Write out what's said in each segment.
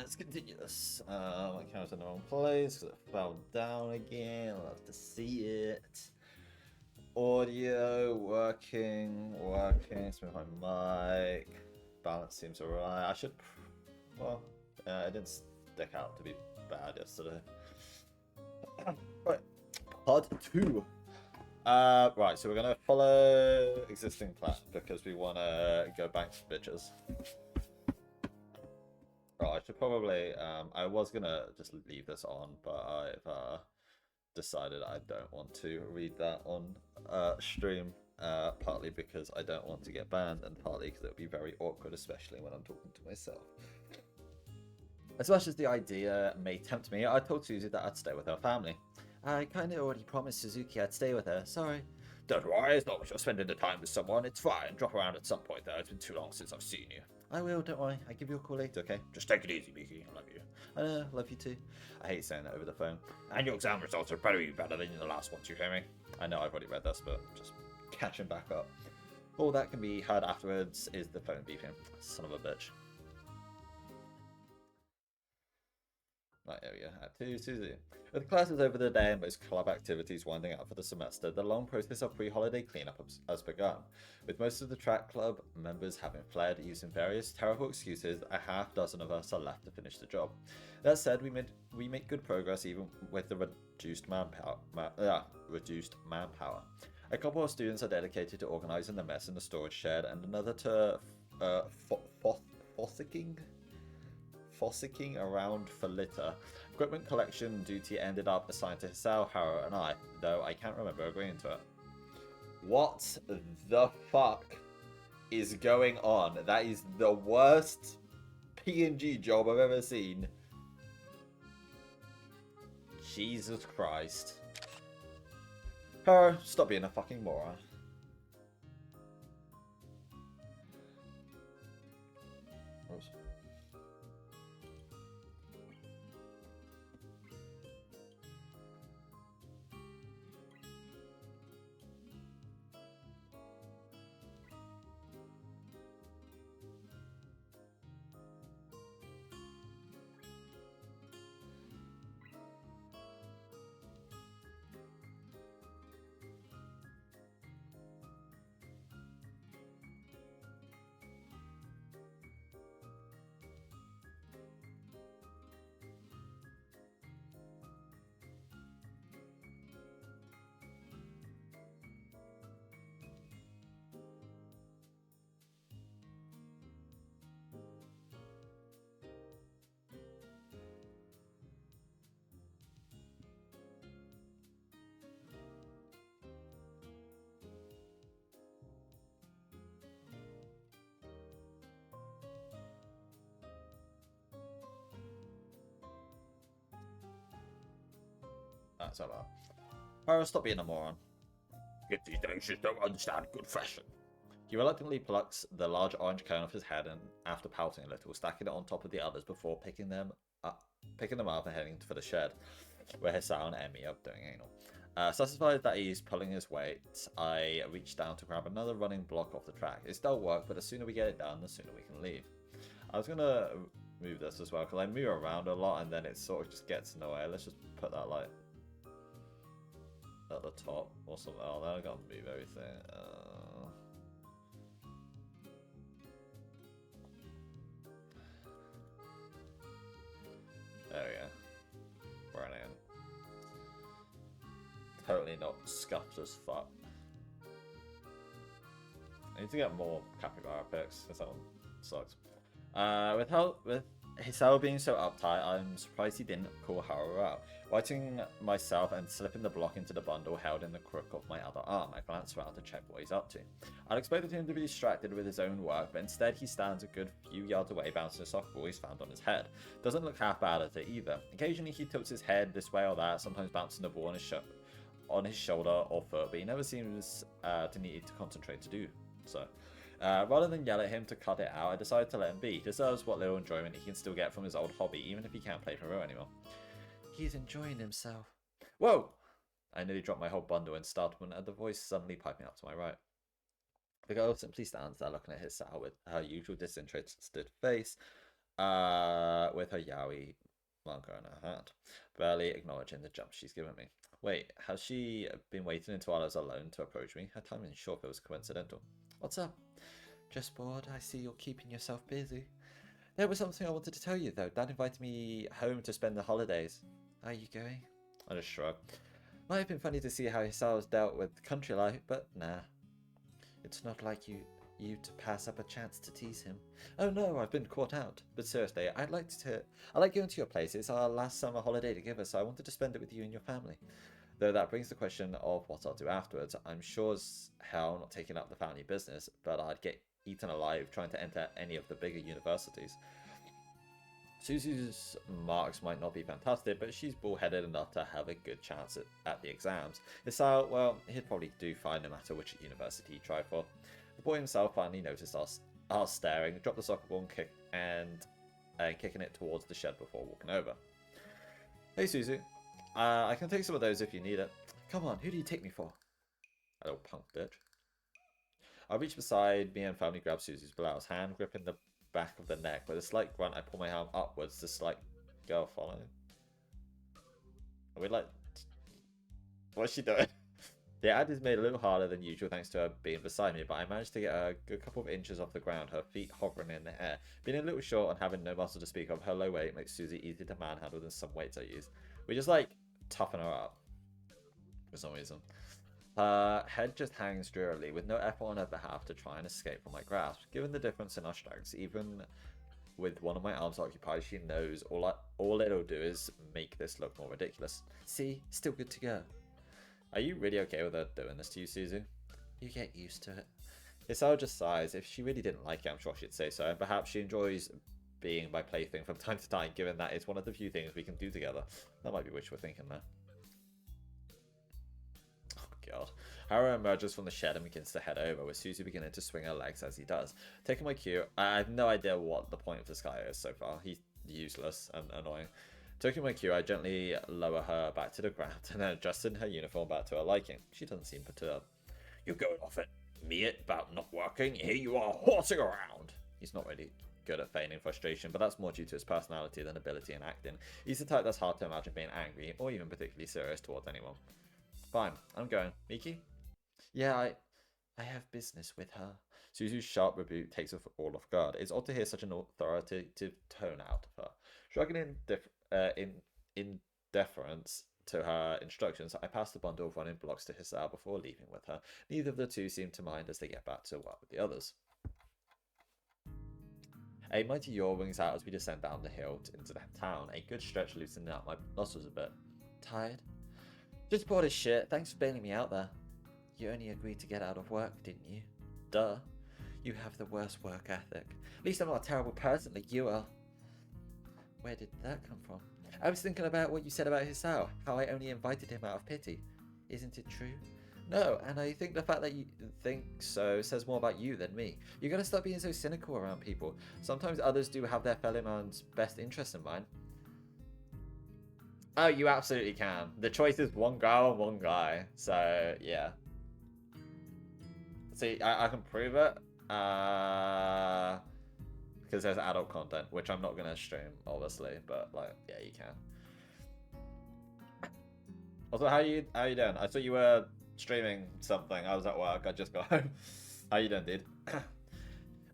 let's continue this. My camera's in the wrong place because it fell down again. I'll have to see it. Audio working. Let's move my mic. Balance seems alright. I should. Well, it didn't stick out to be bad yesterday. Right, pod 2. Right, so we're gonna follow existing plan because we wanna go back to bitches. Right, I should probably. I was gonna just leave this on, but I've decided I don't want to read that on stream. Partly because I don't want to get banned, and partly because it would be very awkward, especially when I'm talking to myself. As much as the idea may tempt me, I told Susie that I'd stay with her family. I kinda already promised Suzuki I'd stay with her, sorry. Don't worry, as long as you're spending the time with someone, it's fine. Drop around at some point though, it's been too long since I've seen you. I will, don't worry. I'll give you a call later, okay? Just take it easy, Miki. I love you. I know, love you too. I hate saying that over the phone. And your exam results are better than the last ones, you hear me? I know I've already read this, but just catching back up. All that can be heard afterwards is the phone beeping. Son of a bitch. Right, there we go. To Susie. With classes over the day and most club activities winding up for the semester, the long process of pre-holiday cleanup has begun. With most of the track club members having fled using various terrible excuses, a half dozen of us are left to finish the job. That said, we make good progress even with the reduced manpower. A couple of students are dedicated to organising the mess in the storage shed, and another to fossicking around for litter. Equipment collection duty ended up assigned to Hisao, Haro, and I, though I can't remember agreeing to it. What the fuck is going on? That is the worst PNG job I've ever seen. Jesus Christ. Haro, stop being a fucking moron. Oops. That's all right. Haro, stop being a moron. Get these things, just don't understand good fashion. He reluctantly plucks the large orange cone off his head and, after pouting a little, stacking it on top of the others before picking them up and heading for the shed, where Hisao and Emmy are doing anal. Satisfied that he's pulling his weight, I reach down to grab another running block off the track. It's dull work, but the sooner we get it done, the sooner we can leave. I was gonna move this as well, because I move around a lot and then it sort of just gets in the way. Let's just put that like at the top or something. Oh, then I gotta move everything. There we go. Brilliant. Totally not scuffed as fuck. I need to get more capybara pics because that one sucks. With Hisao being so uptight, I'm surprised he didn't call Haru out. Writing myself and slipping the block into the bundle held in the crook of my other arm, I glance around to check what he's up to. I'd expected him to be distracted with his own work, but instead he stands a good few yards away bouncing a soccer ball he's found on his head. Doesn't look half bad at it either. Occasionally he tilts his head this way or that, sometimes bouncing the ball on his shoulder or foot, but he never seems to need to concentrate to do so. Rather than yell at him to cut it out, I decided to let him be. He deserves what little enjoyment he can still get from his old hobby, even if he can't play for real anymore. He's enjoying himself. Whoa! I nearly dropped my whole bundle in startlement at the voice suddenly piping up to my right. The girl simply stands there looking at Hisao with her usual disinterested face, with her yaoi manga in her hand, barely acknowledging the jump she's given me. Wait, has she been waiting until I was alone to approach me? Her timing sure feels coincidental. What's up? Just bored. I see you're keeping yourself busy. There was something I wanted to tell you, though. Dad invited me home to spend the holidays. Are you going? I just shrug. Might have been funny to see how Hisao's dealt with country life, but nah. It's not like you to pass up a chance to tease him. Oh no, I've been caught out. But seriously, I like going to your place. It's our last summer holiday together, so I wanted to spend it with you and your family. Though that brings the question of what I'll do afterwards. I'm sure as hell not taking up the family business, but I'd get eaten alive trying to enter any of the bigger universities. Susie's marks might not be fantastic, but she's bullheaded enough to have a good chance at the exams. Hisao, well, he'd probably do fine no matter which university he tried for. The boy himself finally noticed us staring, dropped the soccer ball and kicking it towards the shed before walking over. Hey Susie, I can take some of those if you need it. Come on, who do you take me for? A little punk bitch. I reach beside me and firmly grab Susie's blouse, hand gripping the back of the neck. With a slight grunt, I pull my arm upwards to slight girl follow. Are we like... What's she doing? The ad is made a little harder than usual thanks to her being beside me, but I managed to get a good couple of inches off the ground, her feet hovering in the air. Being a little short and having no muscle to speak of, her low weight makes Susie easier to manhandle than some weights I use. We just like toughen her up for some reason. Her head just hangs drearily, with no effort on her behalf to try and escape from my grasp. Given the difference in our strengths, even with one of my arms occupied, she knows all it'll do is make this look more ridiculous. See? Still good to go. Are you really okay with her doing this to you, Susie? You get used to it. Hisao just sighs. If she really didn't like it, I'm sure she'd say so. And perhaps she enjoys being my plaything from time to time, given that it's one of the few things we can do together. That might be wishful thinking there. God. Haru emerges from the shed and begins to head over, with Susie beginning to swing her legs as he does. Taking my cue, I have no idea what the point of this guy is so far. He's useless and annoying. Taking my cue, I gently lower her back to the ground and then adjusting her uniform back to her liking. She doesn't seem perturbed. You're going off at me about not working. Here you are horsing around. He's not really good at feigning frustration, but that's more due to his personality than ability in acting. He's the type that's hard to imagine being angry or even particularly serious towards anyone. Fine, I'm going. Miki? Yeah, I have business with her. Suzu's sharp rebuke takes us all off guard. It's odd to hear such an authoritative tone out of her. Shrugging in deference to her instructions, I pass the bundle of running blocks to Hisao before leaving with her. Neither of the two seem to mind as they get back to work with the others. A mighty yaw rings out as we descend down the hill into the town. A good stretch loosening out my nostrils a bit. Tired? Just bored as shit. Thanks for bailing me out there. You only agreed to get out of work, didn't you? Duh. You have the worst work ethic. At least I'm not a terrible person like you are. Where did that come from? I was thinking about what you said about Hisao, how I only invited him out of pity. Isn't it true? No, and I think the fact that you think so says more about you than me. You gotta stop being so cynical around people. Sometimes others do have their fellow man's best interest in mind. Oh, you absolutely can. The choice is one girl and one guy. So, yeah. See, I can prove it. Because there's adult content, which I'm not going to stream, obviously. But, like, yeah, you can. Also, how you doing? I thought you were streaming something. I was at work. I just got home. How you doing, dude?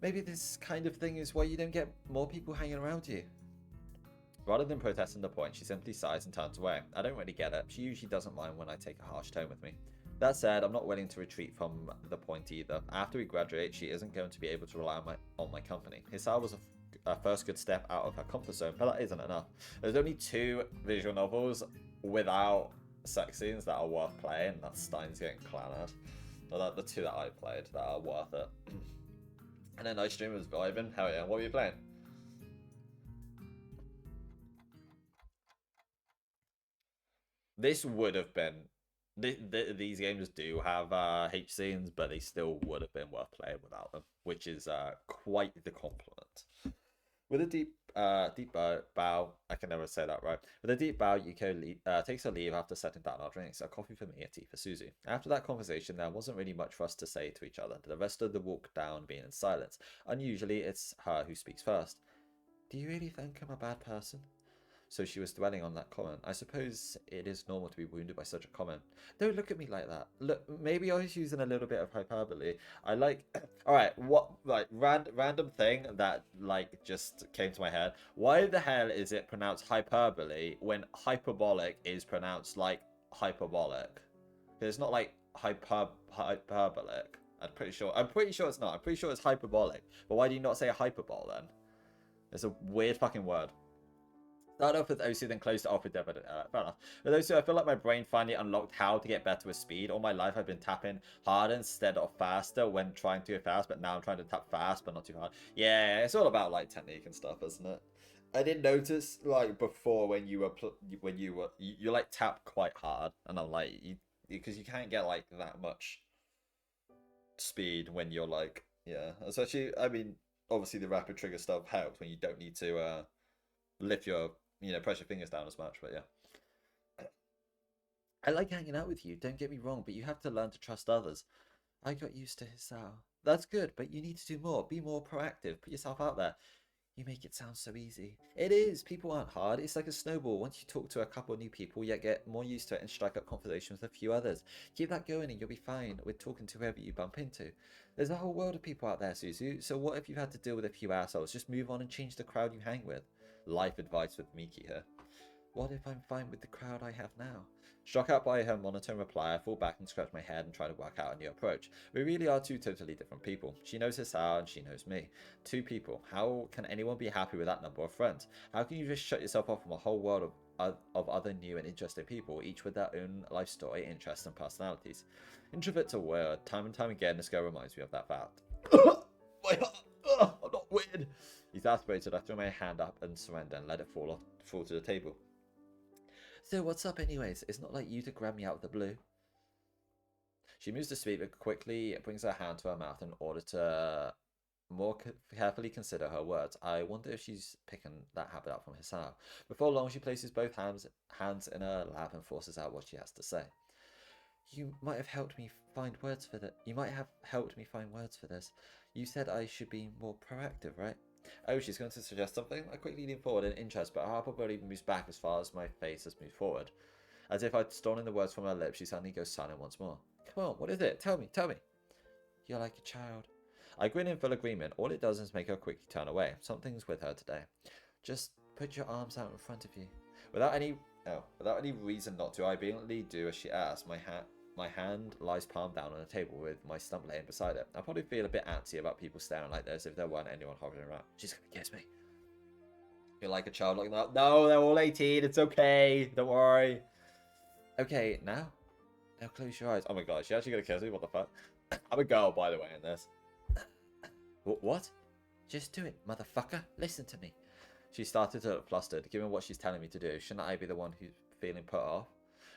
Maybe this kind of thing is why you don't get more people hanging around you. Rather than protesting the point, she simply sighs and turns away. I don't really get it. She usually doesn't mind when I take a harsh tone with me. That said, I'm not willing to retreat from the point either. After we graduate, she isn't going to be able to rely on my company. Hisao was a first good step out of her comfort zone, but that isn't enough. There's only 2 visual novels without sex scenes that are worth playing. That's Steins Gate and Clannad. The 2 that I played that are worth it. And then Night Stream was vibing. Hell yeah, what were you playing? This would have been... These games do have H scenes, but they still would have been worth playing without them, which is quite the compliment. With a deep bow, I can never say that right. With a deep bow, Yuko takes her leave after setting down our drinks. A coffee for me, a tea for Susie. After that conversation, there wasn't really much for us to say to each other, the rest of the walk down being in silence. Unusually, it's her who speaks first. Do you really think I'm a bad person? So she was dwelling on that comment. I suppose it is normal to be wounded by such a comment. Don't look at me like that. Look, maybe I was using a little bit of hyperbole. I like, all right, what like random thing that like just came to my head. Why the hell is it pronounced hyperbole when hyperbolic is pronounced like hyperbolic? It's not like hyperbolic. I'm pretty sure. I'm pretty sure it's not. I'm pretty sure it's hyperbolic. But why do you not say a hyperbole then? It's a weird fucking word. Started off with OC, then closed it off with Devil. Fair enough. With OC, I feel like my brain finally unlocked how to get better with speed. All my life, I've been tapping harder instead of faster when trying to go fast, but now I'm trying to tap fast, but not too hard. Yeah, it's all about like technique and stuff, isn't it? I didn't notice like before when you were you like tap quite hard, and I'm like because you can't get like that much speed when you're like especially I mean obviously the rapid trigger stuff helps when you don't need to lift your press your fingers down as much, but yeah. I like hanging out with you, don't get me wrong, but you have to learn to trust others. I got used to his style. That's good, but you need to do more. Be more proactive. Put yourself out there. You make it sound so easy. It is. People aren't hard. It's like a snowball. Once you talk to a couple of new people, you get more used to it and strike up conversations with a few others. Keep that going and you'll be fine with talking to whoever you bump into. There's a whole world of people out there, Suzu. So what if you've had to deal with a few assholes? Just move on and change the crowd you hang with. Life advice with Miki here. What if I'm fine with the crowd I have now? Struck out by her monotone reply, I fall back and scratch my head and try to work out a new approach. We really are two totally different people. She knows Hisao and she knows me. Two people. How can anyone be happy with that number of friends? How can you just shut yourself off from a whole world of other new and interesting people, each with their own life story, interests, and personalities? Introverts are weird. Time and time again, this girl reminds me of that fact. My heart! I'm not weird! Exasperated, I threw my hand up and surrender and let it fall to the table. So what's up anyways? It's not like you to grab me out of the blue. She moves to speak, but quickly brings her hand to her mouth in order to more carefully consider her words. I wonder if she's picking that habit up from Hisao. Before long, she places both hands in her lap and forces out what she has to say. You might have helped me find words for that. You might have helped me find words for this. You said I should be more proactive, right? Oh, she's going to suggest something? I quickly lean forward in interest, but her upper body moves back as far as my face has moved forward. As if I'd stolen the words from her lips, she suddenly goes silent once more. Come on, what is it? Tell me, tell me. You're like a child. I grin in full agreement. All it does is make her quickly turn away. Something's with her today. Just put your arms out in front of you. Without any reason not to, I obediently do as she asks. My hand lies palm down on the table with my stump laying beside it. I probably feel a bit antsy about people staring like this if there weren't anyone hovering around. She's gonna kiss me. You're like a child looking up. No, they're all 18. It's okay. Don't worry. Okay, now close your eyes. Oh my god, she actually gonna kiss me? What the fuck? I'm a girl, by the way, in this. What? Just do it, motherfucker. Listen to me. She started to look flustered. Given what she's telling me to do, shouldn't I be the one who's feeling put off?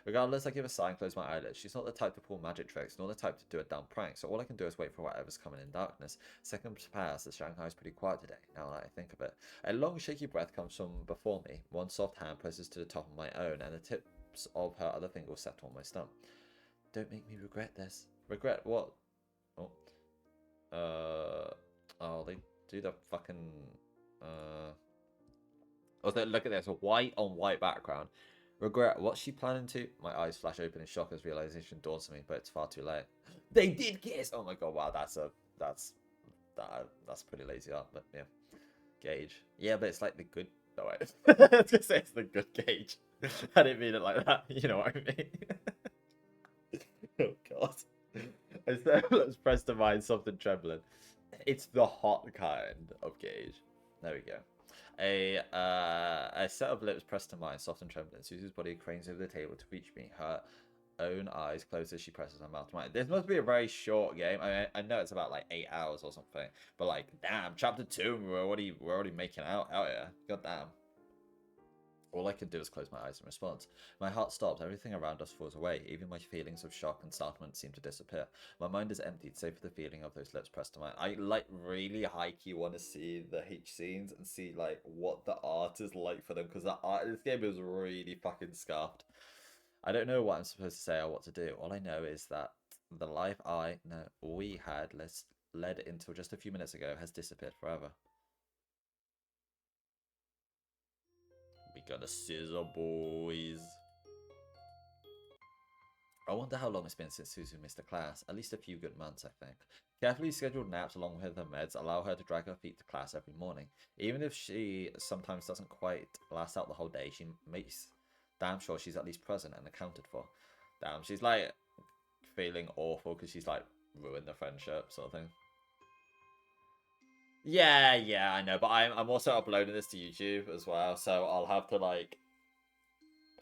Regardless, I give a sigh and close my eyelids. She's not the type to pull magic tricks, nor the type to do a dumb prank, so all I can do is wait for whatever's coming in darkness. Seconds pass, the Shanghai's pretty quiet today, now that I think of it. A long, shaky breath comes from before me. One soft hand presses to the top of my own, and the tips of her other fingers settle on my stump. Don't make me regret this. Regret what? They do the fucking, look at this, a white on white background. Regret, what's she planning to? My eyes flash open in shock as realization dawns on me, but it's far too late. They did kiss! Oh my god, wow, that's pretty lazy art, but yeah. Gauge. Yeah, but it's like the good, no, I was gonna say it's the good gauge. I didn't mean it like that, you know what I mean? Oh god. I said, let's press the mind, something trembling. It's the hot kind of gauge. There we go. A set of lips pressed to mine, soft and trembling. Susie's body cranes over the table to reach me. Her own eyes close as she presses her mouth to mine. This must be a very short game. I know it's about like 8 hours or something, but like, damn, chapter 2, we're already making out here. God damn. All I can do is close my eyes in response. My heart stops, everything around us falls away, even my feelings of shock and startlement seem to disappear. My mind is emptied, save for the feeling of those lips pressed to mine. I like really high-key want to see the H scenes and see like what the art is like for them, because the art in this game is really fucking scuffed. I don't know what I'm supposed to say or what to do. All I know is that the life we had led until just a few minutes ago has disappeared forever. gonna scissor, boys. I wonder how long it's been since Suzu missed a class. At least a few good months, I think. Carefully scheduled naps along with her meds allow her to drag her feet to class every morning. Even if she sometimes doesn't quite last out the whole day, she makes damn sure she's at least present and accounted for. Damn, she's like feeling awful because she's like ruined the friendship sort of thing. Yeah, I know, but I'm also uploading this to YouTube as well, so I'll have to like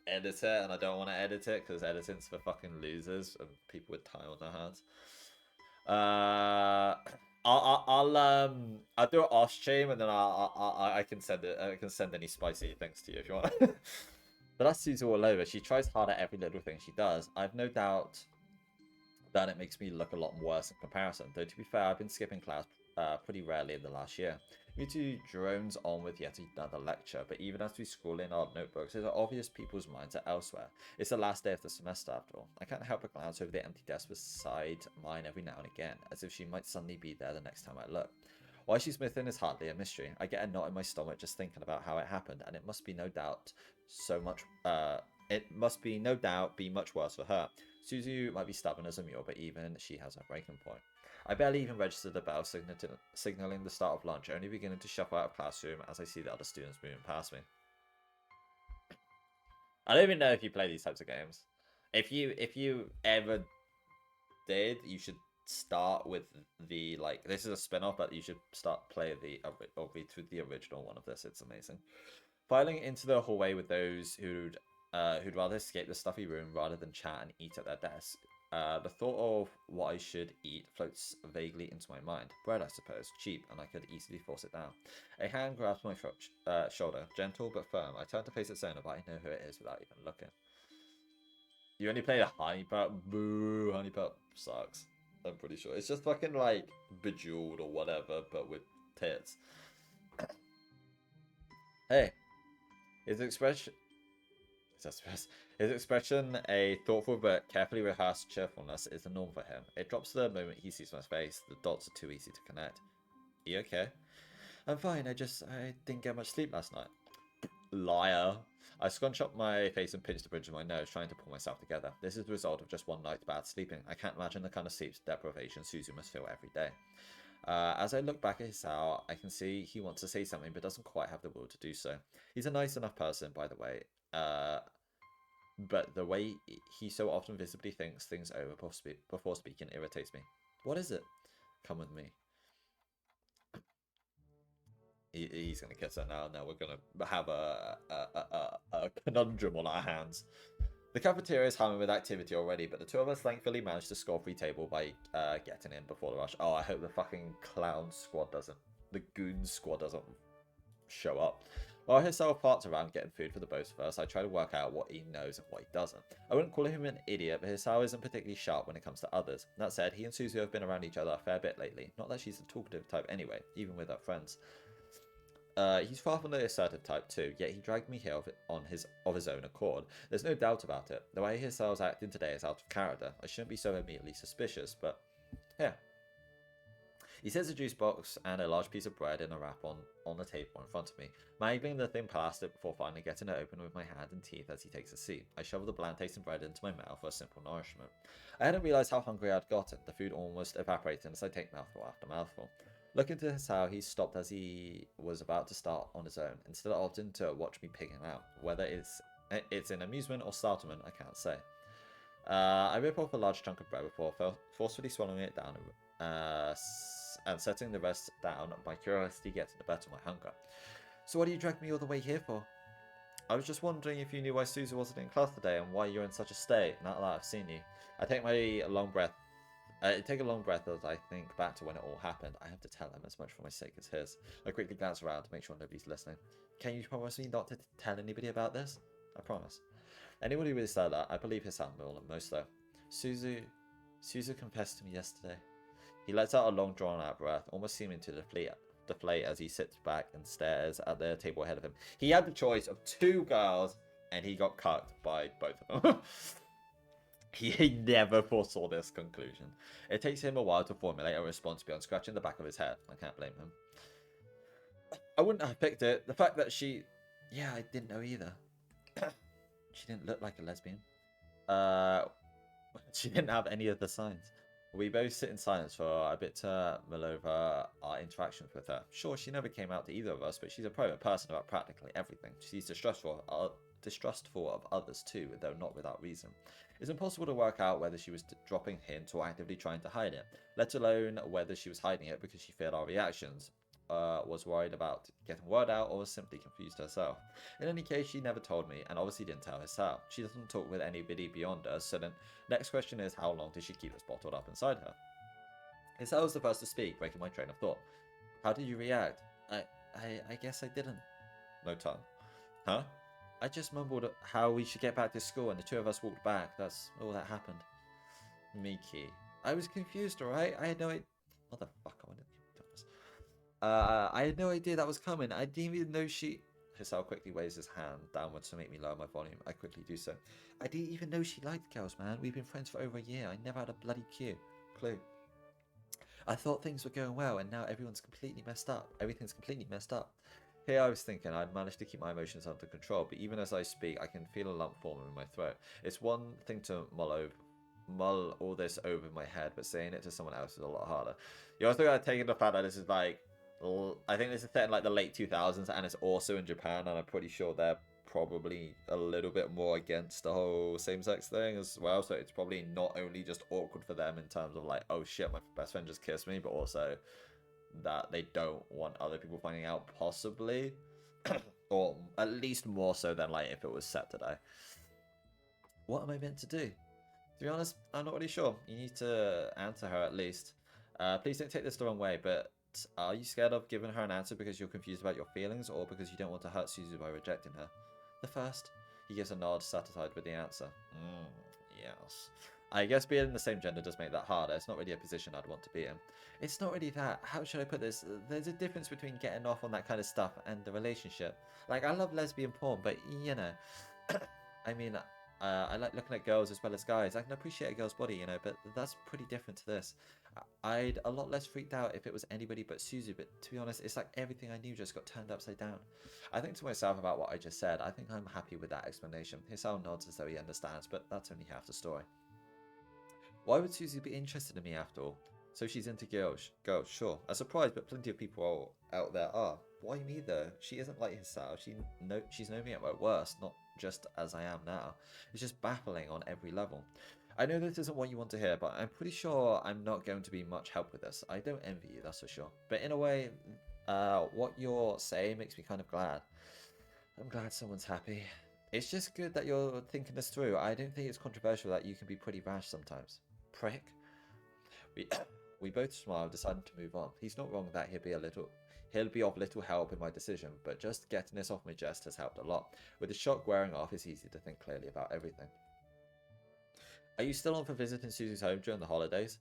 edit it, and I don't want to edit it because editing's for fucking losers and people with time on their hands. I'll do it off stream, and then I can send it. I can send any spicy things to you if you want. But that's Suzu all over. She tries hard at every little thing she does. I've no doubt that it makes me look a lot worse in comparison. Though to be fair, I've been skipping class pretty rarely in the last year. Mewtwo drones on with yet another lecture, but even as we scroll in our notebooks, it's obvious people's minds are elsewhere. It's the last day of the semester after all. I can't help but glance over the empty desk beside mine every now and again, as if she might suddenly be there the next time I look. Why she's missing is hardly a mystery. I get a knot in my stomach just thinking about how it happened, and it must be no doubt be much worse for her. Suzu might be stubborn as a mule, but even she has her breaking point. I barely even registered the bell, signaling the start of lunch, only beginning to shuffle out of classroom as I see the other students moving past me. I don't even know if you play these types of games. If you ever did, you should start with the, like, this is a spin-off, but you should start playing or read through the original one of this. It's amazing. Filing into the hallway with those who'd rather escape the stuffy room rather than chat and eat at their desk. The thought of what I should eat floats vaguely into my mind. Bread, I suppose, cheap, and I could easily force it down. A hand grabs my shoulder, gentle but firm. I turn to face its owner, but I know who it is without even looking. You only played a Honey Pup? Boo, Honey Pup sucks. I'm pretty sure. It's just fucking like Bejeweled or whatever, but with tits. Hey, his expression, a thoughtful but carefully rehearsed cheerfulness, is the norm for him. It drops the moment he sees my face. The dots are too easy to connect. You okay? I'm fine. I didn't get much sleep last night. Liar. I scrunch up my face and pinch the bridge of my nose, trying to pull myself together. This is the result of just one night's bad sleeping. I can't imagine the kind of sleep deprivation Suzu must feel every day. As I look back at Hisao, I can see he wants to say something but doesn't quite have the will to do so. He's a nice enough person, by the way, but the way he so often visibly thinks things over before speaking irritates me. What is it? Come with me. He's going to kiss her now. Now we're going to have a conundrum on our hands. The cafeteria is humming with activity already, but the two of us thankfully managed to score free table by getting in before the rush. Oh, I hope the fucking clown squad doesn't, the goon squad doesn't show up. While Hisao parts around getting food for the both of us, I try to work out what he knows and what he doesn't. I wouldn't call him an idiot, but Hisao isn't particularly sharp when it comes to others. That said, he and Suzu have been around each other a fair bit lately. Not that she's the talkative type anyway, even with her friends. He's far from the assertive type too, yet he dragged me here of his own accord. There's no doubt about it. The way Hisao's acting today is out of character. I shouldn't be so immediately suspicious, but yeah. He sets a juice box and a large piece of bread in a wrap on the table in front of me, mangling the thin plastic before finally getting it open with my hand and teeth as he takes a seat. I shovel the bland tasting bread into my mouth for a simple nourishment. I hadn't realised how hungry I'd gotten, the food almost evaporating as I take mouthful after mouthful. Looking to Hisao, he stopped as he was about to start on his own, instead of opting to watch me pigging out. Whether it's in amusement or startlement, I can't say. I rip off a large chunk of bread before forcefully swallowing it down and setting the rest down. My curiosity gets the better of my hunger. So what do you drag me all the way here for? I was just wondering if you knew why Suzu wasn't in class today and why you're in such a state, now that I've seen you. I take a long breath as I think back to when it all happened. I have to tell him as much for my sake as his. I quickly glance around to make sure nobody's listening. Can you promise me not to tell anybody about this? I promise. Anyone who really said that, I believe his sound more than most though. Suzu confessed to me yesterday. He lets out a long drawn-out breath, almost seeming to deflate as he sits back and stares at the table ahead of him. He had the choice of two girls, and he got cucked by both of them. He never foresaw this conclusion. It takes him a while to formulate a response beyond scratching the back of his head. I can't blame him. I wouldn't have picked it. The fact that Yeah, I didn't know either. She didn't look like a lesbian. Uh, she didn't have any of the signs. We both sit in silence for a bit to mull over our interactions with her. Sure, she never came out to either of us, but she's a private person about practically everything. She's distrustful of others too, though not without reason. It's impossible to work out whether she was dropping hints or actively trying to hide it, let alone whether she was hiding it because she feared our reactions, was worried about getting word out, or was simply confused herself. In any case, she never told me, and obviously didn't tell herself. She doesn't talk with anybody beyond us, so then next question is, how long did she keep this bottled up inside her? Hisao was the first to speak, breaking my train of thought. How did you react? I guess I didn't. No tongue. Huh? I just mumbled how we should get back to school, and the two of us walked back. That's all that happened. Miki. I was confused, alright? I had no idea. Motherfucker, I didn't do this. I had no idea that was coming. I didn't even know she... Hisao quickly waves his hand downwards to make me lower my volume. I quickly do so. I didn't even know she liked girls, man. We've been friends for over a year. I never had a bloody clue. I thought things were going well, and now everyone's completely messed up. Everything's completely messed up. Here I was thinking I'd managed to keep my emotions under control, but even as I speak, I can feel a lump forming in my throat. It's one thing to mull all this over in my head, but saying it to someone else is a lot harder. You also gotta take into the fact that this is like, I think this is set in like the late 2000s, and it's also in Japan, and I'm pretty sure they're probably a little bit more against the whole same-sex thing as well, so it's probably not only just awkward for them in terms of like, oh shit, my best friend just kissed me, but also that they don't want other people finding out, possibly. Or at least more so than like if it was set today. What am I meant to do? To be honest, I'm not really sure. You need to answer her at least. Please don't take this the wrong way, but are you scared of giving her an answer because you're confused about your feelings, or because you don't want to hurt Suzu by rejecting her? The first. He gives a nod, satisfied with the answer. Yes. I guess being the same gender does make that harder. It's not really a position I'd want to be in. It's not really that. How should I put this? There's a difference between getting off on that kind of stuff and the relationship. Like, I love lesbian porn, but, you know, I mean, I like looking at girls as well as guys. I can appreciate a girl's body, you know, but that's pretty different to this. I'd a lot less freaked out if it was anybody but Suzu, but to be honest, it's like everything I knew just got turned upside down. I think to myself about what I just said. I think I'm happy with that explanation. Hisao nods as though he understands, but that's only half the story. Why would Suzu be interested in me after all? So she's into girls, sure. I'm surprised, but plenty of people out there are. Why me though? She isn't like Hisao. She's known me at my worst, not just as I am now. It's just baffling on every level. I know this isn't what you want to hear, but I'm pretty sure I'm not going to be much help with this. I don't envy you, that's for sure. But in a way, what you're saying makes me kind of glad. I'm glad someone's happy. It's just good that you're thinking this through. I don't think it's controversial that you can be pretty rash sometimes. Prick. We both smiled, deciding to move on. He's not wrong that he'll be of little help in my decision, but just getting this off my chest has helped a lot. With the shock wearing off, it's easy to think clearly about everything. Are you still on for visiting Susie's home during the holidays?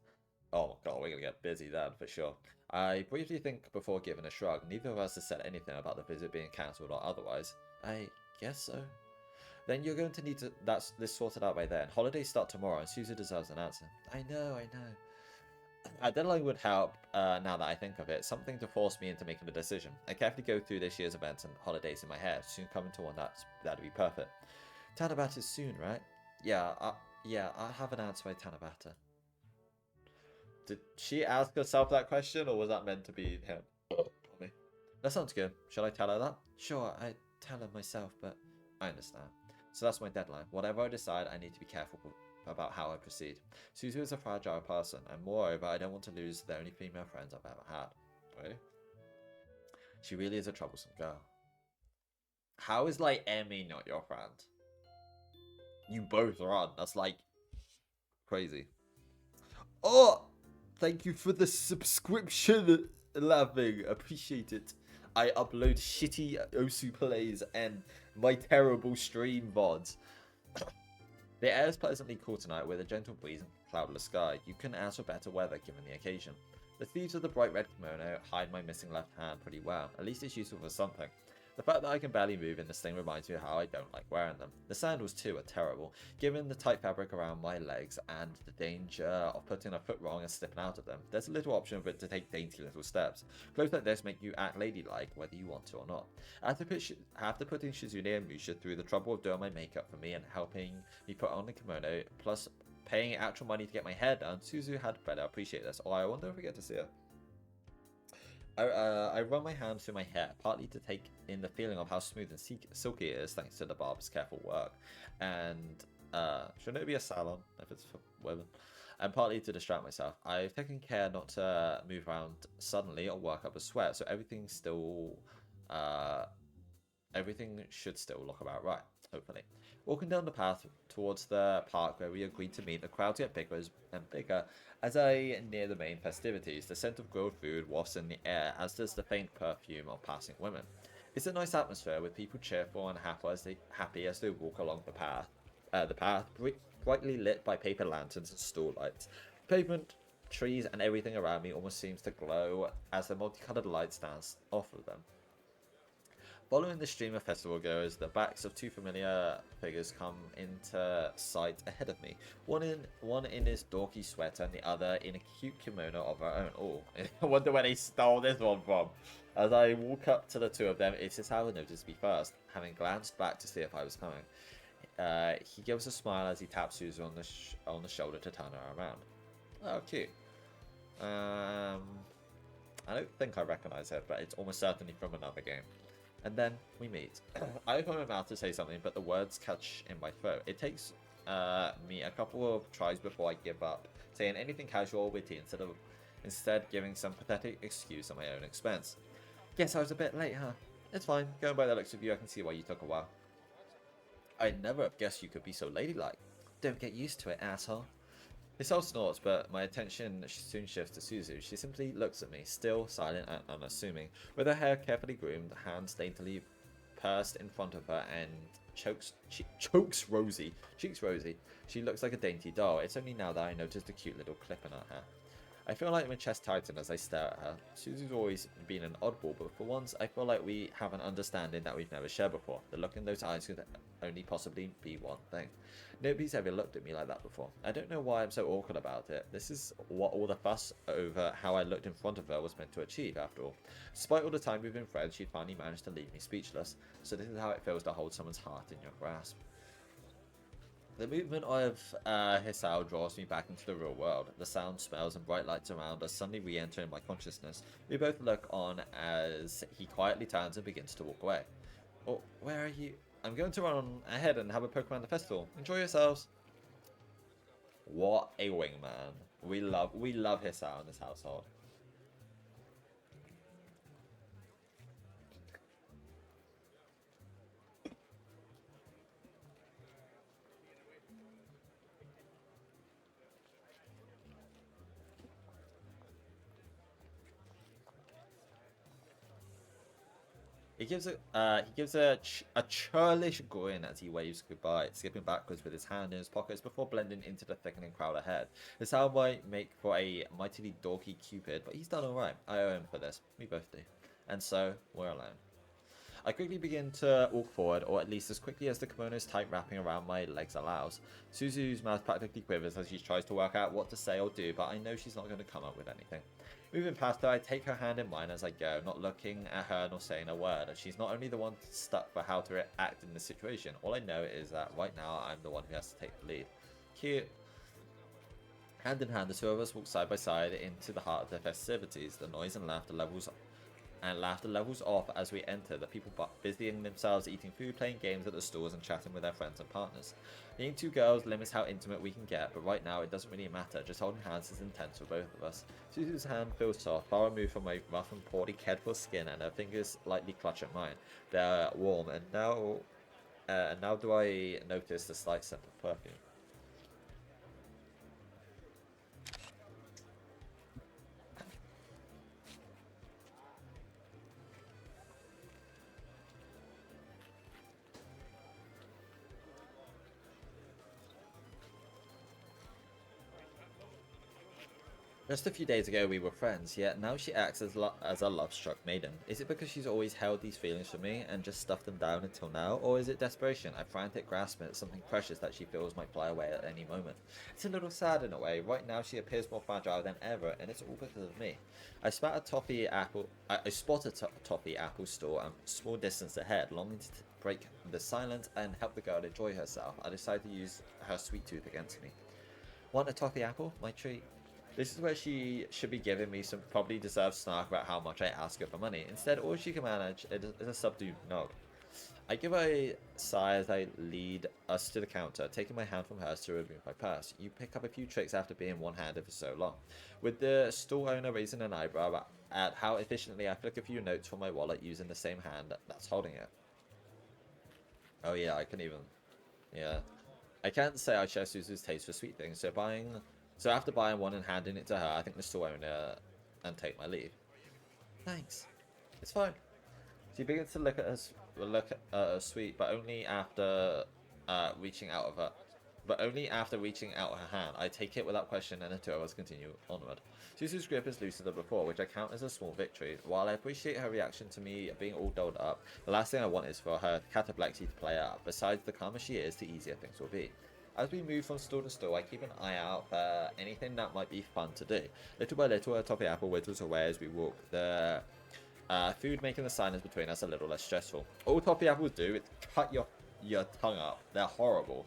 Oh god, we're gonna get busy then, for sure. I briefly think before giving a shrug. Neither of us has said anything about the visit being cancelled or otherwise. I guess so. Then you're going to need to this sorted out by then. Holidays start tomorrow, and Susie deserves an answer. I know. A deadline would help, now that I think of it. Something to force me into making a decision. I carefully go through this year's events and holidays in my head, soon coming to one that'd be perfect. Tanabata's soon, right? Yeah, I'll have an answer by Tanabata. Did she ask herself that question, or was that meant to be him? That sounds good. Shall I tell her that? Sure, I tell her myself, but I understand. So that's my deadline. Whatever I decide, I need to be careful about how I proceed. Suzu is a fragile person, and moreover, I don't want to lose the only female friends I've ever had. Really? She really is a troublesome girl. How is, like, Emmy not your friend? You both are. That's, like, crazy. Oh! Thank you for the subscription, laughing. Appreciate it. I upload shitty Osu plays and my terrible stream VODs. The air is pleasantly cool tonight with a gentle breeze and cloudless sky. You couldn't ask for better weather given the occasion. The sleeves of the bright red kimono hide my missing left hand pretty well. At least it's useful for something. The fact that I can barely move in this thing reminds me of how I don't like wearing them. The sandals too are terrible, given the tight fabric around my legs and the danger of putting a foot wrong and slipping out of them. There's a little option but to take dainty little steps. Clothes like this make you act ladylike whether you want to or not. After putting Shizune and Musha through the trouble of doing my makeup for me and helping me put on the kimono, plus paying actual money to get my hair done, Suzu had better appreciate this. Oh, I wonder if we get to see her. I run my hands through my hair, partly to take in the feeling of how smooth and silky it is thanks to the barber's careful work. And shouldn't it be a salon if it's for women? And partly to distract myself. I've taken care not to move around suddenly or work up a sweat, so everything should still look about right, hopefully. Walking down the path towards the park where we agreed to meet, the crowds get bigger and bigger as I near the main festivities. The scent of grilled food wafts in the air, as does the faint perfume of passing women. It's a nice atmosphere with people cheerful and happy as they walk along the path. Brightly lit by paper lanterns and stall lights. Pavement, trees, and everything around me almost seems to glow as the multicolored lights dance off of them. Following the stream of festival goers, the backs of two familiar figures come into sight ahead of me. One in his dorky sweater and the other in a cute kimono of her own. Oh, I wonder where they stole this one from. As I walk up to the two of them, it's Hisao noticed me first, having glanced back to see if I was coming. He gives a smile as he taps Suzu on the shoulder to turn her around. Oh, cute. I don't think I recognize her, but it's almost certainly from another game. And then we meet. I open my mouth to say something, but the words catch in my throat. It takes me a couple of tries before I give up, saying anything casual or witty instead giving some pathetic excuse at my own expense. Guess I was a bit late, huh? It's fine. Going by the looks of you, I can see why you took a while. I'd never have guessed you could be so ladylike. Don't get used to it, asshole. Hisao snorts, but my attention soon shifts to Suzu. She simply looks at me, still silent and unassuming, with her hair carefully groomed, hands daintily pursed in front of her, and cheeks rosy. She looks like a dainty doll. It's only now that I noticed the cute little clip in her hair. I feel like my chest tightens as I stare at her. Suzu's always been an oddball, but for once I feel like we have an understanding that we've never shared before. The look in those eyes could only possibly be one thing. Nobody's ever looked at me like that before. I don't know why I'm so awkward about it. This is what all the fuss over how I looked in front of her was meant to achieve, after all. Despite all the time we've been friends, she'd finally managed to leave me speechless. So this is how it feels to hold someone's heart in your grasp. The movement of Hisao draws me back into the real world. The sound, smells, and bright lights around us suddenly re-enter in my consciousness. We both look on as he quietly turns and begins to walk away. Oh, where are you? I'm going to run ahead and have a poke around the festival. Enjoy yourselves. What a wingman. We love Hisao in this household. He gives a churlish grin as he waves goodbye, skipping backwards with his hand in his pockets before blending into the thickening crowd ahead. This how might make for a mightily dorky Cupid, but he's done alright. I owe him for this. We both do. And so, we're alone. I quickly begin to walk forward, or at least as quickly as the kimono's tight wrapping around my legs allows. Suzu's mouth practically quivers as she tries to work out what to say or do, but I know she's not going to come up with anything. Moving past her, I take her hand in mine as I go, not looking at her nor saying a word. She's not only the one stuck for how to act in this situation. All I know is that right now I'm the one who has to take the lead. Cute. Hand in hand, the two of us walk side by side into the heart of the festivities. The noise and laughter levels off as we enter, the people busying themselves eating food, playing games at the stores, and chatting with their friends and partners. Being two girls limits how intimate we can get, but right now it doesn't really matter. Just holding hands is intense for both of us. Suzu's hand feels soft, far removed from my rough and porty Kedful skin, and her fingers lightly clutch at mine. They're warm, and now do I notice the slight scent of perfume. Just a few days ago we were friends, yet now she acts as a love-struck maiden. Is it because she's always held these feelings for me and just stuffed them down until now, or is it desperation, a frantic grasp at something precious that she feels might fly away at any moment? It's a little sad in a way. Right now she appears more fragile than ever, and it's all because of me. I spotted a toffee apple store a small distance ahead, longing to break the silence and help the girl enjoy herself. I decided to use her sweet tooth against me. Want a toffee apple? My treat. This is where she should be giving me some probably deserved snark about how much I ask her for money. Instead, all she can manage is a subdued nod. I give a sigh as I lead us to the counter, taking my hand from hers to remove my purse. You pick up a few tricks after being one-handed for so long. With the store owner raising an eyebrow at how efficiently I flick a few notes from my wallet using the same hand that's holding it. Oh yeah, I can even... Yeah. I can't say I share Suzu's taste for sweet things, so after buying one and handing it to her, I think the store owner and take my leave. Thanks. It's fine. She begins to look at her sweet, but only after reaching out her hand. I take it without question, and the two of us continue onward. Suzu's grip is looser than before, which I count as a small victory. While I appreciate her reaction to me being all dolled up, the last thing I want is for her cataplexy to play out. Besides, the calmer she is, the easier things will be. As we move from store to store, I keep an eye out for anything that might be fun to do. Little by little, a toffee apple whittles away as we walk. The food making the silence between us a little less stressful. All toffee apples do is cut your tongue up. They're horrible.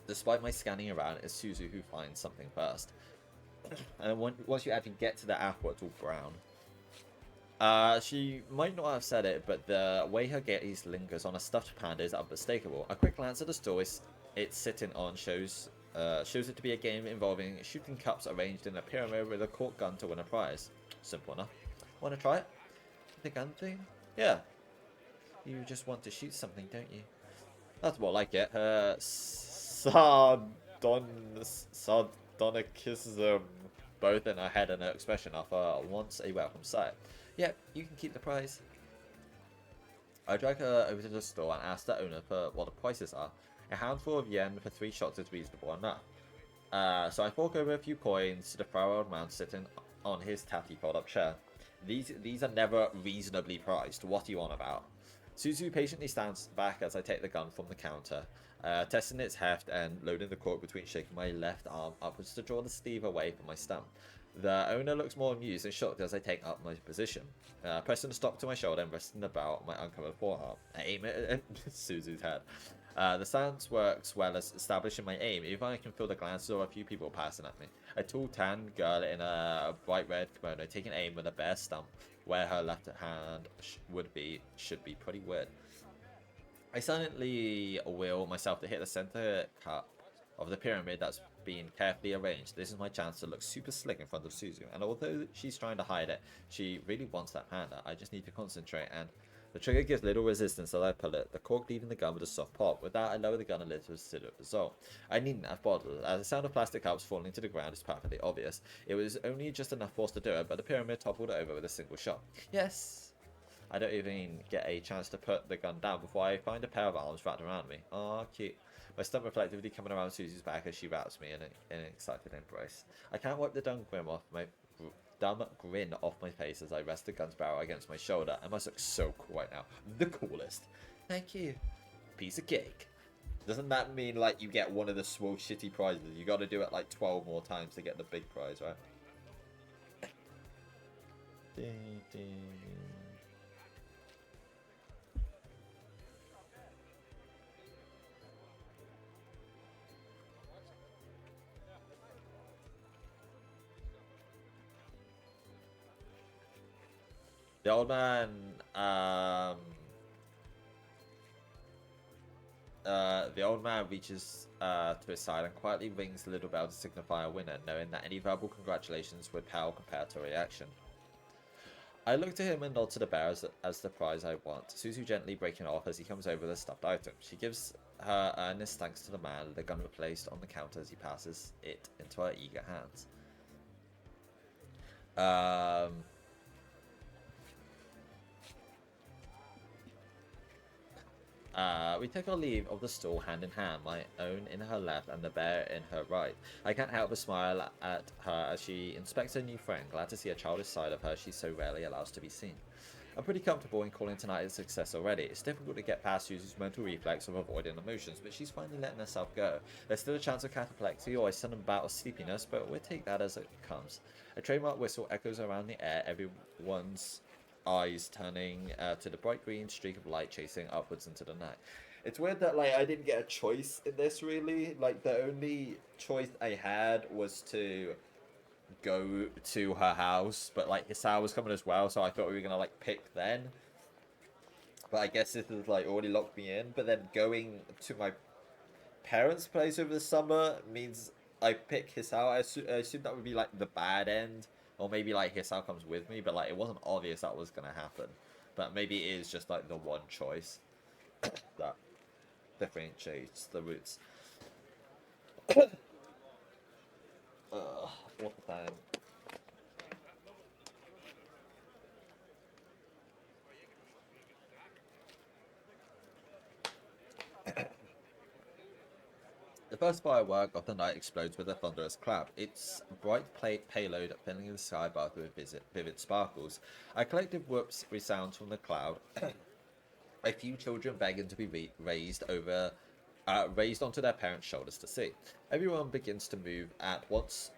Despite my scanning around, it's Suzu who finds something first. And once you actually get to the apple, it's all brown. She might not have said it, but the way her gaze lingers on a stuffed panda is unmistakable. A quick glance at the store it's sitting on shows it to be a game involving shooting cups arranged in a pyramid with a cork gun to win a prize. Simple enough. Want to try it? The gun thing? Yeah. You just want to shoot something, don't you? That's more like it. Sardonicism, both in her head and her expression, are once a welcome sight. Yep, you can keep the prize. I drag her over to the store and ask the owner for what the prices are. A handful of yen for 3 shots is reasonable enough. So I fork over a few coins to the frail old man sitting on his tatty fold-up chair. These are never reasonably priced. What are you on about? Suzu patiently stands back as I take the gun from the counter, testing its heft and loading the cork between shaking my left arm upwards to draw the sleeve away from my stump. The owner looks more amused and shocked as I take up my position, pressing the stock to my shoulder and resting the barrel on my uncovered forearm. I aim it at Suzu's head. The stance works well as establishing my aim, even I can feel the glances of a few people passing at me. A tall, tan girl in a bright red kimono taking aim with a bare stump where her left hand should be pretty weird. I silently will myself to hit the center cup of the pyramid that's been carefully arranged. This is my chance to look super slick in front of Suzu, and although she's trying to hide it, she really wants that panda. I just need to concentrate, and the trigger gives little resistance as I pull it, the cork leaving the gun with a soft pop. With that, I lower the gun a little to consider the result. I needn't have bothered, as the sound of plastic cups falling to the ground is perfectly obvious. It was only just enough force to do it, but the pyramid toppled over with a single shot. Yes! I don't even get a chance to put the gun down before I find a pair of arms wrapped around me. Aw, cute. My stump reflectively coming around Susie's back as she wraps me in an excited embrace. I can't wipe the dumb grin off my face as I rest the gun's barrel against my shoulder. I must look so cool right now. The coolest. Thank you. Piece of cake. Doesn't that mean like you get one of the small shitty prizes? You got to do it like 12 more times to get the big prize, right? Ding, ding. The old man, reaches to his side and quietly rings the little bell to signify a winner, knowing that any verbal congratulations would pale compared to a reaction. I look to him and nod to the bear as the prize I want, Suzu gently breaking off as he comes over with a stuffed item. She gives her earnest thanks to the man, the gun replaced on the counter as he passes it into her eager hands. We take our leave of the stall hand in hand, my own in her left and the bear in her right. I can't help but smile at her as she inspects her new friend, glad to see a childish side of her she so rarely allows to be seen. I'm pretty comfortable in calling tonight a success already. It's difficult to get past Susie's mental reflex of avoiding emotions, but she's finally letting herself go. There's still a chance of cataplexy or a sudden bout of sleepiness, but we'll take that as it comes. A trademark whistle echoes around the air, everyone's eyes turning to the bright green streak of light chasing upwards into the night. It's weird that like I didn't get a choice in this really. Like the only choice I had was to go to her house, but like Hisao was coming as well, so I thought we were gonna like pick then. But I guess this is like already locked me in. But then going to my parents' place over the summer means I pick Hisao. I assume that would be like the bad end. Or maybe like Hisao comes with me, but like it wasn't obvious that was gonna happen. But maybe it is just like the one choice that differentiates the routes. What the time? The first firework of the night explodes with a thunderous clap, its bright payload filling the sky above with vivid sparkles. A collective whoops resounds from the cloud, a few children begging to be raised onto their parents' shoulders to see. Everyone begins to move at once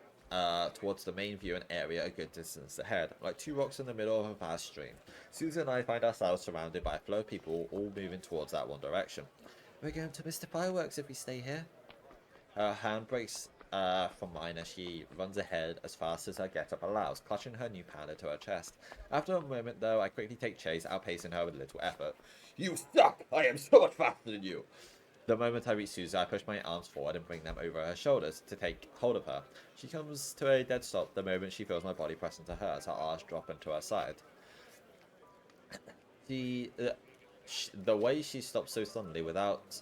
towards the main viewing area a good distance ahead, like two rocks in the middle of a vast stream. Susan and I find ourselves surrounded by a flow of people all moving towards that one direction. We're going to miss the fireworks if we stay here. Her hand breaks from mine as she runs ahead as fast as her get-up allows, clutching her new panda to her chest. After a moment, though, I quickly take chase, outpacing her with little effort. You suck! I am so much faster than you! The moment I reach Susan, I push my arms forward and bring them over her shoulders to take hold of her. She comes to a dead stop the moment she feels my body press into hers, her arms drop into her side. The way she stops so suddenly without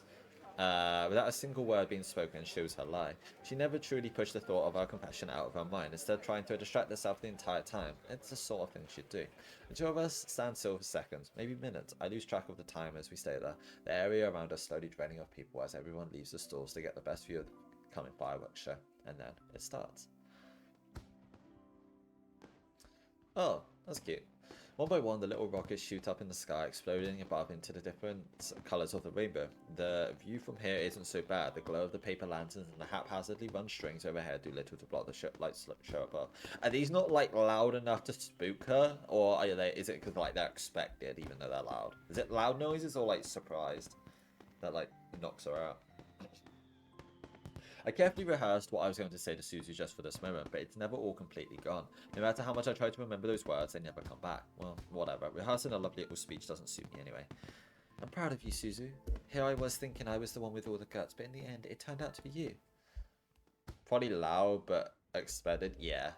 a single word being spoken shows her lie. She never truly pushed the thought of her confession out of her mind, instead trying to distract herself the entire time. It's the sort of thing she'd do. The two of us stand still for seconds, maybe minutes. I lose track of the time as we stay there, the area around us slowly draining of people as everyone leaves the stalls to get the best view of the coming fireworks show. And then it starts. Oh, that's cute. One by one, the little rockets shoot up in the sky, exploding above into the different colours of the rainbow. The view from here isn't so bad. The glow of the paper lanterns and the haphazardly run strings overhead do little to block the lights show above. Are these not like loud enough to spook her, or is it because like they're expected, even though they're loud? Is it loud noises or like surprised that like knocks her out? I carefully rehearsed what I was going to say to Suzu just for this moment, but it's never all completely gone. No matter how much I try to remember those words, they never come back. Well, whatever. Rehearsing a lovely little speech doesn't suit me anyway. I'm proud of you, Suzu. Here I was thinking I was the one with all the guts, but in the end, it turned out to be you. Probably loud, but expected. Yeah.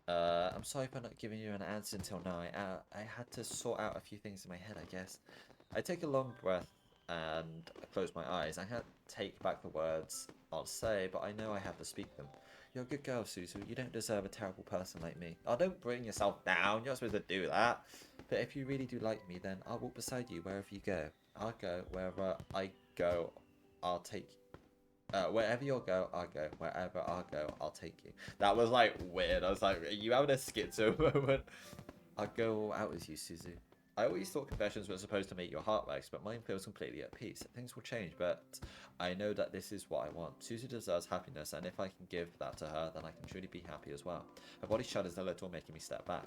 I'm sorry for not giving you an answer until now. I had to sort out a few things in my head, I guess. I take a long breath and I close my eyes. I can't take back the words I'll say, but I know I have to speak them. You're a good girl, Suzu. You don't deserve a terrible person like me. Oh, don't bring yourself down. You're not supposed to do that. But if you really do like me, then I'll walk beside you wherever you go. I'll go wherever I go. I'll take wherever you'll go, I'll go. Wherever I'll go, I'll take you. That was like weird. I was like, are you having a schizo moment? I'll go out with you, Suzu. I always thought confessions were supposed to make your heart race, but mine feels completely at peace. Things will change, but I know that this is what I want. Suzu deserves happiness, and if I can give that to her, then I can truly be happy as well. Her body shudders a little, making me step back.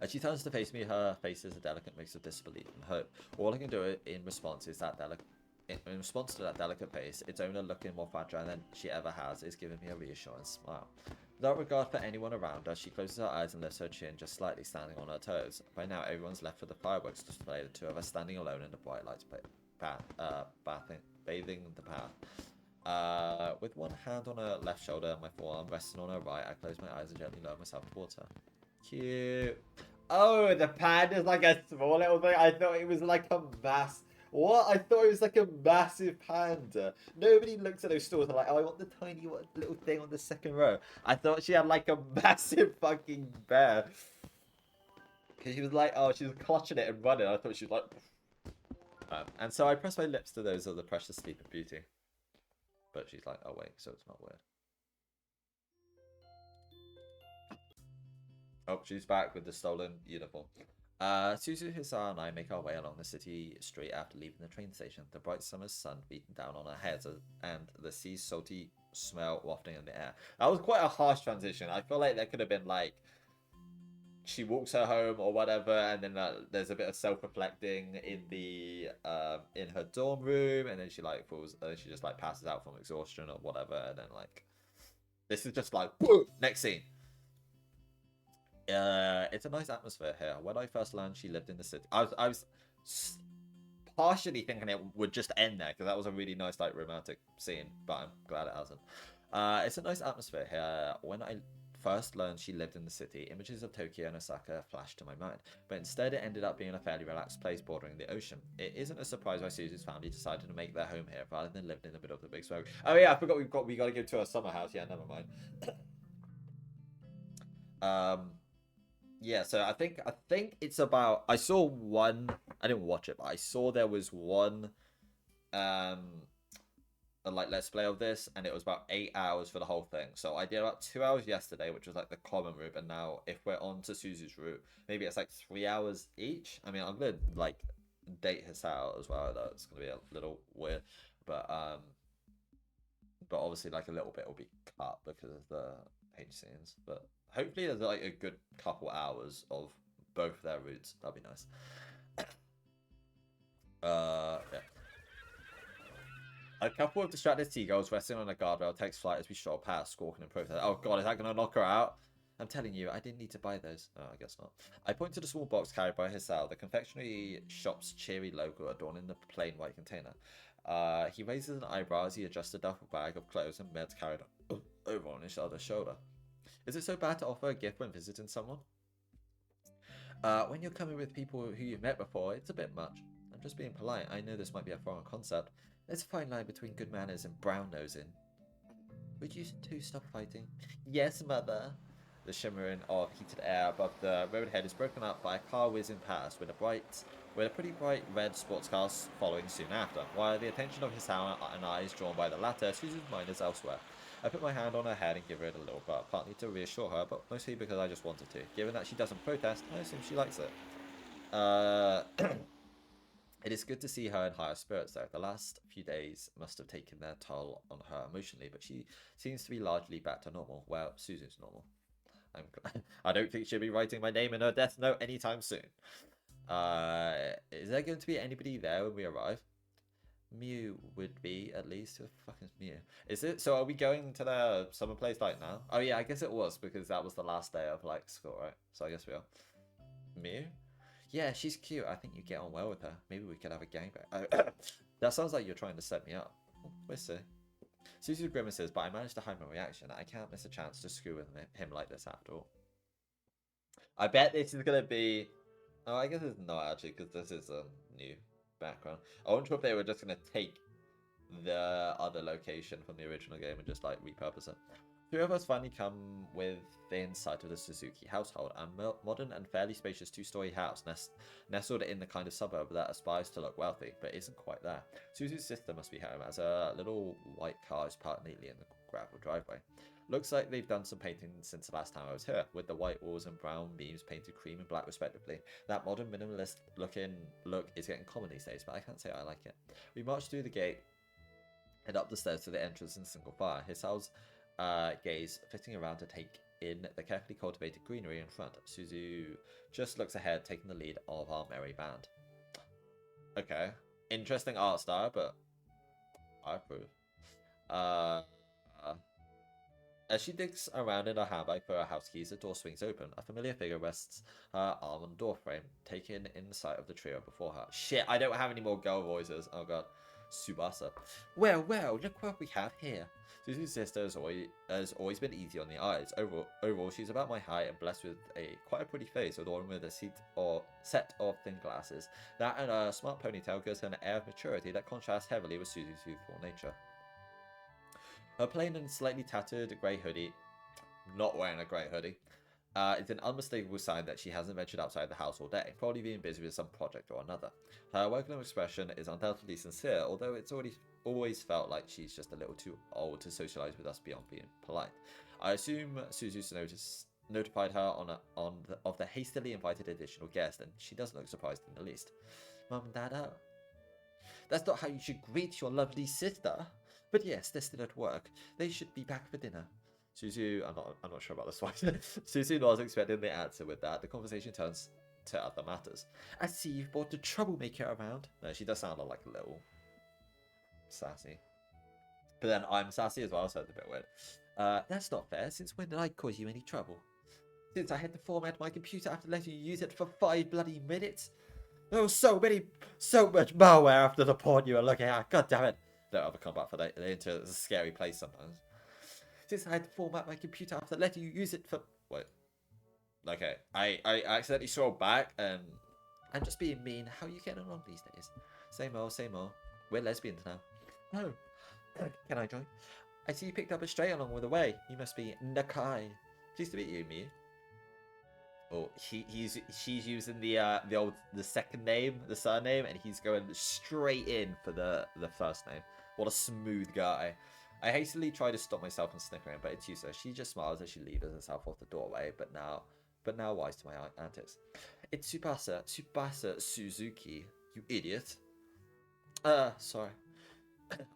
As she turns to face me, her face is a delicate mix of disbelief and hope. All I can do in response is that in response to that delicate face, its owner looking more fragile than she ever has is giving me a reassuring smile. Without regard for anyone around her, she closes her eyes and lifts her chin just slightly, standing on her toes. By now, everyone's left for the fireworks display, the two of us standing alone in the bright lights bathing the path. With one hand on her left shoulder and my forearm resting on her right, I close my eyes and gently lower myself towards her. Cute. Oh, the panda's like a small little thing. I thought it was like a mass. What? I thought it was like a massive panda. Nobody looks at those stores and like, oh, I want the tiny little thing on the second row. I thought she had like a massive fucking bear. Because she was like, oh, she was clutching it and running. I thought she was like, And so I press my lips to those of the precious sleep of beauty. But she's like, oh wait, so it's not weird. Oh, she's back with the stolen uniform. Suzu, Hisar, and I make our way along the city street after leaving the train station. The bright summer sun beating down on our heads and the sea's salty smell wafting in the air. That was quite a harsh transition. I feel like there could have been like she walks her home or whatever, and then there's a bit of self-reflecting in the in her dorm room, and then she like falls, she just like passes out from exhaustion or whatever, and then like this is just like whoa, next scene. It's a nice atmosphere here. When I first learned she lived in the city, I was partially thinking it would just end there because that was a really nice like romantic scene, but I'm glad it hasn't. It's a nice atmosphere here. When I first learned she lived in the city, images of Tokyo and Osaka flashed to my mind, but instead it ended up being a fairly relaxed place bordering the ocean. It isn't a surprise why Suzu's family decided to make their home here rather than living in the middle of the big smoke. Oh yeah, I forgot we got to go to our summer house. Yeah, never mind. Yeah, so I think it's about. I saw one. I didn't watch it, but I saw there was one, like let's play of this, and it was about 8 hours for the whole thing. So I did about 2 hours yesterday, which was like the common route, and now if we're on to Suzu's route, maybe it's like 3 hours each. I mean, I'm gonna like date his out as well. Though it's gonna be a little weird, but obviously like a little bit will be cut because of the H scenes, but. Hopefully there's like a good couple hours of both their routes. That'd be nice. Yeah. A couple of distracted seagulls resting on a guardrail takes flight as we stroll past, squawking in protest. Oh god, is that gonna knock her out? I'm telling you, I didn't need to buy those. Oh, I guess not. I point to the small box carried by Hisao, the confectionery shop's cheery logo adorning the plain white container. He raises an eyebrow as he adjusts a duffel bag of clothes and meds carried over on his other shoulder. Is it so bad to offer a gift when visiting someone? When you're coming with people who you've met before, it's a bit much. I'm just being polite. I know this might be a foreign concept. There's a fine line between good manners and brown nosing. Would you two stop fighting? Yes, mother. The shimmering of heated air above the roadhead is broken up by a car whizzing past with a pretty bright red sports car following soon after. While the attention of Hisao and I is drawn by the latter, Suzu's mind is elsewhere. I put my hand on her head and give her a little bump, partly to reassure her, but mostly because I just wanted to. Given that she doesn't protest, I assume she likes it. It is good to see her in higher spirits, though. The last few days must have taken their toll on her emotionally, but she seems to be largely back to normal. Well, Suzu's normal. I'm glad. I don't think she'll be writing my name in her death note anytime soon. Is there going to be anybody there when we arrive? Mew would be, at least. Who the fuck is Mew? Is it? So are we going to the summer place like now? Oh yeah, I guess it was because that was the last day of like school, right? So I guess we are. Mew? Yeah, she's cute. I think you get on well with her. Maybe we could have a gangbang. That sounds like you're trying to set me up. We'll see. Suzu grimaces, but I managed to hide my reaction. I can't miss a chance to screw with him like this after all. I bet this is gonna be. Oh, I guess it's not actually because this is a new background. I wonder if they were just going to take the other location from the original game and just like repurpose it. Three of us finally come within sight of the Suzuki household, a modern and fairly spacious two-story house nestled in the kind of suburb that aspires to look wealthy, but isn't quite there. Suzu's sister must be home, as a little white car is parked neatly in the gravel driveway. Looks like they've done some painting since the last time I was here, with the white walls and brown beams painted cream and black respectively. That modern minimalist look is getting common these days, but I can't say I like it. We march through the gate and up the stairs to the entrance in single file, Hisao's gaze flitting around to take in the carefully cultivated greenery in front. Suzu just looks ahead, taking the lead of our merry band. Okay. Interesting art style, but I approve. As she digs around in her handbag for her house keys, the door swings open. A familiar figure rests her arm on the doorframe, taken in sight of the trio before her. Shit, I don't have any more girl voices. Oh god. Subasa. Well, look what we have here. Suzu's sister has always been easy on the eyes. Overall, she's about my height and blessed with quite a pretty face, adorned with a set of thin glasses. That and a smart ponytail gives her an air of maturity that contrasts heavily with Suzu's youthful nature. Her plain and slightly tattered grey hoodie, not wearing a grey hoodie, It's an unmistakable sign that she hasn't ventured outside the house all day, probably being busy with some project or another. Her welcome expression is undoubtedly sincere, although it's always felt like she's just a little too old to socialize with us beyond being polite. I assume Suzu's notified her of the hastily invited additional guest, and she doesn't look surprised in the least. Mum and Dad out? That's not how you should greet your lovely sister. But yes, they're still at work. They should be back for dinner. Suzu, I'm not sure about this one. Suzu was expecting the answer with that. The conversation turns to other matters. I see you've brought the troublemaker around. No, she does sound like a little sassy. But then I'm sassy as well, so it's a bit weird. That's not fair. Since when did I cause you any trouble? Since I had to format my computer after letting you use it for 5 bloody minutes? There was so much malware after the porn you were looking at. God damn it. Don't ever come back for that. They're into a scary place sometimes. Since I had to format my computer after letting you use it for... Wait. Okay. I accidentally scrolled back and... I'm just being mean. How are you getting along these days? Same old, same old. We're lesbians now. Oh. Can I join? I see you picked up a stray along with the way. You must be Nakai. Pleased to meet you, Miu. Oh, she's using the second name, the surname, and he's going straight in for the first name. What a smooth guy. I hastily try to stop myself from snickering, but it's useless. She just smiles as she leaves herself off the doorway, but now wise to my antics. It's Tsubasa Suzuki, you idiot. Sorry.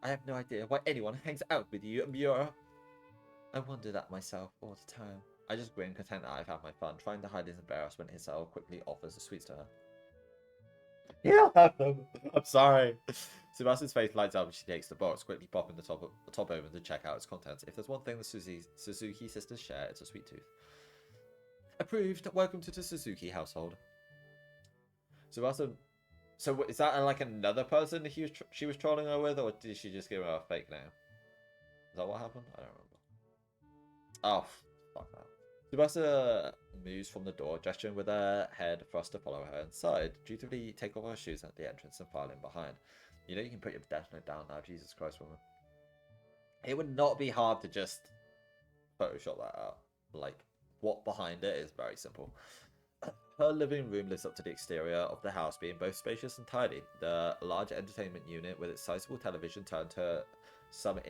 I have no idea why anyone hangs out with you, Miura. I wonder that myself all the time. I just grin, content that I've had my fun, trying to hide his embarrassment. Hisao quickly offers the sweets to her. Yeah, have them. I'm sorry. Subasa's face lights up and she takes the box, quickly popping the top open to check out its contents. If there's one thing the Suzuki sisters share, it's a sweet tooth. Approved. Welcome to the Suzuki household. Subasa. So is that like another person she was trolling her with, or did she just give her a fake name? Is that what happened? I don't remember. Oh, fuck that. Tsubasa moves from the door, gesturing with her head for us to follow her inside. Dutifully take off her shoes at the entrance and file in behind. You know you can put your death note down now, Jesus Christ, woman. It would not be hard to just Photoshop that out. Like, what behind it is very simple. Her living room lives up to the exterior of the house, being both spacious and tidy. The large entertainment unit, with its sizable television turned to some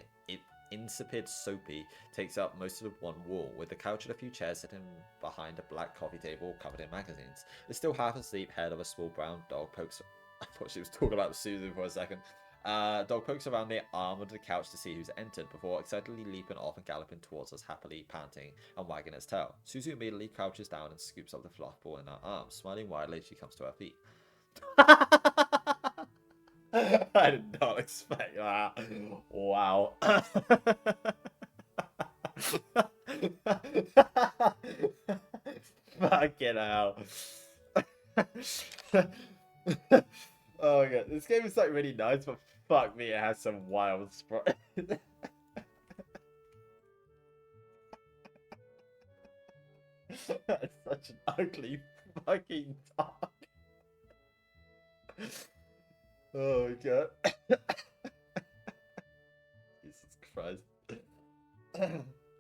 insipid soapy, takes up most of one wall, with the couch and a few chairs sitting behind a black coffee table covered in magazines. The still half asleep head of a small brown dog pokes... I thought she was talking about Susan for a second. Dog pokes around the arm of the couch to see who's entered, before excitedly leaping off and galloping towards us, happily panting and wagging its tail. Suzu immediately crouches down and scoops up the fluff ball in her arms. Smiling widely, she comes to her feet. I did not expect that. Wow. Fucking hell. Oh my god, this game is like really nice, but fuck me, it has some wild sprite. That's such an ugly fucking dog. Oh my god. Jesus Christ.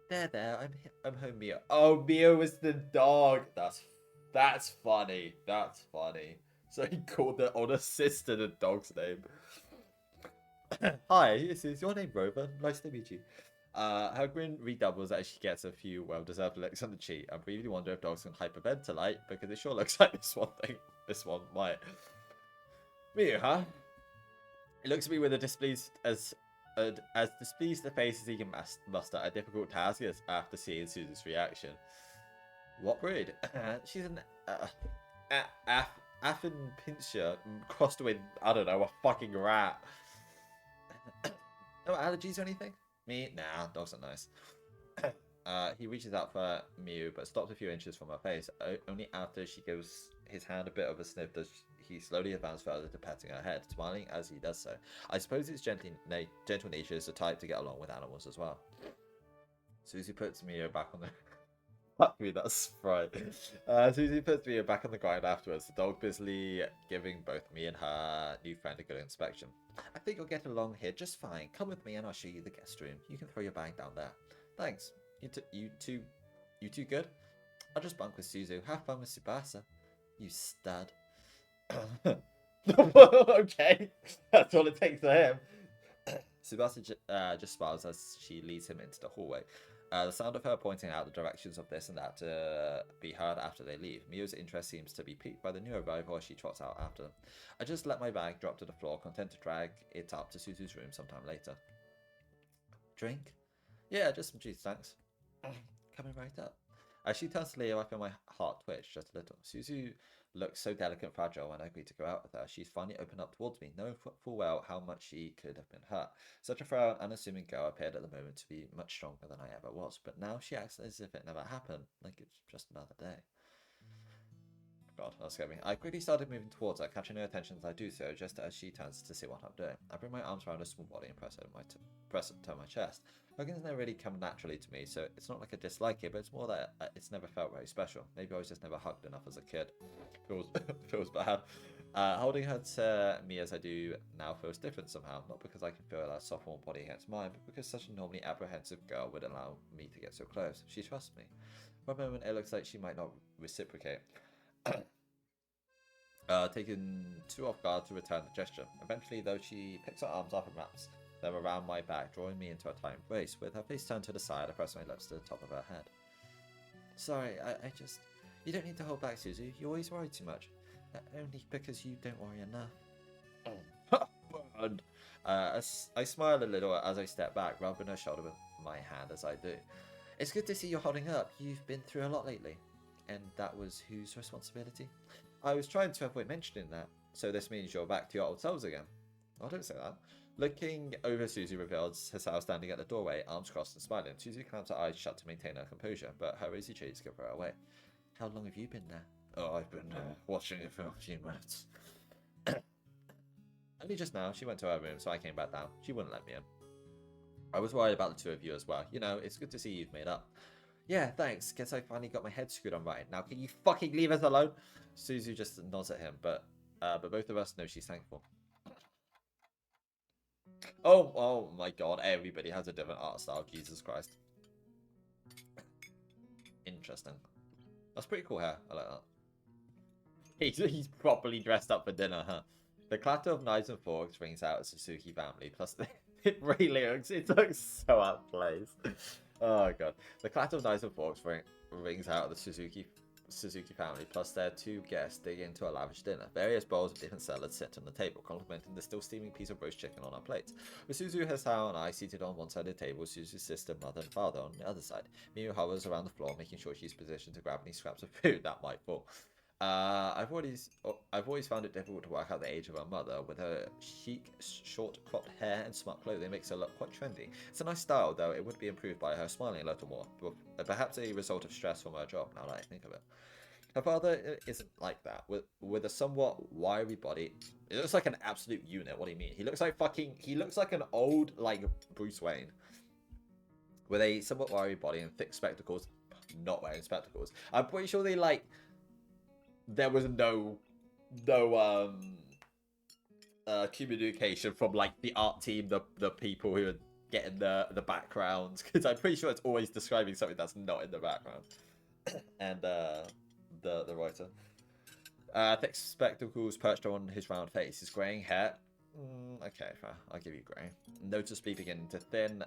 There, I'm home, Mio. Oh, Mio was the dog. That's funny. That's funny. So he called the older sister the dog's name. Hi, is your name Rover? Nice to meet you. Her grin redoubles as she gets a few well-deserved licks on the cheek. I briefly wonder if dogs can hyperventilate, because it sure looks like this one might. Mew, huh? It looks at me with a displeased as displeased a face as he can muster. A difficult task is after seeing Susan's reaction. What breed? She's an Affin Pinscher crossed with, I don't know, a fucking rat. No allergies or anything? Me? Nah, dogs are nice. He reaches out for Mew, but stops a few inches from her face. Only after she gives his hand a bit of a sniff does he slowly advance further to petting her head, smiling as he does so. I suppose its gentle nature is the type to get along with animals as well. Susie puts Mew back on the... Fuck me, that's sprite. Susie puts Mew back on the ground afterwards, the dog busily giving both me and her new friend a good inspection. I think you'll get along here just fine. Come with me and I'll show you the guest room. You can throw your bag down there. Thanks. You two good? I'll just bunk with Suzu. Have fun with Tsubasa. You stud. Okay. That's all it takes for him. Tsubasa just smiles as she leads him into the hallway. The sound of her pointing out the directions of this and that to be heard after they leave. Mio's interest seems to be piqued by the new arrival as she trots out after them. I just let my bag drop to the floor, content to drag it up to Suzu's room sometime later. Drink? Yeah, just some juice, thanks. Coming right up. As she turns to leave, I feel my heart twitch just a little. Suzu looks so delicate and fragile when I agreed to go out with her. She's finally opened up towards me, knowing full well how much she could have been hurt. Such a frail, unassuming girl appeared at the moment to be much stronger than I ever was, but now she acts as if it never happened, like it's just another day. God, that scared me. I quickly started moving towards her, catching her attention as I do so, just as she turns to see what I'm doing. I bring my arms around her small body and press it to my chest. Hugging's never really come naturally to me, so it's not like I dislike it, but it's more that it's never felt very special. Maybe I was just never hugged enough as a kid. Feels bad. Holding her to me as I do now feels different somehow, not because I can feel her soft warm body against mine, but because such a normally apprehensive girl would allow me to get so close. She trusts me. For a moment, it looks like she might not reciprocate. Taken too off guard to return the gesture. Eventually, though, she picks her arms up and wraps them around my back, drawing me into a tight embrace. With her face turned to the side, I press my lips to the top of her head. Sorry, I just... You don't need to hold back, Suzu. You always worry too much. Only because you don't worry enough. I smile a little as I step back, rubbing her shoulder with my hand as I do. It's good to see you're holding up. You've been through a lot lately. And that was whose responsibility? I was trying to avoid mentioning that. So this means you're back to your old selves again. Oh, don't say that. Looking over, Suzu reveals herself standing at the doorway, arms crossed and smiling. Suzu clamps her eyes shut to maintain her composure, but her rosy cheeks give her away. How long have you been there? Oh, I've been watching it for a few minutes. Only just now. She went to her room, so I came back down. She wouldn't let me in. I was worried about the two of you as well. You know, it's good to see you've made up. Yeah, thanks. Guess I finally got my head screwed on right. Now can you fucking leave us alone? Suzu just nods at him, but both of us know she's thankful. Oh my god, everybody has a different art style, Jesus Christ. Interesting. That's pretty cool hair, I like that. He's properly dressed up for dinner, huh? The clatter of knives and forks rings out as the Suzuki family, plus it looks so out of place. Oh god. The clatter of knives and forks rings out of the Suzuki family, plus their two guests dig into a lavish dinner. Various bowls of different salads sit on the table, complementing the still steaming piece of roast chicken on our plates. With Suzu, Hisao, and I seated on one side of the table, Suzu's sister, mother, and father on the other side. Miyu hovers around the floor, making sure she's positioned to grab any scraps of food that might fall. I've always found it difficult to work out the age of her mother. With her chic, short cropped hair and smart clothing, makes her look quite trendy. It's a nice style, though it would be improved by her smiling a little more, perhaps a result of stress from her job, now that I think of it. Her father isn't like that, with a somewhat wiry body. It looks like an absolute unit. What do you mean? He looks like an old, like, Bruce Wayne. With a somewhat wiry body and thick spectacles. Not wearing spectacles. I'm pretty sure there was no communication from, like, the art team, the people who are getting the backgrounds, because I'm pretty sure it's always describing something that's not in the background. And the writer, thick spectacles perched on his round face, his greying hair. Okay, fair. I'll give you grey. Noticeably beginning to thin.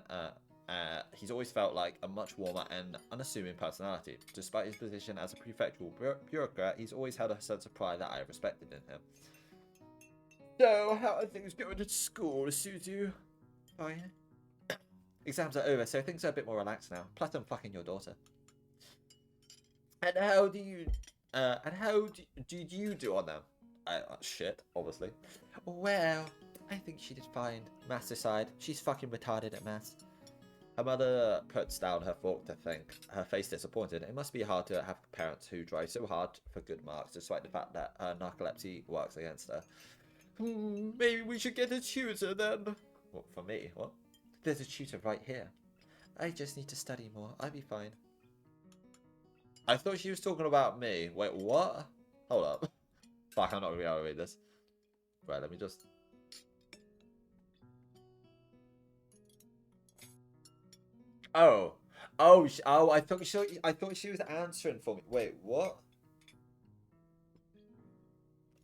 He's always felt like a much warmer and unassuming personality. Despite his position as a prefectural bureaucrat, he's always had a sense of pride that I have respected in him. So, how are things going at school, Suzu? Fine. Exams are over, so things are a bit more relaxed now. Plus, I'm fucking your daughter. And how do you do on them? Shit, obviously. Well, I think she did fine. Maths aside, she's fucking retarded at maths. Her mother puts down her fork to think, her face disappointed. It must be hard to have parents who drive so hard for good marks, despite the fact that her narcolepsy works against her. Maybe we should get a tutor then. What, for me? What? There's a tutor right here. I just need to study more. I'll be fine. I thought she was talking about me. Wait, what? Hold up. Fuck, I'm not going to be able to read this. Right, let me just... Oh. Oh, oh, I thought she was answering for me. Wait, what?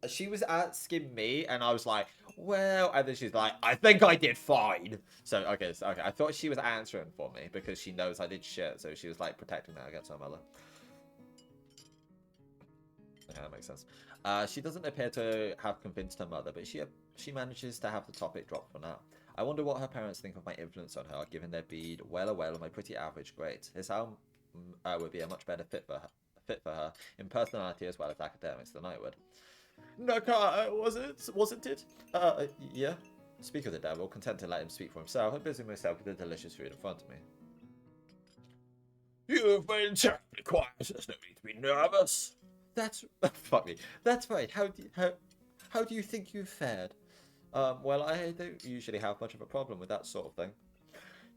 She was asking me, and I was like, well, and then she's like, I think I did fine. So, okay, okay. I thought she was answering for me because she knows I did shit, so she was like protecting that against her mother. Okay, that makes sense. She doesn't appear to have convinced her mother, but she manages to have the topic dropped for now. I wonder what her parents think of my influence on her, given their bead well aware of my pretty average grades. His home would be a much better fit for her in personality as well as academics than I would. Naka, wasn't it? Yeah. Speak of the devil, content to let him speak for himself, I'm busy myself with the delicious food in front of me. You've been terribly quiet. There's no need to be nervous. That's fuck me. That's right. How do you think you fared? Well, I don't usually have much of a problem with that sort of thing.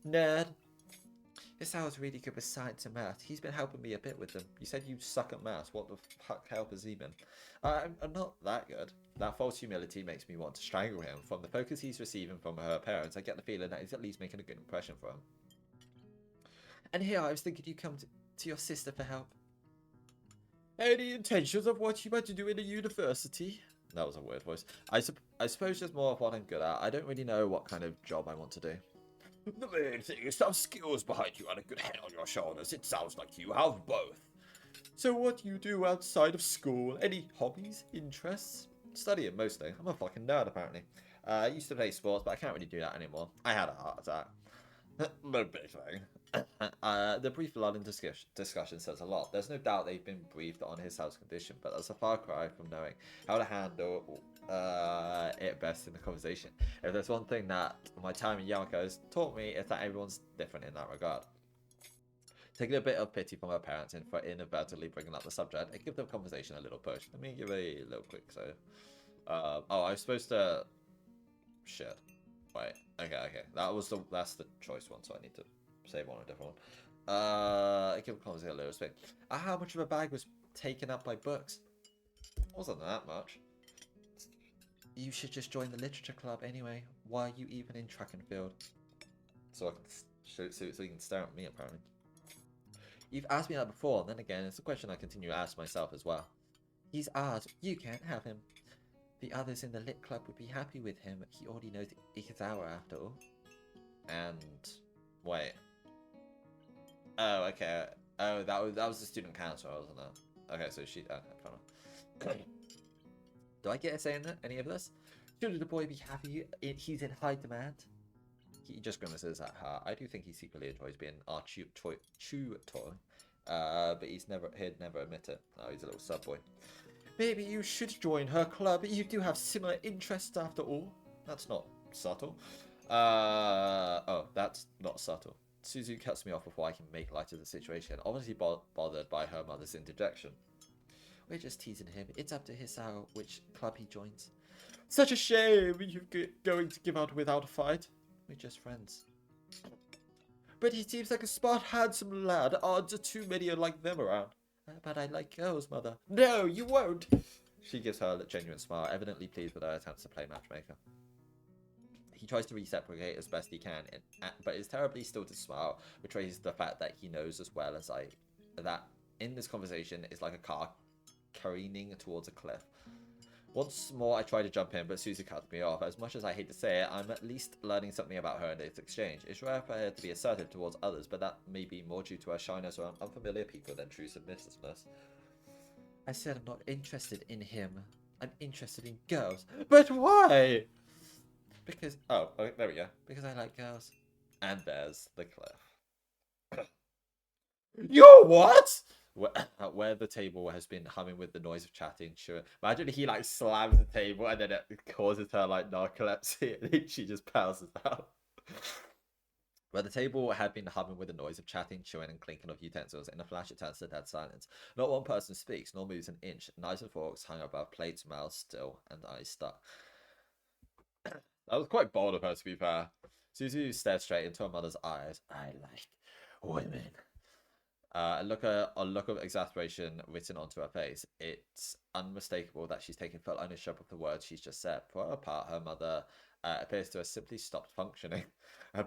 Nerd. This sounds really good with science and math. He's been helping me a bit with them. You said you suck at maths. What the fuck help has he been? I'm not that good. That false humility makes me want to strangle him. From the focus he's receiving from her parents, I get the feeling that he's at least making a good impression for him. And here I was thinking you come to your sister for help. Any intentions of what you might do in a university? That was a weird voice. I suppose just more of what I'm good at. I don't really know what kind of job I want to do. The main thing is to have skills behind you and a good head on your shoulders. It sounds like you have both. So what do you do outside of school? Any hobbies, interests? Studying mostly. I'm a fucking nerd apparently. I used to play sports, but I can't really do that anymore. I had a heart attack. No big thing. The brief lull in discussion says a lot. There's no doubt they've been briefed on his health condition, but that's a far cry from knowing how to handle it best in the conversation. If there's one thing that my time in Yamako has taught me, it's that everyone's different in that regard. Taking a bit of pity from her parents and for inadvertently bringing up the subject, I give the conversation a little push. Let me give a little quick so. Oh, I was supposed to. Shit. Wait. Okay. That's the choice one, so I need to save on a different one. I give the conversation a little bit. How much of a bag was taken up by books? Wasn't that much. You should just join the literature club anyway. Why are you even in track and field? So I can so you can stare at me apparently. You've asked me that before, and then again, it's a question I continue to ask myself as well. He's ours. You can't have him. The others in the lit club would be happy with him. He already knows he's our after all. And wait. Oh, okay. Oh, that was the student council, wasn't it? Okay, so she. Okay, do I get a say in any of this? Should the boy be happy? He's in high demand. He just grimaces at her. I do think he secretly enjoys being our tutor, but he'd never admit it. Oh, he's a little sub boy. Maybe you should join her club. You do have similar interests after all. That's not subtle. Oh, that's not subtle. Suzu cuts me off before I can make light of the situation, obviously bothered by her mother's interjection. We're just teasing him. It's up to Hisao which club he joins. Such a shame you're going to give out without a fight. We're just friends. But he seems like a smart, handsome lad. Odds are too many like them around. But I like girls, mother. No, you won't. She gives her a genuine smile, evidently pleased with her attempts to play matchmaker. He tries to reciprocate as best he can, but is terribly still to smile, betrays the fact that he knows as well as I that in this conversation it's like a car careening towards a cliff. Once more I try to jump in, but Suzu cuts me off. As much as I hate to say it, I'm at least learning something about her in this exchange. It's rare for her to be assertive towards others, but that may be more due to her shyness around unfamiliar people than true submissiveness. I said I'm not interested in him. I'm interested in girls. But why? Because, oh, there we go. Because I like girls. And there's the cliff. You're what? Where the table has been humming with the noise of chatting. Sure. Imagine he like slams the table and then it causes her like narcolepsy and then she just passes out. Where the table had been humming with the noise of chatting, chewing, and clinking of utensils, in a flash it turns to dead silence. Not one person speaks, nor moves an inch. Knives and forks hung above plates, mouths still, and eyes stuck. That was quite bold of her, to be fair. Suzu stared straight into her mother's eyes. I like women. A look of exasperation written onto her face. It's unmistakable that she's taking full ownership of the words she's just said. For her part, her mother appears to have simply stopped functioning,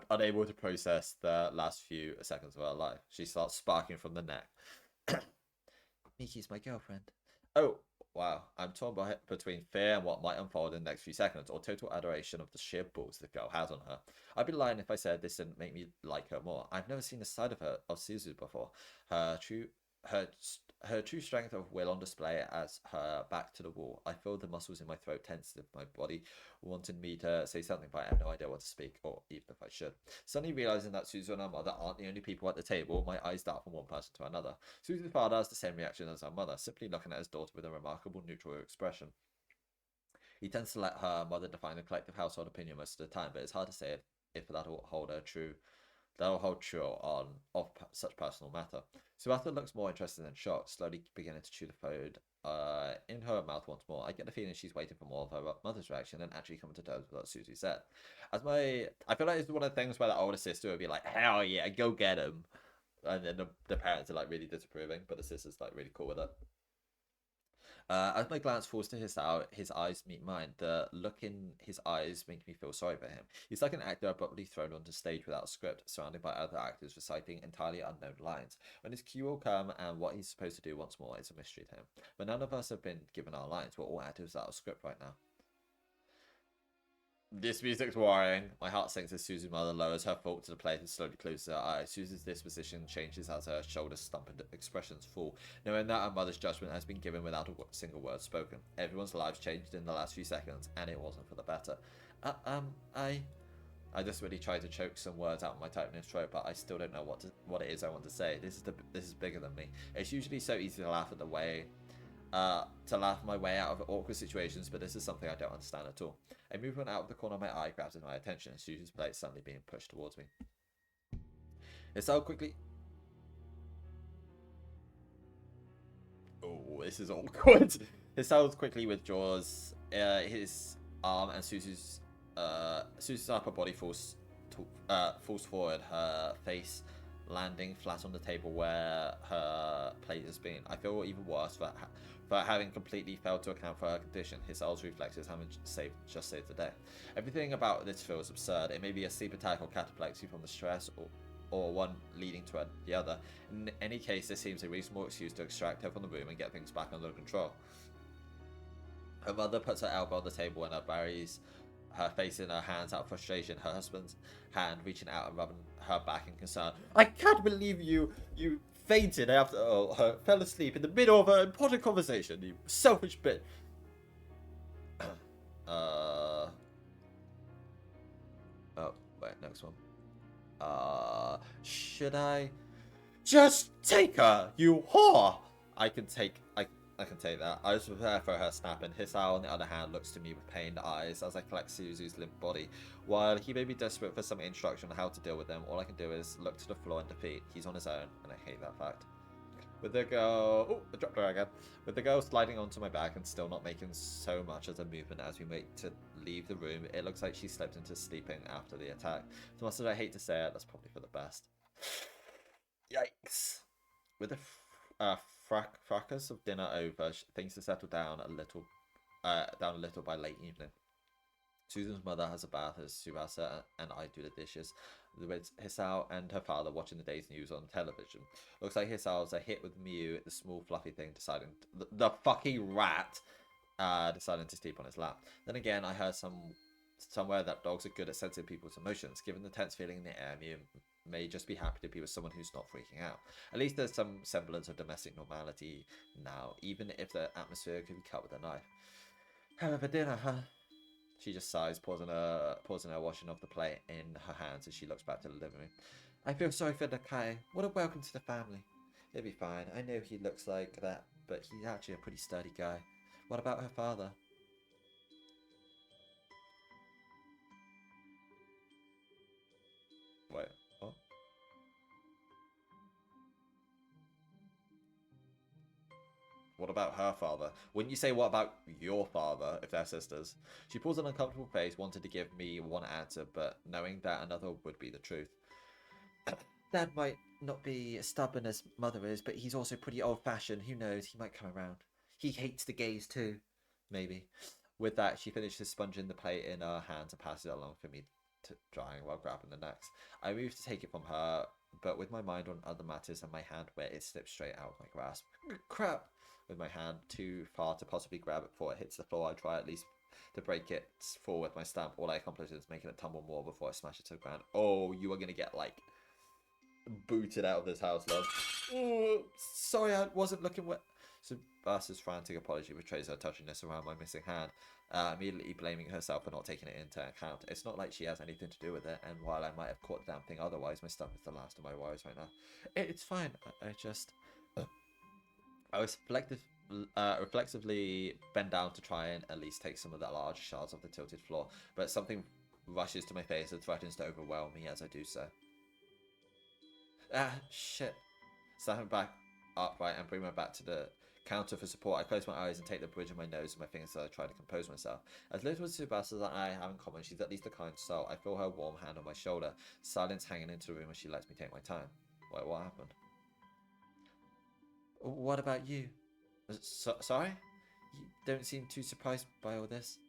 unable to process the last few seconds of her life. She starts sparking from the neck. Miki's my girlfriend. Oh, wow. I'm torn between fear and what might unfold in the next few seconds, or total adoration of the sheer balls the girl has on her. I'd be lying if I said this didn't make me like her more. I've never seen a side of Suzu before. Her true, her, her true strength of will on display as her back to the wall. I feel the muscles in my throat tense as if my body wanted me to say something, but I have no idea what to speak, or even if I should. Suddenly realizing that Suzu and her mother aren't the only people at the table, my eyes dart from one person to another. Suzu's father has the same reaction as her mother, simply looking at his daughter with a remarkable neutral expression. He tends to let her mother define the collective household opinion most of the time, but it's hard to say if that'll hold true on of such personal matter. Suata looks more interested than shocked, slowly beginning to chew the food in her mouth once more. I get the feeling she's waiting for more of her mother's reaction and actually coming to terms with what Susie said. I feel like it's one of the things where the older sister would be like, "Hell yeah, go get him," and then the parents are like really disapproving, but the sister's like really cool with it. As my glance falls to his eyes meet mine. The look in his eyes makes me feel sorry for him. He's like an actor abruptly thrown onto stage without a script, surrounded by other actors reciting entirely unknown lines. When his cue will come and what he's supposed to do once more is a mystery to him. But none of us have been given our lines. We're all actors without a script right now. This music's worrying. My heart sinks as Susan's mother lowers her fork to the plate and slowly closes her eyes. Susan's disposition changes as her shoulders stump and expressions fall, knowing that her mother's judgment has been given without a single word spoken. Everyone's lives changed in the last few seconds, and it wasn't for the better. I just really tried to choke some words out of my tightening throat, but I still don't know what it is I want to say. This is bigger than me. It's usually so easy to laugh my way out of awkward situations, but this is something I don't understand at all. A movement out of the corner of my eye grabs my attention, and Susie's plate suddenly being pushed towards me. Estelle quickly. Oh, this is awkward. Estelle quickly withdraws his arm, and Susie's upper body falls forward, her face landing flat on the table where her plate has been. I feel even worse for having completely failed to account for her condition. His old reflexes haven't just saved the day. Everything about this feels absurd. It may be a sleep attack or cataplexy from the stress, or one leading to the other. In any case, this seems a reasonable excuse to extract her from the room and get things back under control. Her mother puts her elbow on the table and buries her face in her hands out of frustration. Her husband's hand reaching out and rubbing her back in concern. I can't believe you fainted after fell asleep in the middle of an important conversation, you selfish bitch. Oh, wait, next one. Should I just take her, you whore? I can take that. I just prepare for her snap, and Hisao, on the other hand, looks to me with pained eyes as I collect Suzu's limp body. While he may be desperate for some instruction on how to deal with them, all I can do is look to the floor in defeat. He's on his own, and I hate that fact. With the girl... Oh, I dropped her again. With the girl sliding onto my back and still not making so much as a movement as we wait to leave the room, it looks like she slipped into sleeping after the attack. As much as I hate to say it, that's probably for the best. Yikes. With the fracas of dinner over, things have settled down a little by late evening. Susan's mother has a bath as Subasa and I do the dishes, with Hisao and her father watching the day's news on television. Looks like Hisao's a hit with Miu, the small fluffy thing deciding the fucking rat deciding to sleep on his lap. Then again, I heard somewhere that dogs are good at sensing people's emotions. Given the tense feeling in the air, Miu may just be happy to be with someone who's not freaking out. At least there's some semblance of domestic normality now, even if the atmosphere could be cut with a knife. However, dinner, huh? She just sighs, pausing her washing off the plate in her hands as she looks back to the living room. I feel sorry for Nakai. What a welcome to the family. He'll be fine. I know he looks like that, but he's actually a pretty sturdy guy. What about her father? Wait, what? What about her father? Wouldn't you say what about your father if they're sisters? She pulls an uncomfortable face, wanted to give me one answer, but knowing that another would be the truth. Dad might not be as stubborn as Mother is, but he's also pretty old-fashioned. Who knows? He might come around. He hates the gays too. Maybe. With that, she finishes sponging the plate in her hand and passes it along for me to drying while grabbing the next. I move to take it from her, but with my mind on other matters and my hand where it slips straight out of my grasp. Crap! With my hand too far to possibly grab it before it hits the floor, I try at least to break it fall with my stamp. All I accomplish is making it tumble more before I smash it to the ground. Oh, you are gonna get like booted out of this house, love. Oh, sorry, I wasn't looking where. Sebastia's frantic apology betrays her touchiness around my missing hand, immediately blaming herself for not taking it into account. It's not like she has anything to do with it, and while I might have caught the damn thing otherwise, my stomach is the last of my worries right now. It's fine. I just. I was reflexively bent down to try and at least take some of the large shards off the tilted floor, but something rushes to my face and threatens to overwhelm me as I do so. Ah, shit. Snapping back upright and bring my back to the counter for support, I close my eyes and take the bridge of my nose and my fingers as I try to compose myself. As little as Sebastian and I have in common, she's at least a kind soul. I feel her warm hand on my shoulder, silence hanging into the room as she lets me take my time. Wait, what happened? What about you? Sorry? You don't seem too surprised by all this.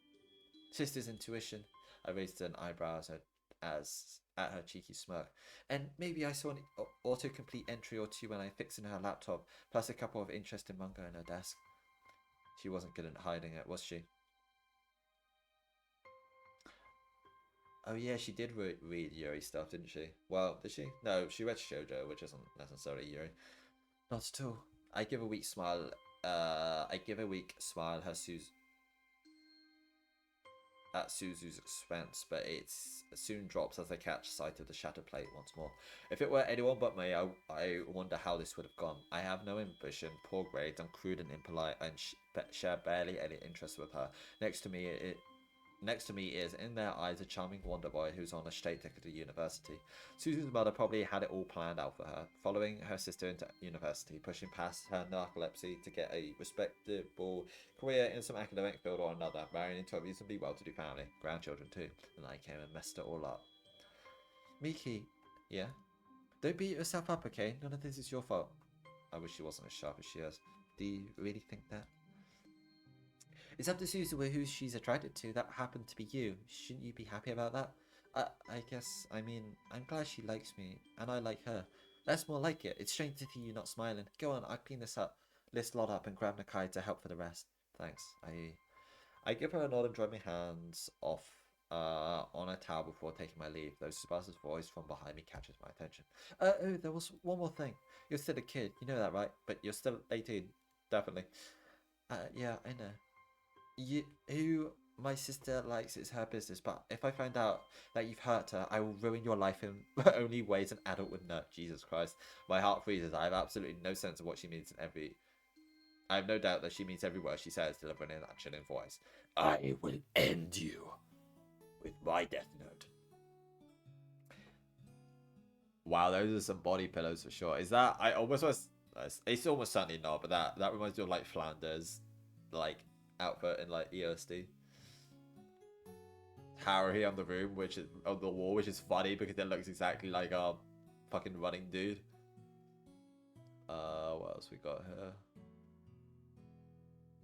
Sister's intuition. I raised an eyebrow as at her cheeky smirk. And maybe I saw an autocomplete entry or two when I fixed in her laptop, plus a couple of interesting manga in her desk. She wasn't good at hiding it, was she? Oh yeah, she did read Yuri stuff, didn't she? Well, did she? No, she read SHOUJO, which isn't necessarily Yuri. Not at all. I give a weak smile. I give a weak smile. Her at Suzu's expense, but it soon drops as I catch sight of the shattered plate once more. If it were anyone but me, I wonder how this would have gone. I have no ambition, poor grades, I'm crude and impolite, and share barely any interest with her. Next to me is, in their eyes, a charming wonder boy who's on a straight ticket to university. Susan's mother probably had it all planned out for her, following her sister into university, pushing past her narcolepsy to get a respectable career in some academic field or another, marrying into a reasonably well-to-do family, grandchildren too, and I came and messed it all up. Miki, yeah? Don't beat yourself up, okay? None of this is your fault. I wish she wasn't as sharp as she is. Do you really think that? It's up to Susan who she's attracted to. That happened to be you. Shouldn't you be happy about that? I guess, I mean, I'm glad she likes me, and I like her. That's more like it. It's strange to see you not smiling. Go on, I'll clean this lot up and grab Nakai to help for the rest. Thanks. I give her a nod and dry my hands off on a towel before taking my leave, though Sebastian's voice from behind me catches my attention. Oh, there was one more thing. You're still a kid, you know that, right? But you're still 18, definitely. Yeah, I know. Who my sister likes is her business, but if I find out that you've hurt her, I will ruin your life in only ways an adult would know. Jesus Christ. My heart freezes. I have absolutely no sense of what she means in every... I have no doubt that she means every word she says, delivering in that chilling voice. I will end you with my death note. Wow, those are some body pillows for sure. Is that... I almost was... It's almost certainly not, but that reminds me of like Flanders, like outfit in like EOSD. Harry on the room, which is on the wall, which is funny because it looks exactly like a fucking running dude. What else we got here?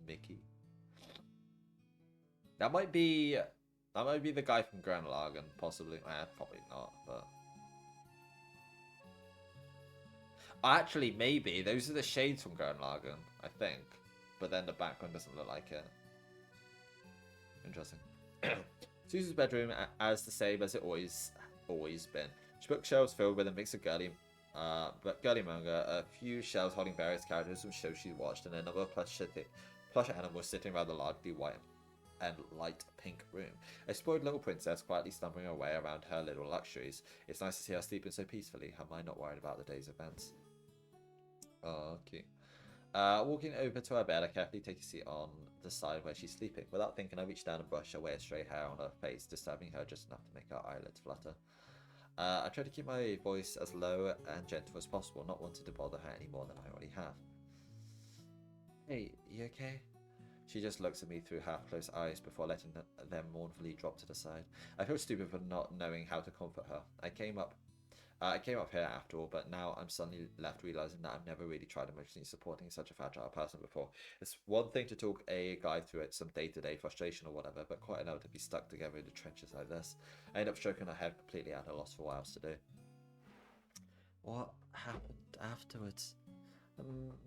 Mickey. That might be the guy from Gurren Lagann, possibly. Probably not, but actually maybe those are the shades from Gurren Lagann, I think. But then the background doesn't look like it. Interesting. Susan's bedroom as the same as it always been. Bookshelves filled with a mix of girly manga, a few shelves holding various characters from shows she watched, and a number of plush animals sitting around the largely white and light pink room. A spoiled little princess quietly stumbling her way around her little luxuries. It's nice to see her sleeping so peacefully, her mind not worried about the day's events. Oh, cute. Walking over to her bed, I carefully take a seat on the side where she's sleeping. Without thinking, I reach down and brush away a stray hair on her face, disturbing her just enough to make her eyelids flutter. I try to keep my voice as low and gentle as possible, not wanting to bother her any more than I already have. Hey, you okay? She just looks at me through half-closed eyes before letting them mournfully drop to the side. I feel stupid for not knowing how to comfort her. I came up I came up here after all, but now I'm suddenly left realizing that I've never really tried emotionally supporting such a fragile person before. It's one thing to talk a guy through it, some day-to-day frustration or whatever, but quite another to be stuck together in the trenches like this. I end up stroking her head completely at a loss for what else to do. What happened afterwards?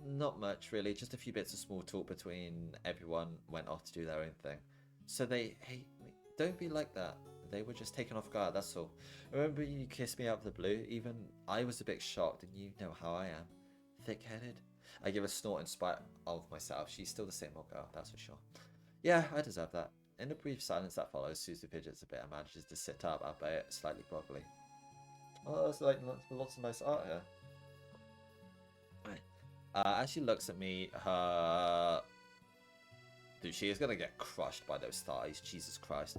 Not much, really. Just a few bits of small talk between everyone went off to do their own thing. So they hate me. Don't be like that. They were just taken off guard, that's all. Remember you kissed me out of the blue? Even I was a bit shocked, and you know how I am. Thick-headed. I give a snort in spite of myself. She's still the same old girl, that's for sure. Yeah, I deserve that. In the brief silence that follows, Susie fidgets a bit and manages to sit up, albeit slightly groggily. Oh, there's like lots of nice art here. Right. As she looks at me, her... Dude, she is going to get crushed by those thighs. Jesus Christ.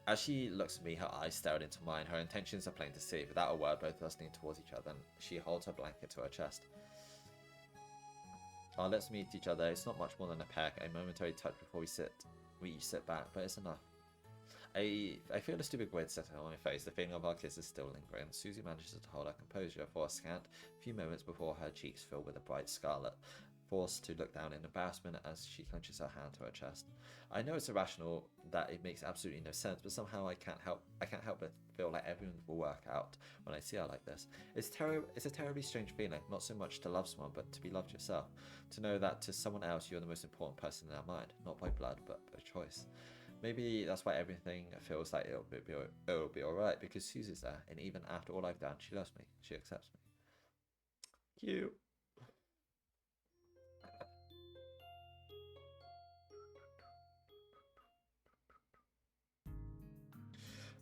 As she looks at me, her eyes stare into mine. Her intentions are plain to see. Without a word, both of us lean towards each other, and she holds her blanket to her chest. Let's meet each other. It's not much more than a peck, a momentary touch before we each sit back, but it's enough. I feel a stupid grin setting on my face. The feeling of our kiss is still lingering. Susie manages to hold her composure for a scant few moments before her cheeks fill with a bright scarlet, forced to look down in embarrassment as she clenches her hand to her chest. I know it's irrational, that it makes absolutely no sense, but somehow I can't help but feel like everything will work out when I see her like this. It's a terribly strange feeling, not so much to love someone, but to be loved yourself. To know that to someone else you're the most important person in their mind, not by blood, but by choice. Maybe that's why everything feels like it'll be alright, because Susie's there, and even after all I've done, she loves me. She accepts me. Cute.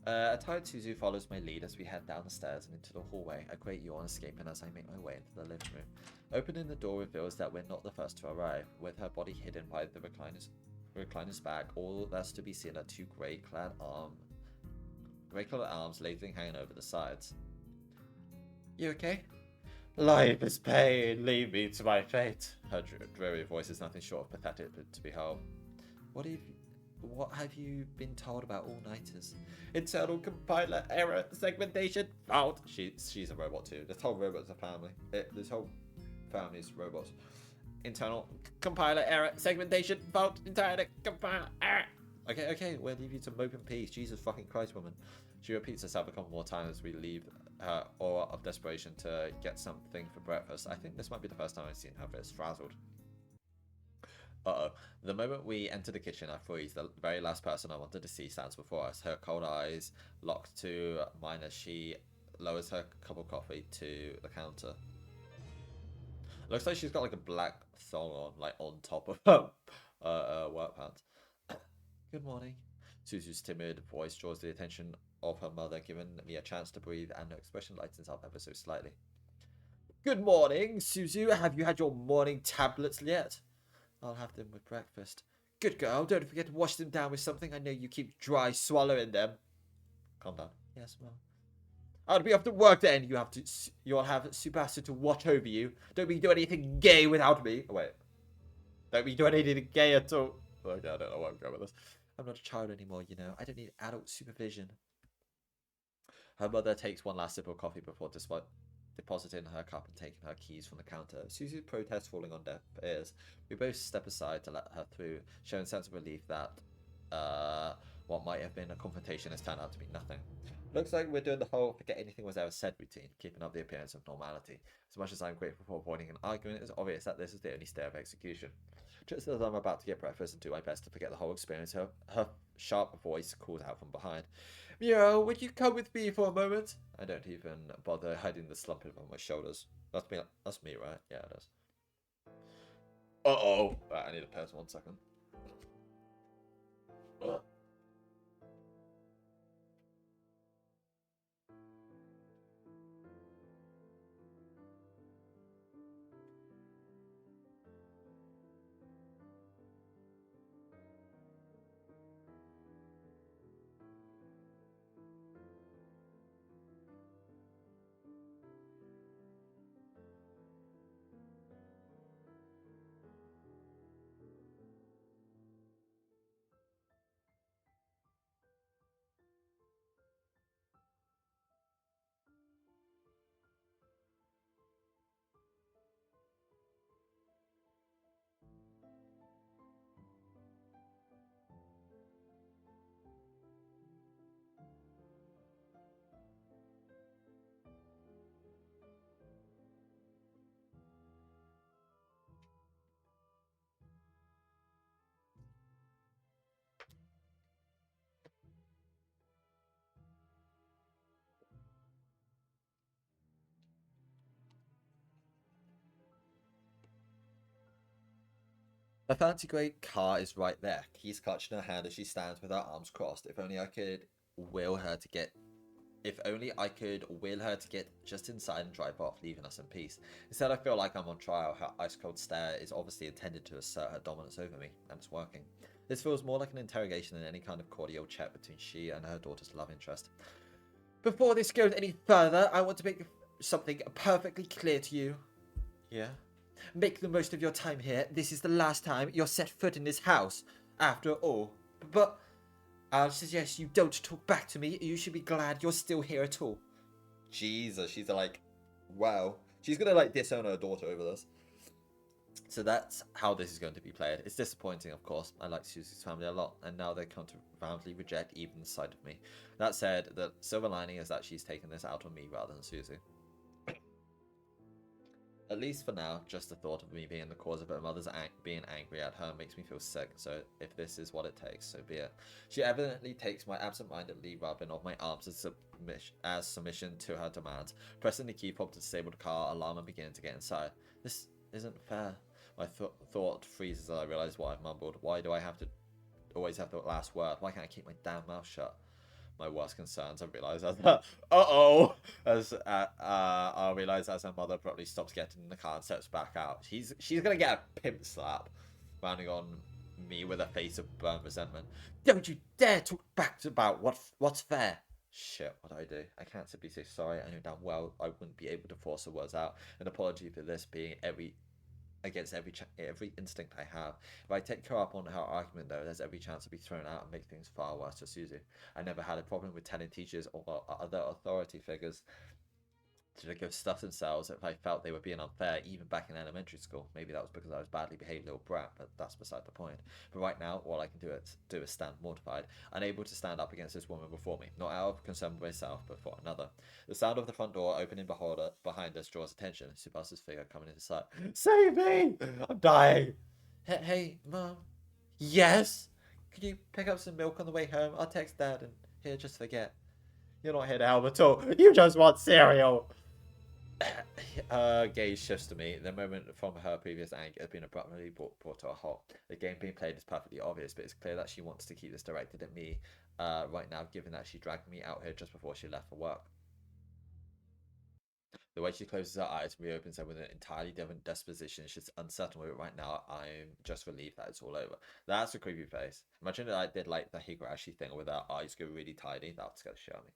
A tired Suzu follows my lead as we head down the stairs and into the hallway, a great yawn escaping as I make my way into the living room. Opening the door reveals that we're not the first to arrive, with her body hidden by the recliner's back. All that's to be seen are two grey-clad arms lazily hanging over the sides. You okay? Life is pain, leave me to my fate. Her dreary voice is nothing short of pathetic to behold. What have you been told about all-nighters? Internal compiler error, segmentation fault. She's a robot too. This whole robot's a family. This whole family is robots. Internal compiler error, segmentation fault. Internal compiler error. Okay, we'll leave you to mope in peace. Jesus fucking Christ, woman. She repeats herself a couple more times as we leave her aura of desperation to get something for breakfast. I think this might be the first time I've seen her this frazzled. Uh-oh. The moment we enter the kitchen, I freeze. The very last person I wanted to see stands before us, her cold eyes locked to mine as she lowers her cup of coffee to the counter. Looks like she's got like a black thong on, like on top of her work pants. Good morning. Suzu's timid voice draws the attention of her mother, giving me a chance to breathe, and her expression lightens up ever so slightly. Good morning, Suzu. Have you had your morning tablets yet? I'll have them with breakfast. Good girl, don't forget to wash them down with something. I know you keep dry swallowing them. Calm down. Yes, Mom. I'll be off to work then. You'll have Subasa to watch over you. Don't be doing anything gay without me. Oh, wait. Don't be doing anything gay at all. Okay, I don't know where I'm going with this. I'm not a child anymore, you know. I don't need adult supervision. Her mother takes one last sip of coffee before depositing her cup and taking her keys from the counter. Susie protests falling on deaf ears. We both step aside to let her through, showing a sense of relief that what might have been a confrontation has turned out to be nothing. Looks like we're doing the whole forget anything was ever said routine, keeping up the appearance of normality. As much as I'm grateful for avoiding an argument, it's obvious that this is the only stay of execution. Just as I'm about to get breakfast and do my best to forget the whole experience, her sharp voice calls out from behind. Mio, would you come with me for a moment? I don't even bother hiding the slumping on my shoulders. That's me, right? Yeah, it is. Uh-oh. Right, I need a pause 1 second. The fancy grey car is right there. Keys clutched in her hand as she stands with her arms crossed. If only I could will her to get If only I could will her to get just inside and drive off, leaving us in peace. Instead, I feel like I'm on trial. Her ice-cold stare is obviously intended to assert her dominance over me, and it's working. This feels more like an interrogation than any kind of cordial chat between she and her daughter's love interest. Before this goes any further, I want to make something perfectly clear to you. Yeah? Make the most of your time here. This is the last time you'll set foot in this house. After all. But I'll suggest you don't talk back to me. You should be glad you're still here at all. Jesus, she's like, wow. She's gonna like disown her daughter over this. So that's how this is going to be played. It's disappointing, of course. I like Susie's family a lot, and now they come to roundly reject even the sight of me. That said, the silver lining is that she's taken this out on me rather than Susie. At least for now, just the thought of me being the cause of her mother's being angry at her makes me feel sick, so if this is what it takes, so be it. She evidently takes my absent-mindedly rubbing of my arms as submission to her demands, pressing the key fob to disable the car alarm and beginning to get inside. This isn't fair. My thought freezes as I realise what I've mumbled. Why do I have to always have the last word? Why can't I keep my damn mouth shut? My worst concerns, I realise as I realise as her mother probably stops getting in the car and steps back out. She's gonna get a pimp slap, rounding on me with a face of burnt resentment. Don't you dare talk back about what's fair. Shit, what do I do? I can't simply say sorry. I know damn well I wouldn't be able to force the words out. An apology for this being against every instinct I have. If I take her up on her argument, though, there's every chance to be thrown out and make things far worse for Susie. I never had a problem with telling teachers or other authority figures to go stuff themselves if I felt they were being unfair, even back in elementary school. Maybe that was because I was a badly behaved little brat, but that's beside the point. But right now, all I can do is stand mortified, unable to stand up against this woman before me, not out of concern for myself, but for another. The sound of the front door opening behind us draws attention. Subasa's figure coming into sight. Save me! I'm dying! Hey, Mom. Yes? Could you pick up some milk on the way home? I'll text Dad and here, just forget. You're not here to help at all. You just want cereal. Her gaze shifts to me. The moment from her previous anger has been abruptly brought to a halt. The game being played is perfectly obvious, but it's clear that she wants to keep this directed at me right now, given that she dragged me out here just before she left for work. The way she closes her eyes and reopens them with an entirely different disposition. She's uncertain with it right now. I'm just relieved that it's all over. That's a creepy face. Imagine that I did like the Higurashi thing with her eyes go really tiny. That would scare the shit out of me.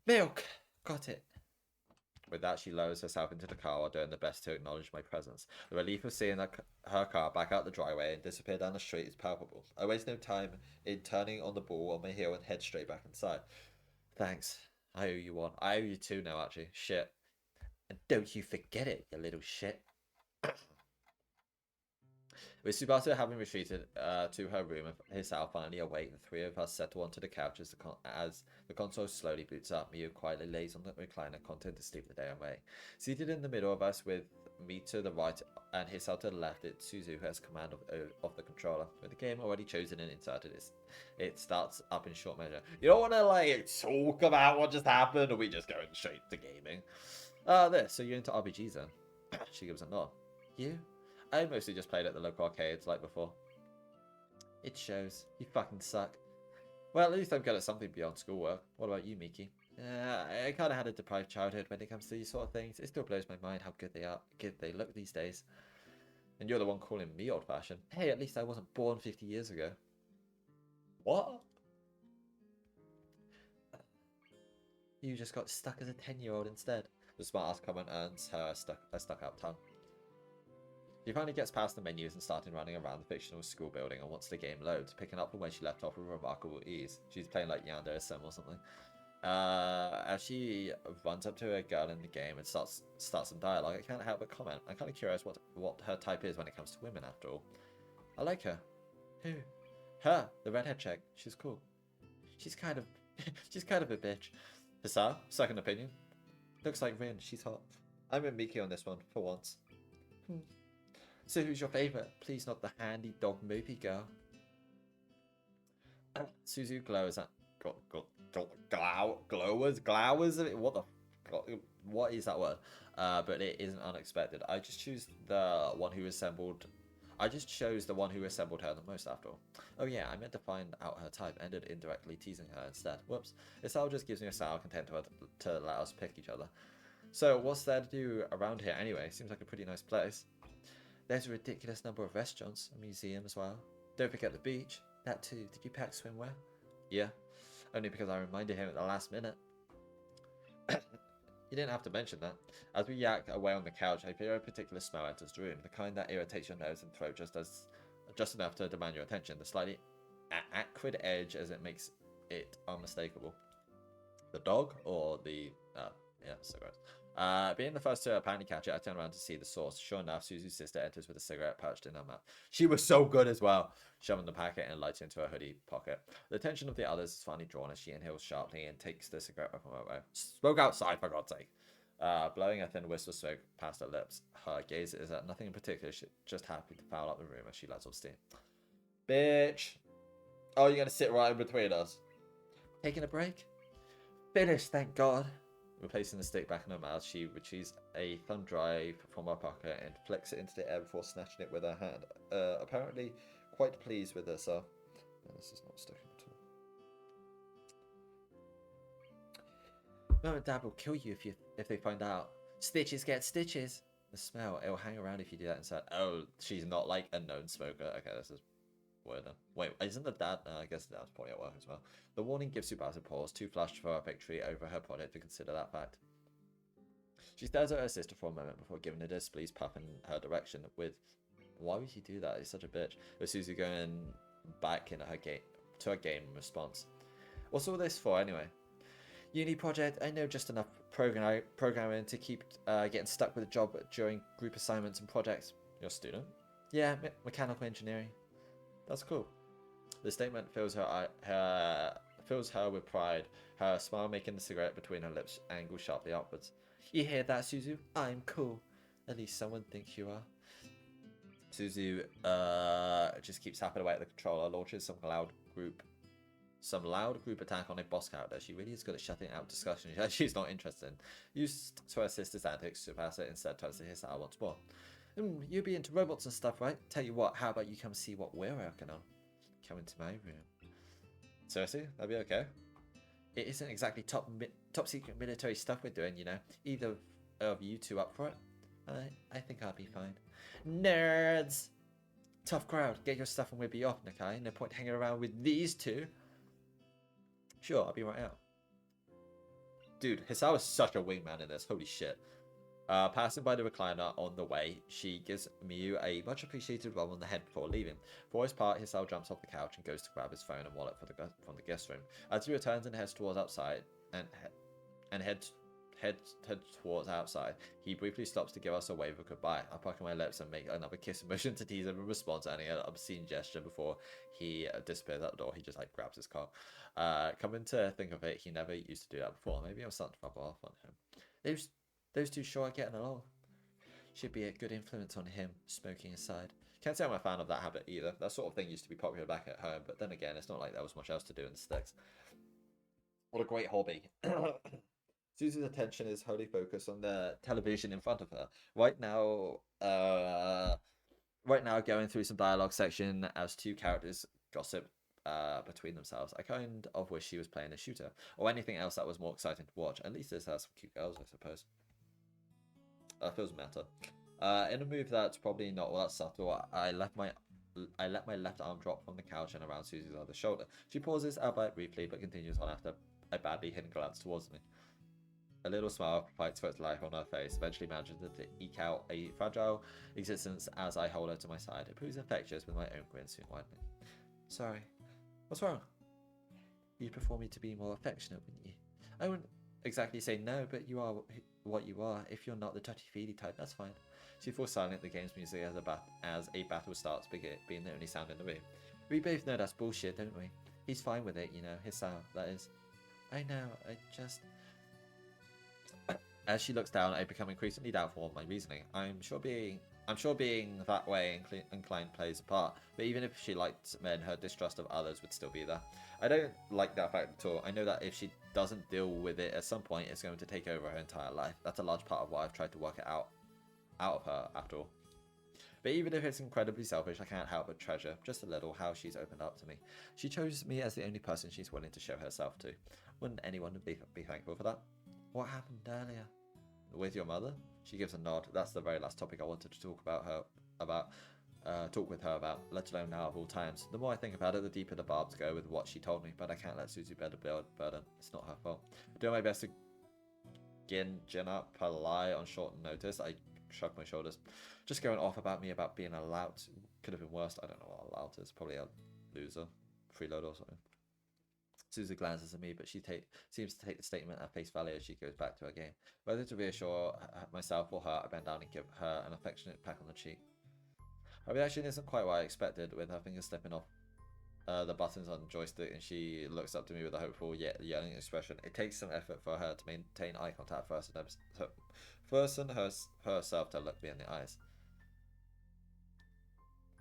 Milk! Got it. With that, she lowers herself into the car while doing the best to acknowledge my presence. The relief of seeing her car back out the driveway and disappear down the street is palpable. I waste no time in turning on the ball on my heel and head straight back inside. Thanks. I owe you one. I owe you two now, actually. Shit. And don't you forget it, you little shit. With Tsubasa having retreated to her room and herself finally awake, the three of us settle onto the couch as the console slowly boots up. Miyu quietly lays on the recliner, content to sleep the day away. Seated in the middle of us with me to the right and herself to the left, it's Suzu who has command of the controller. With the game already chosen and inserted, it starts up in short measure. You don't want to like talk about what just happened, or we just going straight to gaming? So you're into RPGs then? She gives a nod. You? I mostly just played at the local arcades like before. It shows. You fucking suck. Well, at least I'm good at something beyond schoolwork. What about you, Miki? I kind of had a deprived childhood when it comes to these sort of things. It still blows my mind how good they look these days. And you're the one calling me old-fashioned. Hey, at least I wasn't born 50 years ago. What? You just got stuck as a 10-year-old instead. The smart-ass comment earns her a stuck-out tongue. She finally gets past the menus and started running around the fictional school building, and once the game loads, picking up from where she left off with remarkable ease. She's playing like Yandere Sim or something. As she runs up to a girl in the game and starts some dialogue, I can't help but comment. I'm kind of curious what her type is when it comes to women, after all. I like her. Who? Her, the redhead chick. She's cool. She's kind of a bitch. Hisa, second opinion. Looks like Rin. She's hot. I'm with Miki on this one for once. So who's your favourite? Please not the handy dog movie girl. Suzu glowers at glowers. What is that word? But it isn't unexpected. I just choose the one who resembled. I just chose the one who resembled her the most after all. Oh yeah, I meant to find out her type, ended indirectly teasing her instead. Whoops. Isao just gives me a sour content to let us pick each other. So what's there to do around here anyway? Seems like a pretty nice place. There's a ridiculous number of restaurants, a museum as well. Don't forget the beach. That too. Did you pack swimwear? Yeah. Only because I reminded him at the last minute. You didn't have to mention that. As we yak away on the couch, I feel a particular smell enters the room, the kind that irritates your nose and throat just enough to demand your attention, the slightly acrid edge as it makes it unmistakable. The dog or the yeah, cigarette. Being the first to apparently catch it, I turn around to see the source. Sure enough, Suzu's sister enters with a cigarette perched in her mouth. She was so good as well, shoving the packet and lights into her hoodie pocket. The attention of the others is finally drawn as she inhales sharply and takes the cigarette from her mouth. Smoke outside, for God's sake. Blowing a thin wisp of smoke past her lips. Her gaze is at nothing in particular, she's just happy to foul up the room as she lets off steam. Bitch! Oh, you're gonna sit right in between us? Taking a break? Finished, thank God. Replacing the stick back in her mouth, she retrieves a thumb drive from her pocket and flicks it into the air before snatching it with her hand. Apparently quite pleased with herself. No, this is not sticking at all. Mum and Dad will kill you if they find out. Stitches get stitches. The smell, it'll hang around if you do that inside. Oh, she's not like a known smoker. Okay, this is weird. Wait, isn't the dad? I guess the dad's probably at work as well. The warning gives Tsubasa a pause, too flushed for a victory over her project to consider that fact. She stares at her sister for a moment before giving a displeased puff in her direction with, why would you do that? He's such a bitch. With Suzu going back into her game in response. What's all this for anyway? Uni project, I know just enough programming to keep getting stuck with a job during group assignments and projects. You're a student? Yeah, mechanical engineering. That's cool. The statement fills her with pride, her smile making the cigarette between her lips angle sharply upwards. You hear that, Suzu? I'm cool. At least someone thinks you are. Suzu just keeps tapping away at the controller, launches some loud group attack on a boss character. She really is good at shutting out discussion she's not interested in. Used to her sister's antics, Tsubasa instead turns to Hisao once more. You'd be into robots and stuff, right? Tell you what, how about you come see what we're working on? Come into my room. Seriously? That'd be okay? It isn't exactly top secret military stuff we're doing, you know. Either of you two up for it? I think I'll be fine. Nerds! Tough crowd. Get your stuff and we'll be off, Nakai. No point hanging around with these two. Sure, I'll be right out. Dude, Hisao is such a wingman in this. Holy shit. Passing by the recliner on the way, she gives Miyu a much appreciated rub on the head before leaving. For his part, Hisao jumps off the couch and goes to grab his phone and wallet from the guest room. As he returns and heads towards outside, heads towards outside, he briefly stops to give us a wave of goodbye. I pucker my lips and make another kiss motion to tease him in response to any obscene gesture before he disappears out the door. He just like grabs his car. Coming to think of it, he never used to do that before. Maybe I'm starting to rub off on him. Those two sure are getting along. Should be a good influence on him, smoking aside. Can't say I'm a fan of that habit either. That sort of thing used to be popular back at home, but then again, it's not like there was much else to do in the sticks. What a great hobby. Suzu's attention is wholly focused on the television in front of her. Right now going through some dialogue section as two characters gossip between themselves. I kind of wish she was playing a shooter, or anything else that was more exciting to watch. At least this has some cute girls, I suppose. Feels meta. In a move that's probably not all that subtle, I let my left arm drop from the couch and around Susie's other shoulder. She pauses, albeit briefly, but continues on after a badly hidden glance towards me. A little smile fights for its life on her face, eventually manages to eke out a fragile existence as I hold her to my side. It proves infectious with my own grin soon widening. Sorry. What's wrong? You'd prefer me to be more affectionate, wouldn't you? I wouldn't exactly say no, but you are what you are. If you're not the touchy-feely type, that's fine. She falls silent at the game's music as a battle starts, being the only sound in the room. We both know that's bullshit, don't we? He's fine with it, you know, his sound, that is. I know, I just... As she looks down, I become increasingly doubtful of my reasoning. I'm sure being that way inclined plays a part, but even if she liked men, her distrust of others would still be there. I don't like that fact at all. I know that if she doesn't deal with it at some point, it's going to take over her entire life. That's a large part of why I've tried to work it out of her, after all. But even if it's incredibly selfish, I can't help but treasure, just a little, how she's opened up to me. She chose me as the only person she's willing to show herself to. Wouldn't anyone be thankful for that? What happened earlier? With your mother? She gives a nod. That's the very last topic I wanted to talk with her about, let alone now of all times. The more I think about it, the deeper the barbs go with what she told me, but I can't let Susie bear the burden. It's not her fault. I'm doing my best to gin up her lie on short notice. I shrug my shoulders. Just going off about me about being a lout. Could have been worse. I don't know what a lout is. Probably a loser. Freeloader or something. Susie glances at me, but she seems to take the statement at face value as she goes back to her game. Whether to reassure myself or her, I bend down and give her an affectionate peck on the cheek. Her reaction isn't quite what I expected, with her fingers slipping off the buttons on the joystick, and she looks up to me with a hopeful yet yelling expression. It takes some effort for her to maintain eye contact first, and forcing herself to look me in the eyes.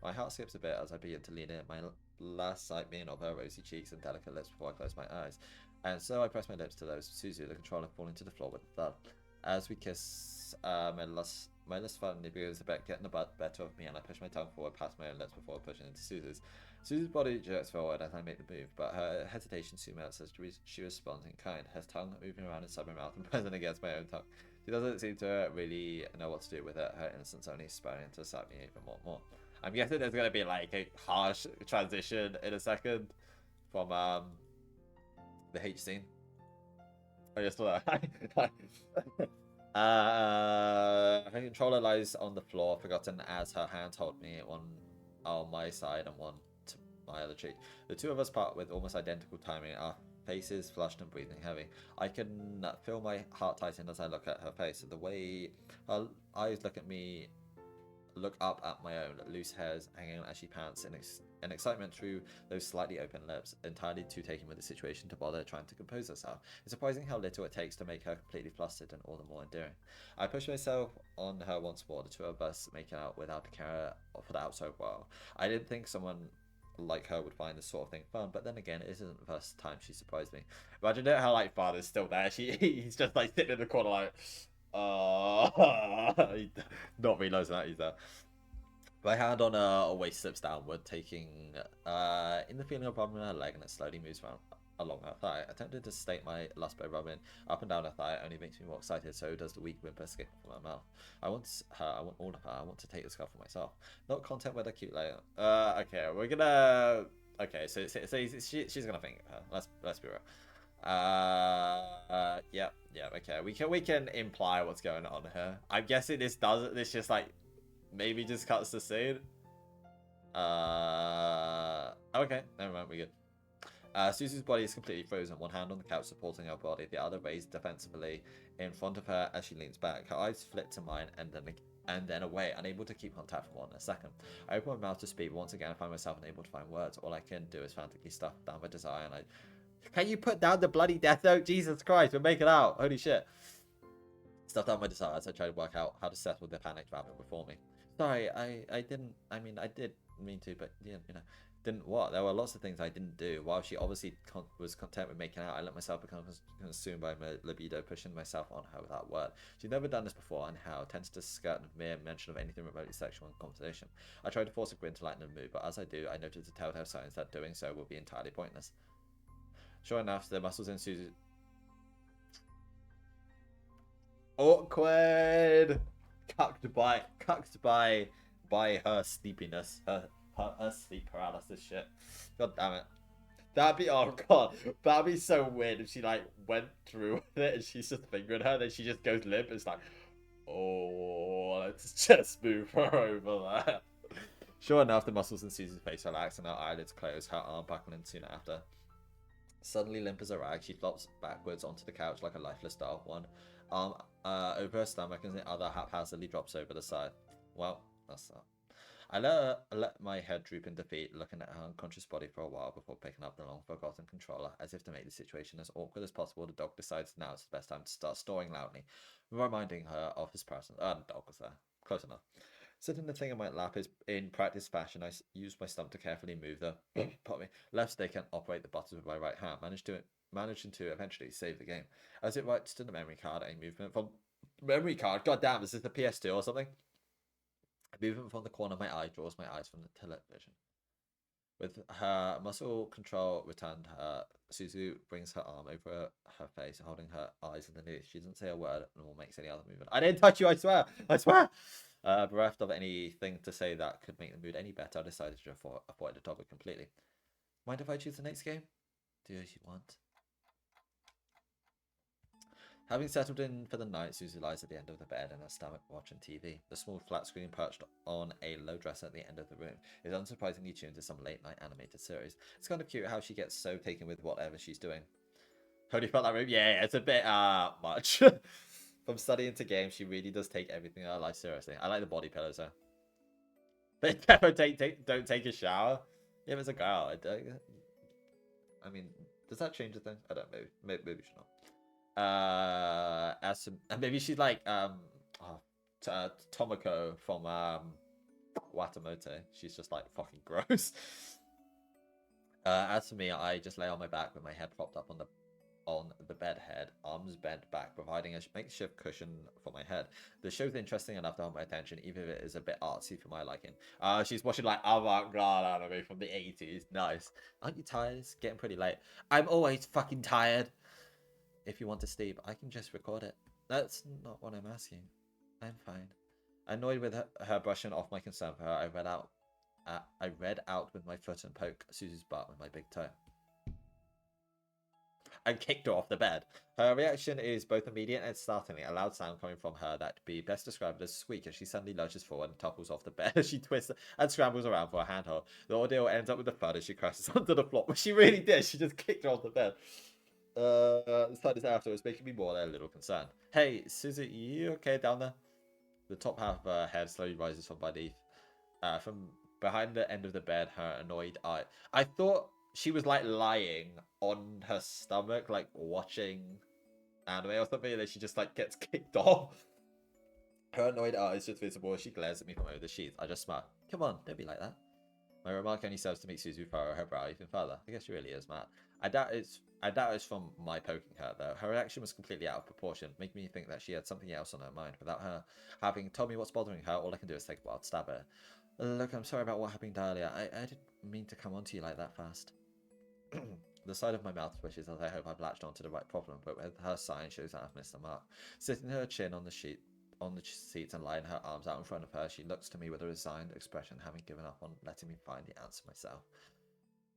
My heart skips a bit as I begin to lean in, my last sight being of her rosy cheeks and delicate lips before I close my eyes. And so I press my lips to those of Susie, the controller falling to the floor with a thud. As we kiss, my lust finally begins to get the better of me, and I push my tongue forward past my own lips before pushing into Susie's. Susie's body jerks forward as I make the move, but her hesitation soon melts as she responds in kind, her tongue moving around inside my mouth and pressing against my own tongue. She doesn't seem to really know what to do with it, her innocence only spurring to excite me even more. I'm guessing there's going to be like a harsh transition in a second from the H scene. I just thought her controller lies on the floor, forgotten as her hands hold me, one on my side and one to my other cheek. The two of us part with almost identical timing, our faces flushed and breathing heavy. I can feel my heart tighten as I look at her face. The way her eyes look up at my own, loose hairs hanging as she pants in excitement through those slightly open lips, entirely too taken with the situation to bother trying to compose herself. It's surprising how little it takes to make her completely flustered and all the more endearing. I push myself on her once more, the two of us making out without a care for the outside world. I didn't think someone like her would find this sort of thing fun, but then again, it isn't the first time she surprised me. Imagine it how like father's still there. He's just like sitting in the corner like not realizing that he's there. My hand on her waist slips downward, taking in the feeling of rubbing her leg, and it slowly moves around along her thigh. I attempted to state my lust by rubbing up and down her thigh. It only makes me more excited, so does the weak whimper escape from my mouth. I want her, I want all of her, I want to take this girl for myself. Not content with a cute layer. Okay, we're gonna... Okay, so she's gonna think of her. Let's be real. Yeah, okay. We can imply what's going on here. I'm guessing this just like maybe just cuts the scene. Okay, never mind, we're good. Susie's body is completely frozen, one hand on the couch supporting her body, the other raised defensively in front of her as she leans back. Her eyes flit to mine and then away, unable to keep contact for more than a second. I open my mouth to speak, but once again I find myself unable to find words. All I can do is frantically stuff down my desire, and can you put down the bloody death note? Jesus Christ, we're making out. Holy shit. Stuff down my desire as I try to work out how to settle the panicked rabbit before me. Sorry, I did mean to, but yeah, didn't what? There were lots of things I didn't do. While she obviously was content with making out, I let myself become consumed by my libido, pushing myself on her without word. She'd never done this before, and how tends to skirt the mere mention of anything remotely sexual in conversation. I tried to force a grin to lighten the mood, but as I do, I noticed the telltale signs that doing so will be entirely pointless. Sure enough, the muscles in Susie... Awkward! Cucked by her sleepiness, her sleep paralysis shit. God damn it. That'd be so weird if she like went through with it and she's just fingering her, then she just goes limp and it's like, oh, let's just move her over there. Sure enough, the muscles in Susie's face relax and her eyelids close, her arm buckling soon after. Suddenly limp as a rag, she flops backwards onto the couch like a lifeless doll, one arm over her stomach and the other haphazardly drops over the side. Well, that's that. I let my head droop in defeat, looking at her unconscious body for a while before picking up the long-forgotten controller. As if to make the situation as awkward as possible, the dog decides now it's the best time to start snoring loudly, reminding her of his presence. The dog was there. Close enough. Sitting the thing in my lap is in practice fashion. I use my stump to carefully move the left stick and operate the buttons with my right hand, managing to eventually save the game. As it writes to the memory card, a movement from memory card. God damn, is this the PS2 or something? Movement from the corner of my eye draws my eyes from the television. With her muscle control returned, Suzu brings her arm over her face, holding her eyes underneath. She doesn't say a word nor makes any other movement. I didn't touch you, I swear! I swear! Bereft of anything to say that could make the mood any better, I decided to avoid the topic completely. Mind if I choose the next game? Do as you want. Having settled in for the night, Susie lies at the end of the bed in her stomach watching TV. The small flat screen perched on a low dresser at the end of the room is unsurprisingly tuned to some late night animated series. It's kind of cute how she gets so taken with whatever she's doing. Totally felt that room? Yeah, it's a bit much. From studying to games, she really does take everything in her life seriously. I like the body pillows though. They never don't take a shower. Yeah, it's a girl. I mean, does that change the thing? I don't know. Maybe she not. As maybe she's like Tomoko from Watamote. She's just like fucking gross. As for me, I just lay on my back with my head propped up on the bed head, arms bent back, providing a makeshift cushion for my head. The show's interesting enough to hold my attention, even if it is a bit artsy for my liking. She's watching like avant-garde anime from the 80s. Nice. Aren't you tired? It's getting pretty late. I'm always fucking tired. If you want to sleep, I can just record it. That's not what I'm asking. I'm fine. Annoyed with her brushing off my concern for her, I read out with my foot and poke Susie's butt with my big toe. I kicked her off the bed. Her reaction is both immediate and startling. A loud sound coming from her that could be best described as squeak as she suddenly lunges forward and topples off the bed as she twists and scrambles around for a handhold. The ordeal ends up with a thud as she crashes onto the floor. But she really did. She just kicked her off the bed. The thud is afterwards, making me more than a little concerned. Hey, Susie, you okay down there? The top half of her head slowly rises from beneath. From behind the end of the bed, her annoyed eye. I thought she was like lying on her stomach, like watching anime or something, and then she just like gets kicked off. Her annoyed eye is just visible as she glares at me from over the sheets. I just smile. Come on, don't be like that. My remark only serves to make Suzu furrow her brow even further. I guess she really is mad. I doubt it's from my poking her, though. Her reaction was completely out of proportion, making me think that she had something else on her mind. Without her having told me what's bothering her, all I can do is take a wild stab at her. Look, I'm sorry about what happened earlier. I didn't mean to come onto you like that fast. The side of my mouth twitches as I hope I've latched onto the right problem, but with her sign shows that I've missed the mark. Sitting her chin on the seats and lying her arms out in front of her, she looks to me with a resigned expression, having given up on letting me find the answer myself.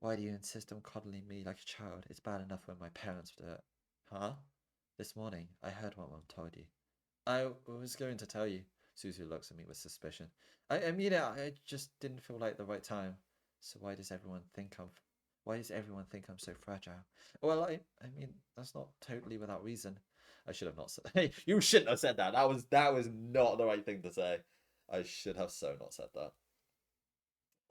Why do you insist on coddling me like a child? It's bad enough when my parents do it. Huh? This morning, I heard what Mom told you. I was going to tell you. Suzu looks at me with suspicion. I mean it, I just didn't feel like the right time. So why does everyone think I'm so fragile? Well, I mean, that's not totally without reason. I should have not said. Hey, you shouldn't have said that. That was not the right thing to say. I should have so not said that.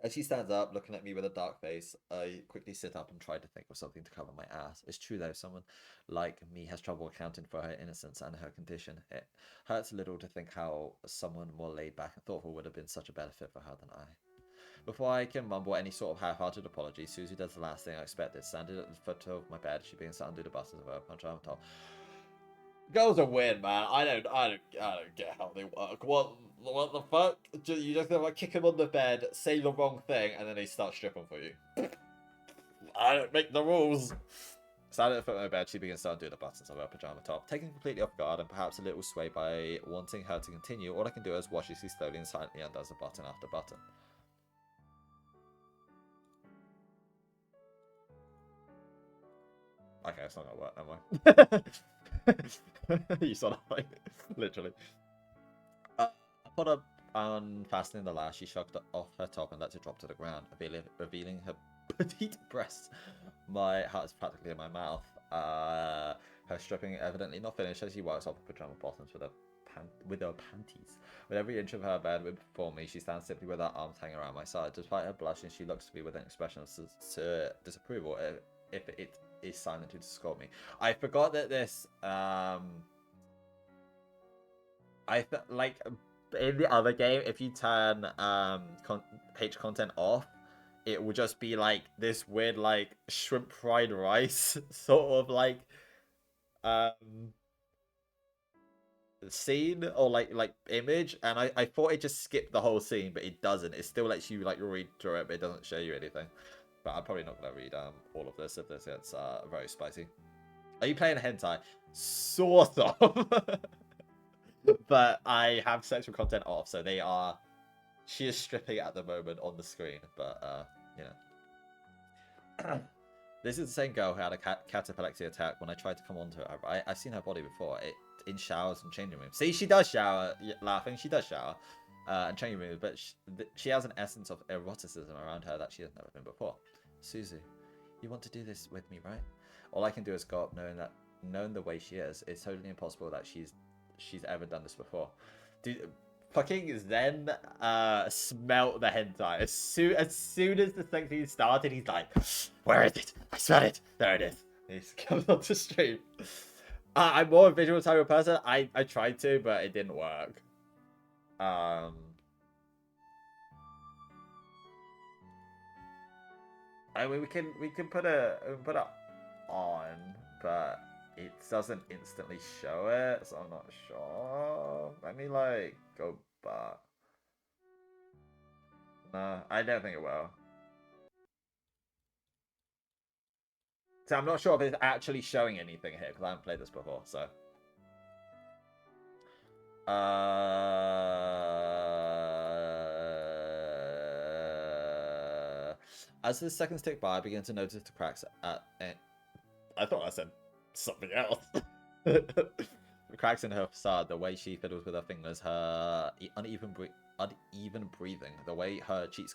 As she stands up, looking at me with a dark face, I quickly sit up and try to think of something to cover my ass. It's true though, someone like me has trouble accounting for her innocence and her condition. It hurts a little to think how someone more laid back and thoughtful would have been such a better fit for her than I. Before I can mumble any sort of half-hearted apology, Susie does the last thing I expected. Standing at the foot of my bed, she begins to undo the buttons of her pajama top. Girls are weird, man. I don't get how they work. What the fuck? You just like kick them on the bed, say the wrong thing, and then they start stripping for you. I don't make the rules. Standing at the foot of my bed, she begins to undo the buttons of her pajama top. Taken completely off guard and perhaps a little swayed by wanting her to continue, all I can do is watch as she slowly and silently undoes a button after button. Okay, it's not gonna work, am I? You saw that, like, literally. Upon unfastening the lash, she shrugged off her top and let it drop to the ground, revealing her petite breasts. My heart is practically in my mouth. Her stripping evidently not finished as she wipes off the pajama bottoms with her panties. With every inch of her bed before me, she stands simply with her arms hanging around my side. Despite her blushing, she looks to me with an expression of disapproval, if it is silent to scold me. I forgot that this like in the other game, if you turn page content off, it will just be like this weird like shrimp fried rice sort of like scene or like image, and I thought it just skipped the whole scene, but it doesn't. It still lets you like read through it, but it doesn't show you anything. But I'm probably not gonna read all of this if this gets very spicy. Are you playing hentai? Sort of. But I have sexual content off, so they are. She is stripping at the moment on the screen, but you know. This is the same girl who had a cataplexy attack when I tried to come onto her. I've seen her body before. In showers and changing rooms. See, she does shower. Laughing, she does shower. And changing rooms, but she has an essence of eroticism around her that she has never been before. Suzu, you want to do this with me, right? All I can do is go up knowing the way she is. It's totally impossible that she's ever done this before. Dude, fucking Zen smelt the hentai. As soon as the sex scene started, he's like, where is it? I smell it. There it is. And he comes onto stream. I'm more a visual type of person. I tried to, but it didn't work. I mean, we can put it on, but it doesn't instantly show it, so I'm not sure. Let me like go back. No, I don't think it will. So I'm not sure if it's actually showing anything here because I haven't played this before. So, as the seconds tick by, I begin to notice the cracks at. I thought I said something else. The cracks in her facade, the way she fiddles with her fingers, her uneven breathing, the way her cheeks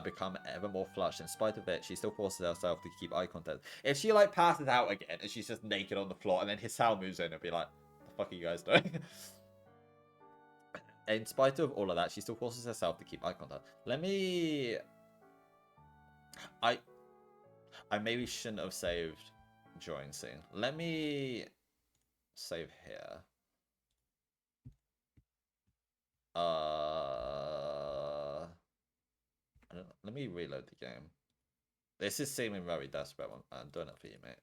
become ever more flushed. In spite of it, she still forces herself to keep eye contact. If she like passes out again and she's just naked on the floor, and then Hisao moves in and be like, "The fuck are you guys doing?" In spite of all of that, she still forces herself to keep eye contact. Let me. I maybe shouldn't have saved during scene. Let me save here. Let me reload the game. This is seeming very desperate. I'm doing it for you, mate.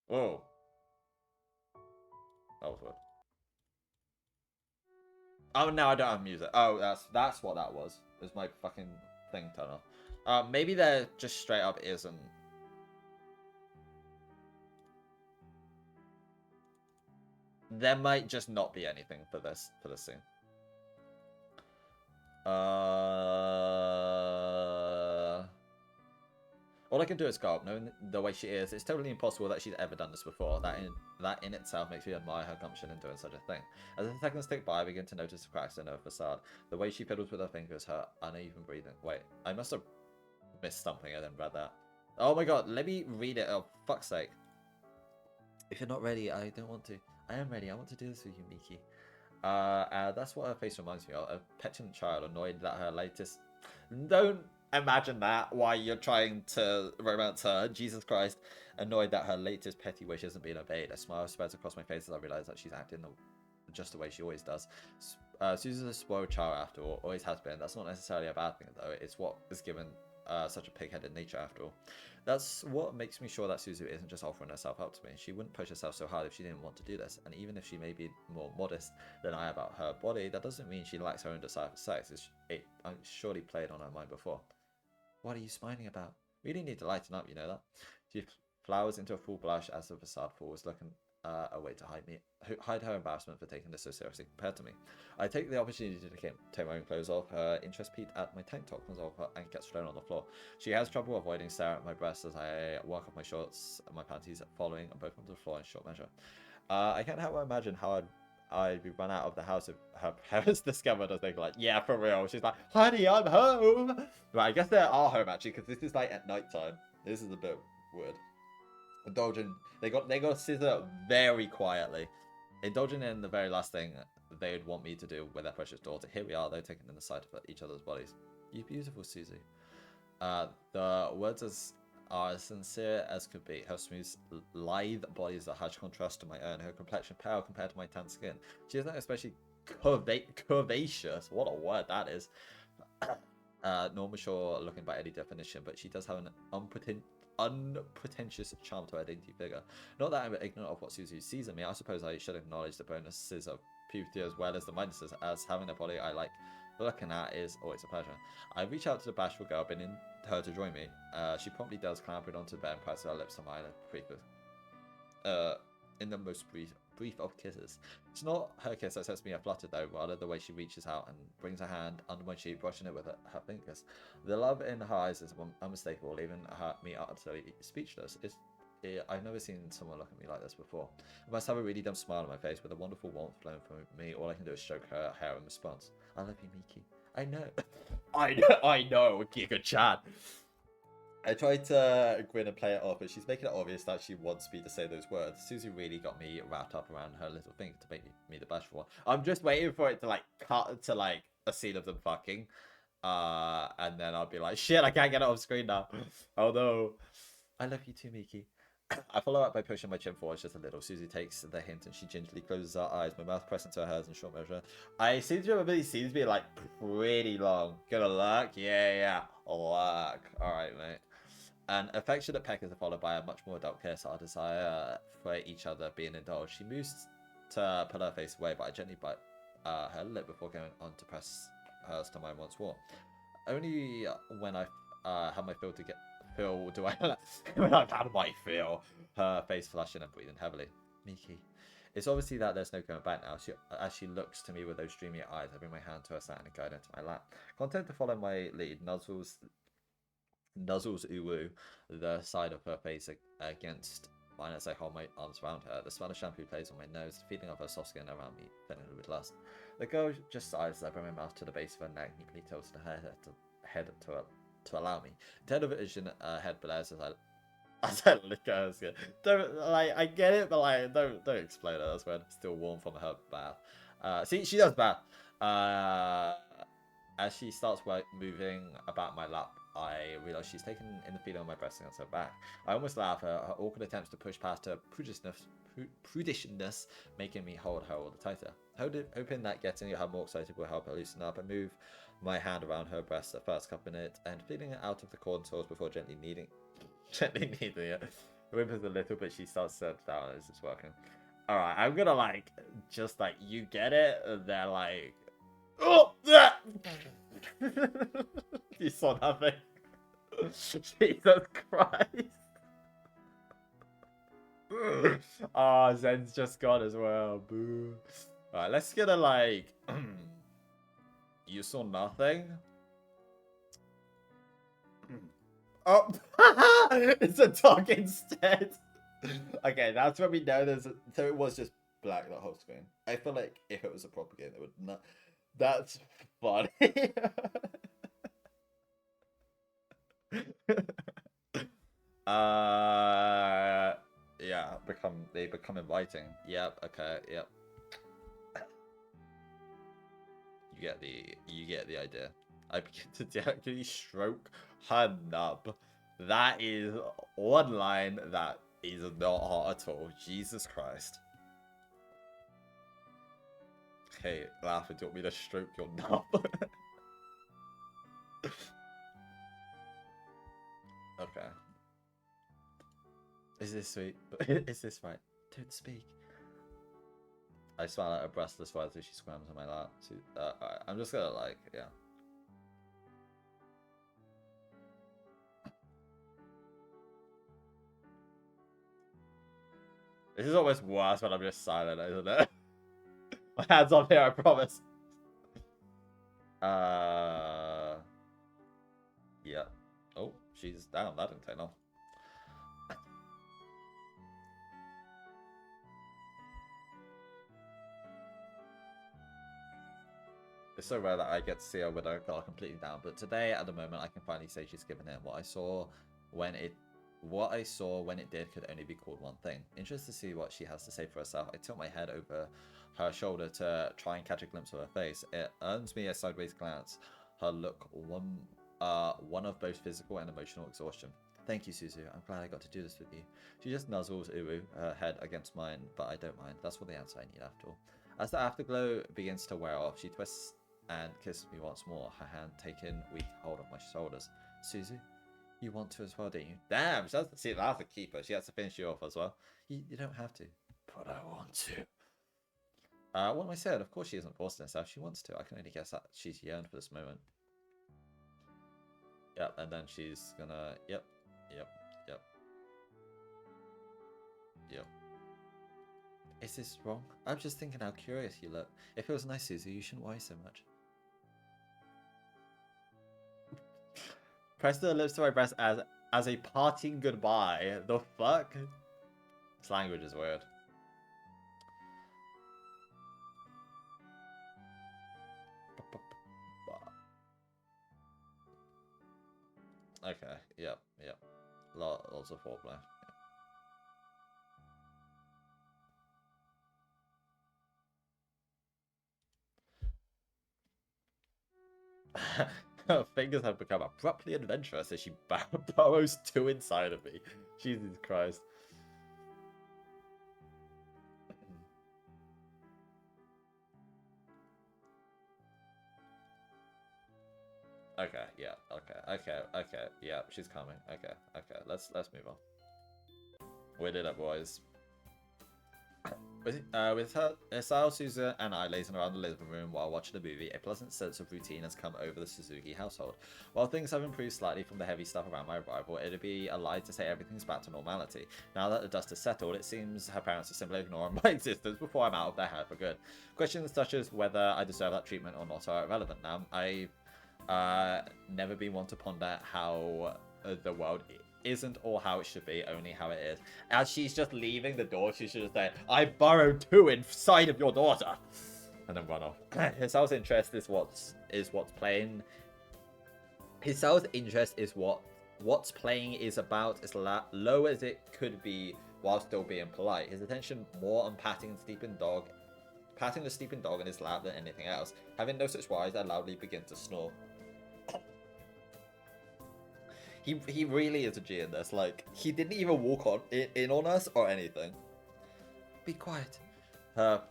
Whoa. That was weird. Oh, no, I don't have music. Oh, that's what that was. Is my fucking thing turned off. Maybe there just straight up isn't. There might just not be anything for this scene. All I can do is go up, knowing the way she is. It's totally impossible that she's ever done this before. That in itself makes me admire her gumption in doing such a thing. As the seconds tick by, I begin to notice the cracks in her facade. The way she fiddles with her fingers, her uneven breathing. Wait, I must have missed something. I didn't read that. Oh my god, let me read it. Oh, fuck's sake. If you're not ready, I don't want to. I am ready. I want to do this with you, Miki. That's what her face reminds me of. A petulant child annoyed that her latest... Don't imagine that while you're trying to romance her. Jesus Christ. Annoyed that her latest petty wish isn't being obeyed. A smile spreads across my face as I realize that she's acting just the way she always does. Susan's a spoiled child after all. Always has been. That's not necessarily a bad thing, though. It's what is given such a pig-headed nature after all. That's what makes me sure that Suzu isn't just offering herself up to me. She wouldn't push herself so hard if she didn't want to do this. And even if she may be more modest than I about her body, that doesn't mean she lacks her own desire for sex. I surely played on her mind before. What are you smiling about? We really need to lighten up, you know that? She flowers into a full blush as the facade falls, looking a way to hide her embarrassment for taking this so seriously compared to me. I take the opportunity to take my own clothes off. Her interest peaked at my tank top comes off and gets thrown on the floor. She has trouble avoiding staring at my breasts as I walk off my shorts and my panties, following both onto the floor in short measure. I can't help but imagine how I'd be run out of the house if her parents discovered us. They'd be like, yeah, for real. She's like, honey, I'm home. But I guess they are home actually, because this is like at night time. This is a bit weird. Indulging, they got scissor very quietly, indulging in the very last thing they'd want me to do with their precious daughter. Here we are, though, taking in the sight of each other's bodies. You beautiful, Susie. The words are as sincere as could be. Her smooth, lithe body is a harsh contrast to my own. Her complexion pale compared to my tan skin. She is not especially curvaceous. What a word that is. Not mature looking by any definition, but she does have an unpretentious charm to her dainty figure. Not that I'm ignorant of what Suzu sees in me, I suppose I should acknowledge the bonuses of puberty as well as the minuses, as having a body I like looking at is always a pleasure. I reach out to the bashful girl, begging her to join me. She promptly does, clambering onto the bed and presses her lips on my eyelid in the most brief of kisses. It's not her kiss that sets me aflutter though, rather the way she reaches out and brings her hand under my cheek, brushing it with her fingers. The love in her eyes is unmistakable, leaving me utterly speechless. I've never seen someone look at me like this before. I must have a really dumb smile on my face with a wonderful warmth flowing from me. All I can do is stroke her hair in response. I love you, Miki. I know. I know, Giga-chan. I tried to grin and play it off, but she's making it obvious that she wants me to say those words. Susie really got me wrapped up around her little finger to make me the bashful one. I'm just waiting for it to like cut to like a scene of them fucking. And then I'll be like, shit, I can't get it off screen now. Oh no. I love you too, Miki. I follow up by pushing my chin forward just a little. Susie takes the hint and she gingerly closes her eyes, my mouth pressing to hers in short measure. I seem to remember these scenes being like pretty long. Gonna look? Yeah. Look. Alright, mate. An affectionate peck is followed by a much more adult kiss. Our desire for each other being indulged. She moves to pull her face away, but I gently bite her lip before going on to press hers to mine once more. Only when I have my feel do I when I've had my feel, her face flushing and breathing heavily. Miki. It's obviously that there's no going back now. As she looks to me with those dreamy eyes, I bring my hand to her side and guide her to my lap. Content to follow my lead, nuzzles Uwu, the side of her face against mine as I hold my arms around her. The smell of shampoo plays on my nose, the feeling of her soft skin around me, filling with lust. The girl just sighs as I bring my mouth to the base of her neck, neatly tilts her head to allow me. Television head blares as I lick at her skin. Don't like I get it, but like don't explain it. That's when still warm from her bath. See, she does bath. As she starts moving about my lap, I realize she's taken in the feeling of my breast against her back. I almost laugh. Her awkward attempts to push past her prudishness, making me hold her all the tighter. Hoping that getting her more excited will help her loosen up, I move my hand around her breast at first, cupping it and feeling it out of the contours before gently kneading it. It whimpers a little, but she starts to settle down as it's working. Alright, I'm gonna like, just like, you get it? And they're like, oh! You saw nothing. Jesus Christ. Ah, Zen's just gone as well. Boo. Alright, let's get a like. You saw nothing? Oh, it's a dog instead. Okay, that's when we know there's. So it was just black that whole screen. I feel like if it was a proper game, it would not. That's funny. Yeah, they become inviting. Yep. Okay. Yep. You get the idea. I begin to delicately stroke her nub. That is one line that is not hard at all. Jesus Christ. Okay, Laughing, do you want me to stroke your nub? Okay. Is this sweet? Is this right? Don't speak. I smile at her breastless while she squirms on my lap. Alright, I'm just gonna like, yeah. This is almost worse when I'm just silent, isn't it? My hand's up here, I promise. Yeah. Oh, she's down. That didn't take long. It's so rare that I get to see her with her guard completely down, but today, at the moment, I can finally say she's given in. What I saw when it did could only be called one thing. Interested to see what she has to say for herself, I tilt my head over her shoulder to try and catch a glimpse of her face. It earns me a sideways glance. Her look, one of both physical and emotional exhaustion. Thank you, Suzu. I'm glad I got to do this with you. She just nuzzles Uru, her head against mine, but I don't mind. That's all the answer I need after all. As the afterglow begins to wear off, she twists and kisses me once more, her hand taking weak hold of my shoulders. Suzu, you want to as well, don't you? Damn, she has to see that's a keeper. She has to finish you off as well. You don't have to, but I want to. What am I saying? Of course she isn't forcing herself. She wants to. I can only guess that she's yearned for this moment. Yep, and then she's gonna... Yep. Is this wrong? I'm just thinking how curious you look. If it was nice, Suzu, you shouldn't worry so much. Press the lips to my breast as a parting goodbye. The fuck? This language is weird. Okay, yep. Lots of foreplay. Her fingers have become abruptly adventurous as she burrows two inside of me. Jesus Christ. Okay, yeah, okay, yeah, she's coming. Okay, let's move on. We did it, boys. With Hisao, Suzu, and I lazing around the living room while watching a movie, a pleasant sense of routine has come over the Suzuki household. While things have improved slightly from the heavy stuff around my arrival, it'd be a lie to say everything's back to normality. Now that the dust has settled, it seems her parents are simply ignoring my existence before I'm out of their hair for good. Questions such as whether I deserve that treatment or not are irrelevant now. I've never been one to ponder how the world isn't or how it should be, only how it is. As she's just leaving the door, she should have said, I burrowed two inside of your daughter, and then run off. Hisao's interest is what's playing. Hisao's interest is what's playing is about as low as it could be while still being polite. His attention more on patting the sleeping dog in his lap than anything else. Having no such worries, I loudly begin to snore. He really is a G in this. Like, he didn't even walk in on us or anything. Be quiet. Her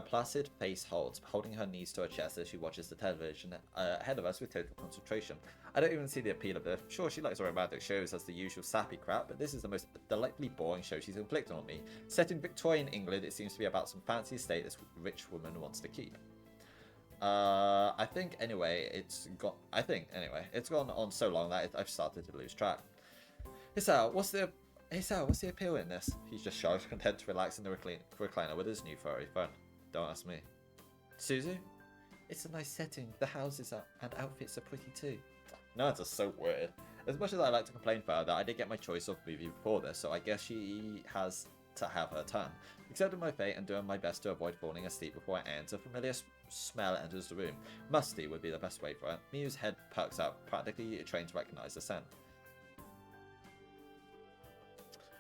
placid face holds, holding her knees to her chest as she watches the television ahead of us with total concentration. I don't even see the appeal of it. Sure, she likes romantic shows as the usual sappy crap, but this is the most delightfully boring show she's inflicted on me. Set in Victorian England, it seems to be about some fancy estate this rich woman wants to keep. I think anyway, it's gone on so long that I've started to lose track. Hisao, what's the appeal in this? He's just shy, content to relax in the recliner with his new furry friend. Don't ask me. Suzu, it's a nice setting. The houses and outfits are pretty too. No, it's just so weird. As much as I like to complain further, I did get my choice of movie before this, so I guess she has to have her turn. Accepting my fate and doing my best to avoid falling asleep before I enter, a familiar smell enters the room. Musty would be the best way for it. Miyu's head perks up, practically trained to recognize the scent.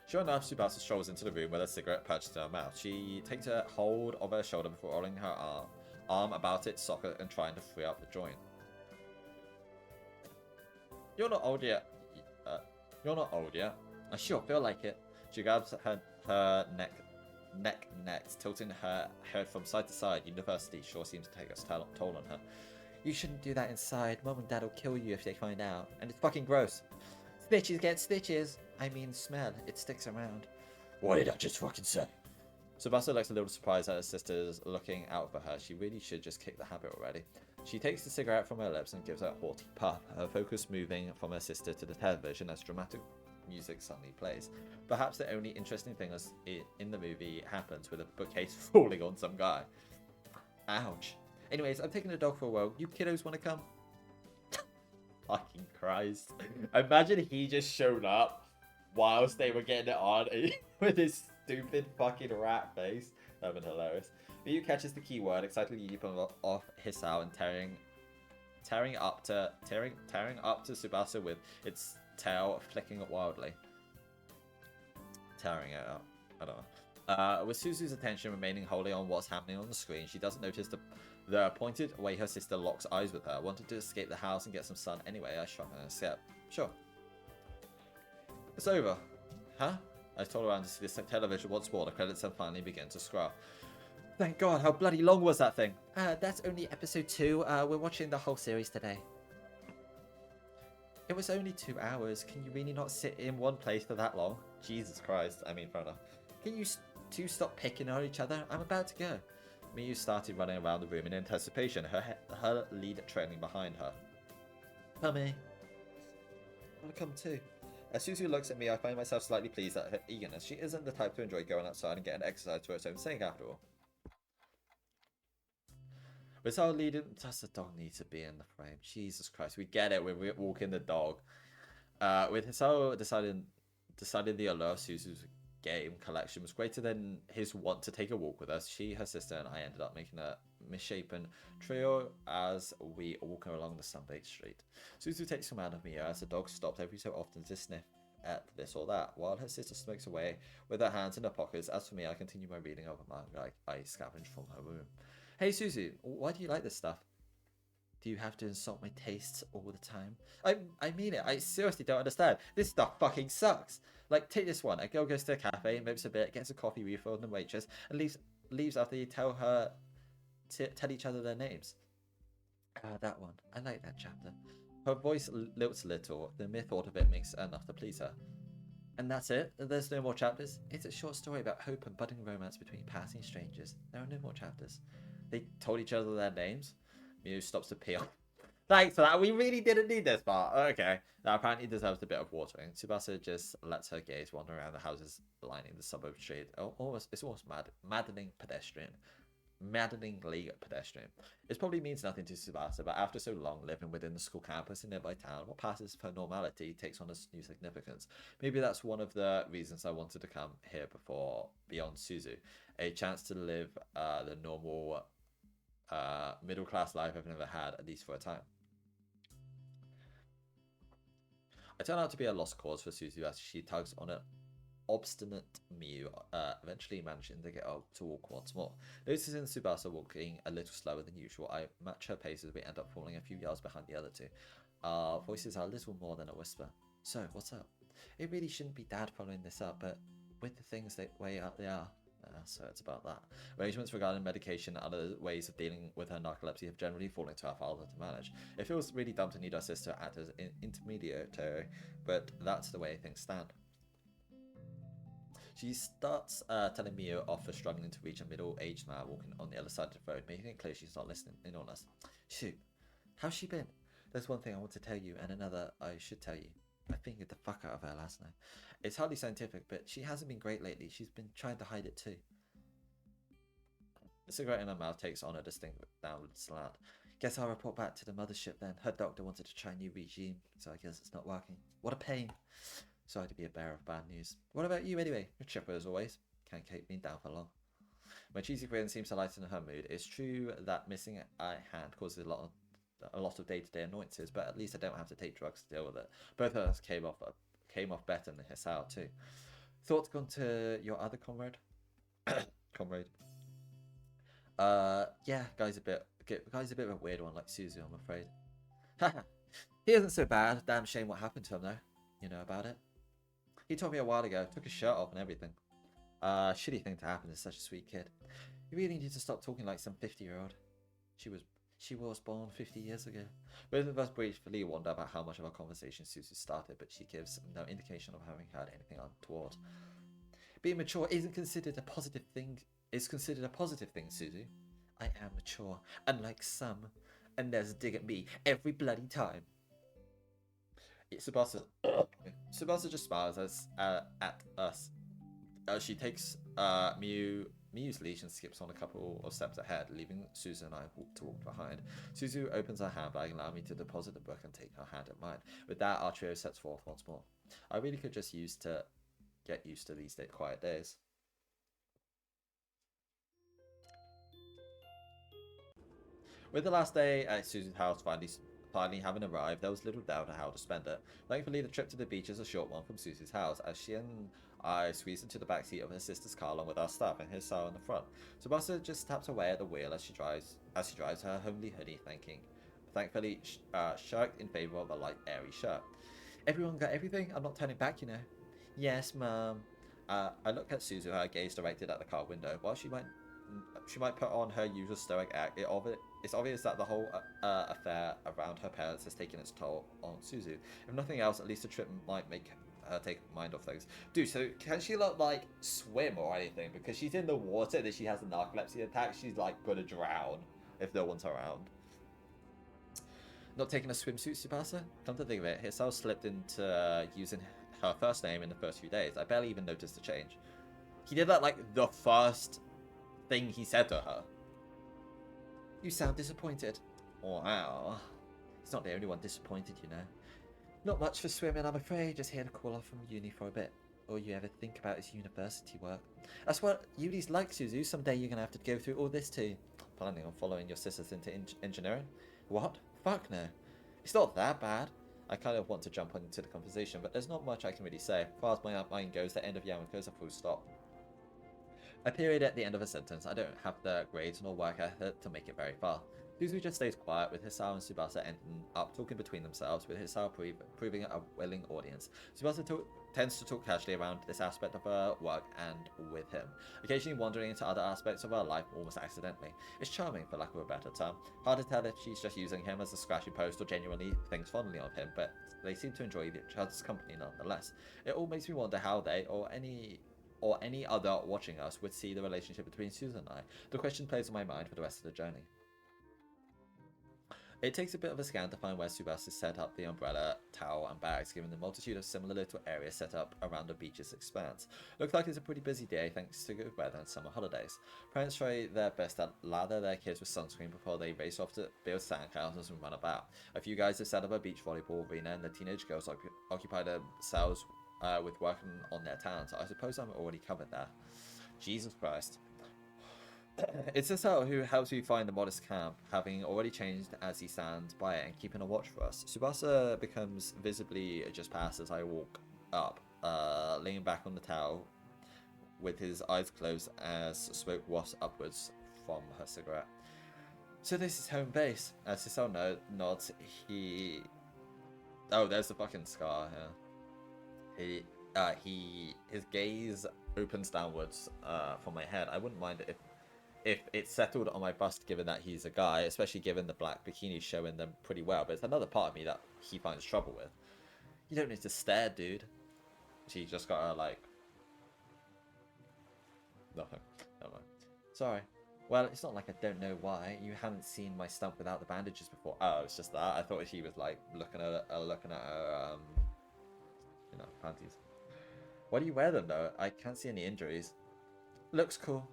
Sure enough, Tsubasa strolls into the room with a cigarette perched in her mouth. She takes a hold of her shoulder before rolling her arm about its socket and trying to free up the joint. You're not old yet. I sure feel like it. She grabs her neck next, tilting her head from side to side. University sure seems to take its toll on her. You shouldn't do that inside. Mom and Dad will kill you if they find out. And it's fucking gross. Snitches get stitches. I mean smell. It sticks around. What did I just fucking say? Tsubasa looks a little surprised at her sister's looking out for her. She really should just kick the habit already. She takes the cigarette from her lips and gives it a haughty puff, her focus moving from her sister to the television as dramatic music suddenly plays. Perhaps the only interesting thing in the movie happens with a bookcase falling on some guy. Ouch. Anyways, I'm taking the dog for a walk. You kiddos want to come? Fucking Christ. Imagine he just showed up whilst they were getting it on with his stupid fucking rat face. That would have been hilarious. Miyu catches the key word, excitedly leaping off Hisao and tearing up to Tsubasa with its tail flicking it wildly. Tearing it up. I don't know. With Suzu's attention remaining wholly on what's happening on the screen, she doesn't notice the pointed way her sister locks eyes with her. Wanted to escape the house and get some sun anyway. I shot her a step. Sure. It's over. Huh? I told around to see this television once more. The credits have finally begun to scroll. Thank God, how bloody long was that thing? That's only episode 2. We're watching the whole series today. It was only 2 hours. Can you really not sit in one place for that long? Jesus Christ. I mean, fair enough. Can you two stop picking on each other? I'm about to go. Miyu started running around the room in anticipation, her lead trailing behind her. Coming. I'll come too. As Suzu looks at me, I find myself slightly pleased at her eagerness. She isn't the type to enjoy going outside and getting exercise for its own sake, after all. With our lead, does the dog need to be in the frame? Jesus Christ, we get it. We're walking the dog. With Hisao decided the allure of Suzu's game collection was greater than his want to take a walk with us. She, her sister, and I ended up making a misshapen trio as we walk along the sun-baked street. Suzu takes command of Mia as the dog stops every so often to sniff at this or that, while her sister smokes away with her hands in her pockets. As for me, I continue my reading of a manga I scavenged from her room. Hey Suzu, why do you like this stuff? Do you have to insult my tastes all the time? I mean it. I seriously don't understand. This stuff fucking sucks. Like, take this one. A girl goes to a cafe, mopes a bit, gets a coffee refill from the waitress, and leaves after you tell each other their names. That one. I like that chapter. Her voice lilts a little. The mere thought of it makes enough to please her. And that's it? There's no more chapters? It's a short story about hope and budding romance between passing strangers. There are no more chapters. They told each other their names. Mew stops to pee. Thanks for that. We really didn't need this part. Okay. That apparently deserves a bit of watering. Tsubasa just lets her gaze wander around the houses lining the suburb street. It's almost maddeningly pedestrian. It probably means nothing to Tsubasa, but after so long living within the school campus in nearby town, what passes for normality takes on a new significance. Maybe that's one of the reasons I wanted to come here beyond Suzu. A chance to live the normal middle-class life I've never had, at least for a time. I turn out to be a lost cause for Suzu as she tugs on an obstinate Miyu, eventually managing to get up to walk once more. Noticing Tsubasa walking a little slower than usual, I match her pace as we end up falling a few yards behind the other two. Our voices are a little more than a whisper. So, what's up? It really shouldn't be Dad following this up, but with the things the way out they are. So it's about that. Arrangements regarding medication and other ways of dealing with her narcolepsy have generally fallen to our father to manage. It feels really dumb to need our sister to act as an intermediary, but that's the way things stand. She starts telling Mio off for struggling to reach a middle-aged man walking on the other side of the road, making it clear she's not listening in on us. Shoot, how's she been? There's one thing I want to tell you and another I should tell you. I fingered the fuck out of her last night. It's hardly scientific, but she hasn't been great lately. She's been trying to hide it too. The cigarette in her mouth takes on a distinct downward slant. Guess I'll report back to the mothership then. Her doctor wanted to try a new regime, so I guess it's not working. What a pain. Sorry to be a bearer of bad news. What about you anyway? You're chipper as always. Can't keep me down for long. My cheesy grin seems to lighten her mood. It's true that missing a hand causes a lot of day-to-day annoyances, but at least I don't have to take drugs to deal with it. Both of us came off better than Hisao too. Thoughts gone to your other comrade? Comrade. Yeah, guy's a bit of a weird one like Suzu, I'm afraid. Haha. He isn't so bad. Damn shame what happened to him though. You know about it? He told me a while ago. Took his shirt off and everything. Shitty thing to happen to such a sweet kid. You really need to stop talking like some 50-year-old. She was born 50 years ago. Both of us briefly wonder about how much of our conversation Suzu started, but she gives no indication of having heard anything untoward. Being mature isn't considered a positive thing. It's considered a positive thing, Suzu. I am mature, unlike some, and there's a dig at me every bloody time. Tsubasa just smiles at us. She takes Miyu's leash and skips on a couple of steps ahead, leaving Suzu and I to walk behind. Suzu opens her handbag and allows me to deposit the book and take her hand in mine. With that, our trio sets forth once more. I really could just get used to these quiet days. With the last day at Suzu's house finally having arrived, there was little doubt on how to spend it. Thankfully, the trip to the beach is a short one from Suzu's house, as she and I squeezed into the backseat of her sister's car along with our stuff and his style in the front. Tsubasa just taps away at the wheel as she drives her homely hoodie, thankfully shirked in favour of a light, airy shirt. Everyone got everything? I'm not turning back, you know. Yes, Mum. I looked at Suzu, her gaze directed at the car window. While she went put on her usual stoic act. It's obvious that the whole affair around her parents has taken its toll on Suzu. If nothing else, at least the trip might make her take mind off things. Dude, so can she not like swim or anything? Because she's in the water and she has a narcolepsy attack. She's like gonna drown if no one's around. Not taking a swimsuit, Tsubasa? Come to think of it, Hisao slipped into using her first name in the first few days. I barely even noticed the change. He did that like the first thing he said to her. You sound disappointed. Wow. He's not the only one disappointed, you know. Not much for swimming, I'm afraid. Just here to call off from uni for a bit. All you ever think about is university work. That's what uni's like, Suzu. Someday you're going to have to go through all this too. Planning on following your sisters into engineering? What? Fuck no. It's not that bad. I kind of want to jump into the conversation, but there's not much I can really say. As far as my mind goes, the end of Yamako is a full stop. A period at the end of a sentence. I don't have the grades nor work ethic to make it very far. Suzu just stays quiet, with Hisao and Tsubasa ending up talking between themselves, with Hisao proving a willing audience. Tsubasa tends to talk casually around this aspect of her work and with him, occasionally wandering into other aspects of her life almost accidentally. It's charming, for lack of a better term. Hard to tell if she's just using him as a scratchy post or genuinely thinks fondly of him, but they seem to enjoy each other's company nonetheless. It all makes me wonder how they, or any other watching us, would see the relationship between Susan and I. The question plays on my mind for the rest of the journey. It takes a bit of a scan to find where Tsubasa set up the umbrella, towel and bags, given the multitude of similar little areas set up around the beach's expanse. Looks like it's a pretty busy day thanks to good weather and summer holidays. Parents try their best to lather their kids with sunscreen before they race off to build sandcastles and run about. A few guys have set up a beach volleyball arena and the teenage girls occupy themselves with working on their talents. I suppose I'm already covered there. Jesus Christ. It's Hisao who helps you find the modest camp, having already changed as he stands by it and keeping a watch for us. Tsubasa becomes visibly just past as I walk up, leaning back on the towel with his eyes closed as smoke wafts upwards from her cigarette. So this is home base. As Hisao nods, oh, there's the fucking scar here. His gaze opens downwards from my head. I wouldn't mind it if it's settled on my bust, given that he's a guy, especially given the black bikini showing them pretty well, but it's another part of me that he finds trouble with. You don't need to stare, dude. She just got her, like... Nothing. Never mind. Sorry. Well, it's not like I don't know why. You haven't seen my stump without the bandages before. Oh, it's just that. I thought she was, like, looking at her, you know, panties. Why do you wear them, though? I can't see any injuries. Looks cool.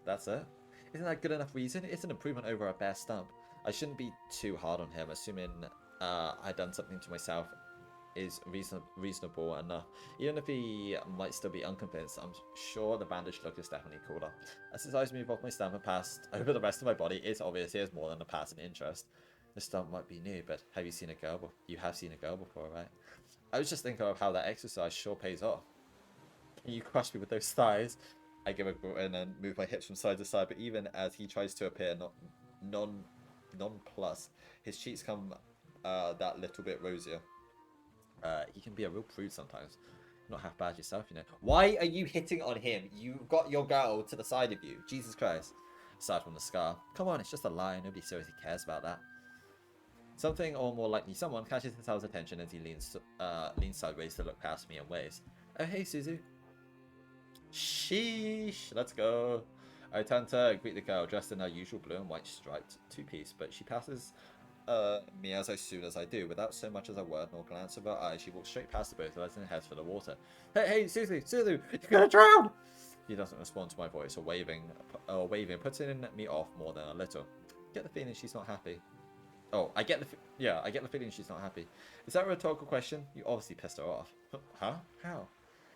That's it. Isn't that good enough reason? It's an improvement over a bare stump. I shouldn't be too hard on him, assuming I'd done something to myself is reasonable enough. Even if he might still be unconvinced, I'm sure the bandage look is definitely cooler. As his eyes move off my stump and passed over the rest of my body, it's obvious he has more than a passing interest. The stump might be new, but have you seen a girl before? You have seen a girl before, right? I was just thinking of how that exercise sure pays off. Can you crush me with those thighs? I give a grin and move my hips from side to side, but even as he tries to appear nonplussed, his cheeks come that little bit rosier. He can be a real prude sometimes. You're not half bad yourself, you know. Why are you hitting on him? You've got your girl to the side of you. Jesus Christ. Aside from the scar. Come on, it's just a lie. Nobody seriously cares about that. Something, or more likely someone, catches Hisao's attention as he leans sideways to look past me and waves. Oh, hey, Suzu. Sheesh, let's go. I turn to greet the girl dressed in her usual blue and white striped two-piece, but she passes me as soon as I do. Without so much as a word nor glance of her eyes, she walks straight past the both of us and heads for the water. Hey, Suzu, you're gonna drown! He doesn't respond to my voice or waving, putting me off more than a little. Get the feeling she's not happy. Oh, I get the feeling she's not happy. Is that a rhetorical question? You obviously pissed her off. Huh? How?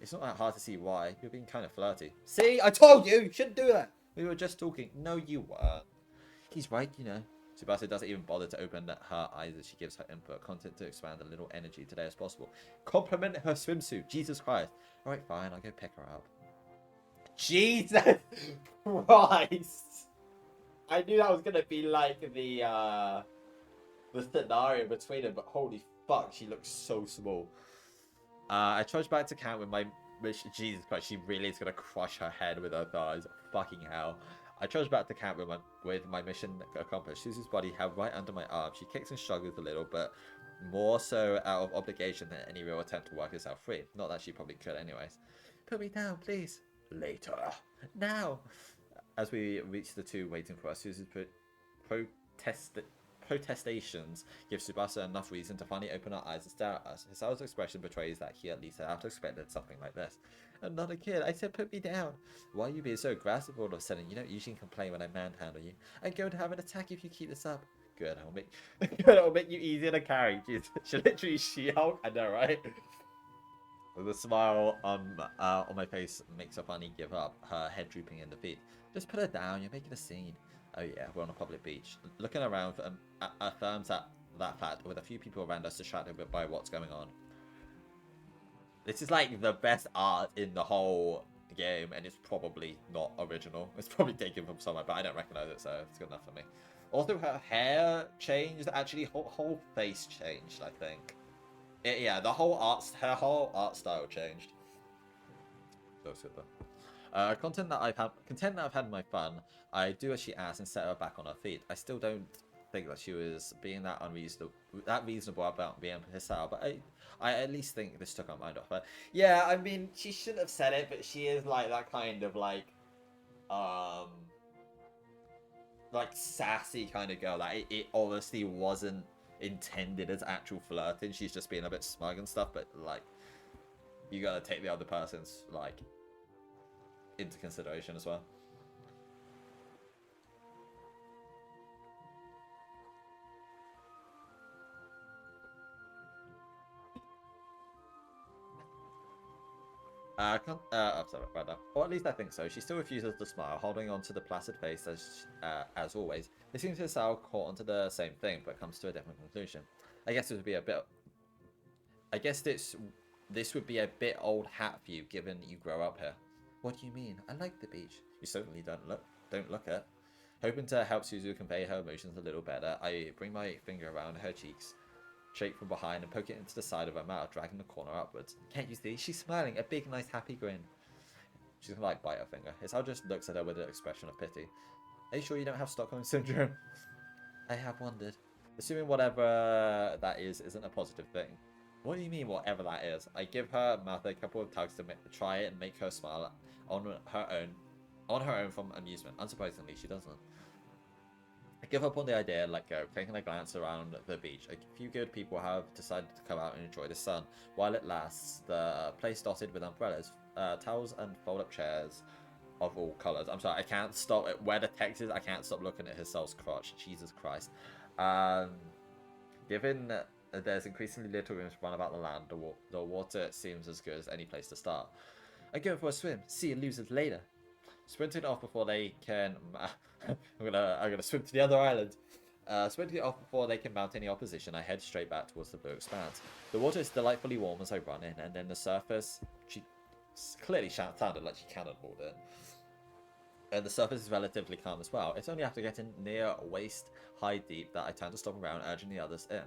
It's not that hard to see why. You're being kind of flirty. See, I told you! You shouldn't do that! We were just talking. No, you weren't. He's right, you know. Tsubasa doesn't even bother to open her eyes as she gives her input, content to expand a little energy today as possible. Compliment her swimsuit. Jesus Christ. Alright, fine. I'll go pick her up. Jesus Christ! I knew that was going to be like the scenario between them, but holy fuck, she looks so small. I trudge back to camp with my... Jesus Christ, she really is going to crush her head with her thighs. Fucking hell. I trudge back to camp with my mission accomplished. Suzu's body held right under my arm. She kicks and struggles a little, but more so out of obligation than any real attempt to work herself free. Not that she probably could anyways. Put me down, please. Later. Now. As we reach the two waiting for us, Suzu's protestations give Tsubasa enough reason to finally open her eyes and stare at us. Hisao's expression betrays that he at least had to expected something like this. I'm not a kid. I said put me down. Why are you being so aggressive all of a sudden? You don't usually complain when I manhandle you. I'm going to have an attack if you keep this up. Good, I'll make you easier to carry. Jeez, she literally She-Hulk. I know, right? The smile on my face makes her finally give up, her head drooping in defeat. Just put her down, you're making a scene. Oh yeah, we're on a public beach. Looking around affirms that fact, with a few people around us distracted by what's going on. This is like the best art in the whole game, and it's probably not original. It's probably taken from somewhere, but I don't recognize it, so it's good enough for me. Also, her hair changed, actually, whole face changed, I think. Yeah, her whole art style changed. So it's good though. Content that I've had my fun. I do as she asks and set her back on her feet. I still don't think that she was being that reasonable about being Hisao, but I at least think this took her mind off her. Yeah, I mean, she shouldn't have said it, but she is like that kind of like sassy kind of girl. Like it obviously wasn't intended as actual flirting. She's just being a bit smug and stuff, but like you gotta take the other person's like into consideration as well. I'm sorry about that. Or at least I think so. She still refuses to smile, holding on to the placid face as always. It seems Hisao caught onto the same thing, but comes to a different conclusion. I guess it would be a bit. I guess this would be a bit old hat for you, given you grow up here. What do you mean? I like the beach. You certainly don't look it. Hoping to help Suzu convey her emotions a little better, I bring my finger around her cheeks, shake from behind, and poke it into the side of her mouth, dragging the corner upwards. Can't you see? She's smiling, a big, nice, happy grin. She's gonna like bite her finger. Hisao just looks at her with an expression of pity. Are you sure you don't have Stockholm syndrome? I have wondered. Assuming whatever that is isn't a positive thing. What do you mean, whatever that is? I give her mouth a couple of tugs to try it and make her smile on her own from amusement. Unsurprisingly, she doesn't. I give up on the idea and let go, taking a glance around the beach. A few good people have decided to come out and enjoy the sun. While it lasts, the place dotted with umbrellas, towels and fold-up chairs of all colours. I'm sorry, I can't stop it. Where the text is, I can't stop looking at Hisao's crotch. Jesus Christ. Given there's increasingly little room to run about the land, the water seems as good as any place to start. I go for a swim. See you losers later. Sprinting off before they can... I'm gonna swim to the other island. Sprinting off before they can mount any opposition, I head straight back towards the blue expanse. The water is delightfully warm as I run in, and then the surface... She clearly sounded like she cannonballed it. And the surface is relatively calm as well. It's only after getting near waist-high deep that I turn to stop around, urging the others in.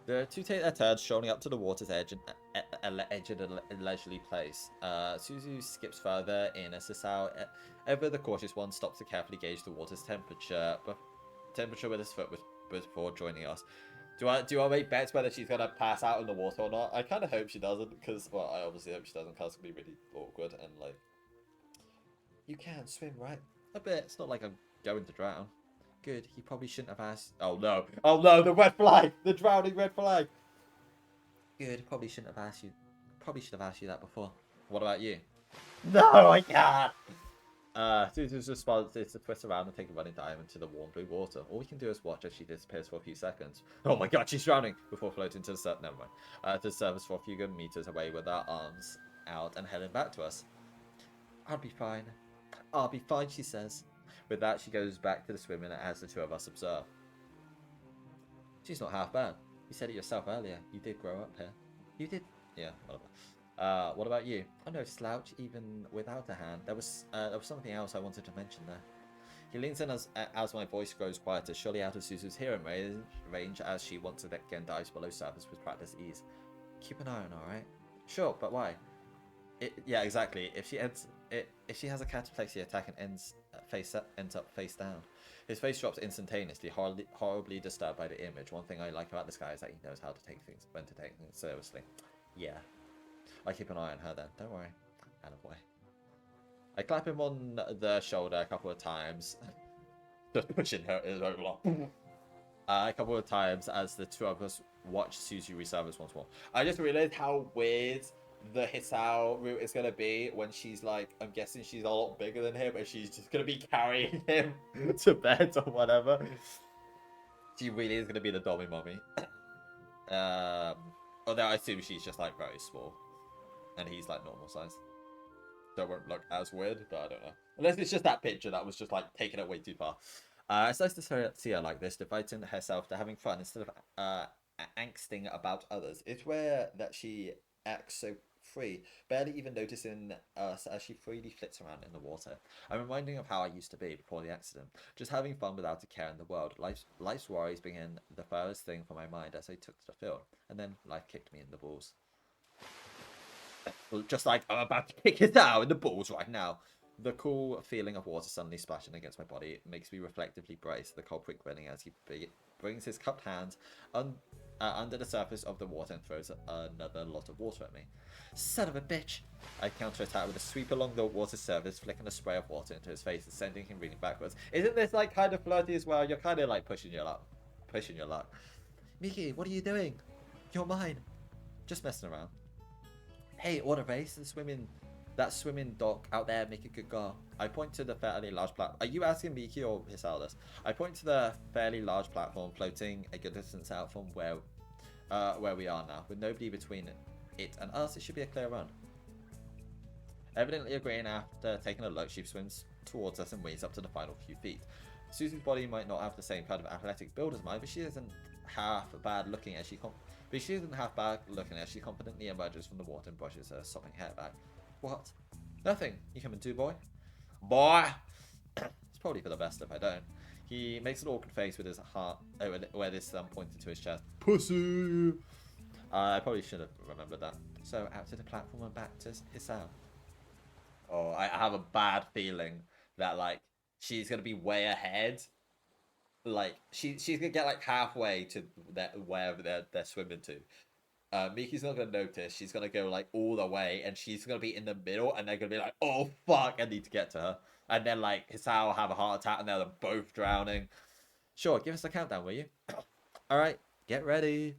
The two take their turns, strolling up to the water's edge at a leisurely pace. Suzu skips further in as Hisao, ever the cautious one, stops to carefully gauge the water's temperature with his foot before joining us. Do I make bets whether she's gonna pass out in the water or not? I kind of hope she doesn't, because, well, I obviously hope she doesn't, because it's gonna be really awkward and like. You can swim, right? A bit. It's not like I'm going to drown. Good. He probably shouldn't have asked. Oh no! Oh no! The red flag! The drowning red flag! Good. Probably shouldn't have asked you. Probably should have asked you that before. What about you? No, I can't. Suzu's response is to twist around and take a running dive into the warm blue water. All we can do is watch as she disappears for a few seconds. Oh my god, she's drowning! Before floating to the surface. Never mind. To the surface for a few good meters away with her arms out and heading back to us. I'll be fine. I'll be fine, she says. With that, she goes back to the swimming as the two of us observe. She's not half bad. You said it yourself earlier. You did grow up here. You did? Yeah, whatever. What about you? Oh no, slouch, even without a hand. There was something else I wanted to mention there. He leans in as my voice grows quieter, surely out of Suzu's hearing range as she once again dives below surface with practiced ease. Keep an eye on her, alright? Sure, but why? Yeah, exactly. If if she has a cataplexy attack and ends up face down. His face drops instantaneously, horribly disturbed by the image. One thing I like about this guy is that he knows how to take things, when to take things seriously. Yeah. I keep an eye on her then, don't worry. Attaboy. I clap him on the shoulder a couple of times. Just pushing her over. A couple of times as the two of us watch SHOUJO resurface once more. I just realized how weird the Hisao route is going to be when she's like, I'm guessing she's a lot bigger than him and she's just going to be carrying him to bed or whatever. She really is going to be the Dommy Mommy. Although I assume she's just like very small and he's like normal size. So it won't look as weird, but I don't know. Unless it's just that picture that was just like taking it way too far. It's nice to see her like this, devoting herself to having fun instead of angsting about others. It's rare that she acts so free, barely even noticing us as she freely flits around in the water. I'm reminding of how I used to be before the accident, just having fun without a care in the world. Life's worries began the furthest thing from my mind as I took to the field, and then life kicked me in the balls. Well, just like I'm about to kick it out in the balls right now. The cool feeling of water suddenly splashing against my body makes me reflectively brace, the culprit grinning as he brings his cupped hands under the surface of the water and throws another lot of water at me. Son of a bitch! I counterattack with a sweep along the water surface, flicking a spray of water into his face and sending him reeling backwards. Isn't this like kind of flirty as well? You're kind of like pushing your luck. Miki, what are you doing? You're mine. Just messing around. Hey, order race, that swimming dock out there, make a good goal. I point to the fairly large platform. Are you asking Miki or Hisao this? I point to the fairly large platform floating a good distance out from where we are now. With nobody between it and us, it should be a clear run. Evidently agreeing after taking a look, she swims towards us and wades up to the final few feet. Suzu's body might not have the same kind of athletic build as mine, but she isn't half bad looking as she confidently emerges from the water and brushes her sopping hair back. What? Nothing. You coming too, boy? Boy! It's probably for the best if I don't. He makes an awkward face with his heart where this thumb pointed to his chest. Pussy! I probably should have remembered that. So, out to the platform and back to Hisao. Oh, I have a bad feeling that, like, she's going to be way ahead. Like, she's going to get, like, halfway to wherever they're swimming to. Miki's not going to notice. She's going to go, like, all the way, and she's going to be in the middle, and they're going to be like, oh, fuck, I need to get to her. And then, like, Hisao will have a heart attack, and they're both drowning. Sure, give us a countdown, will you? Alright, get ready.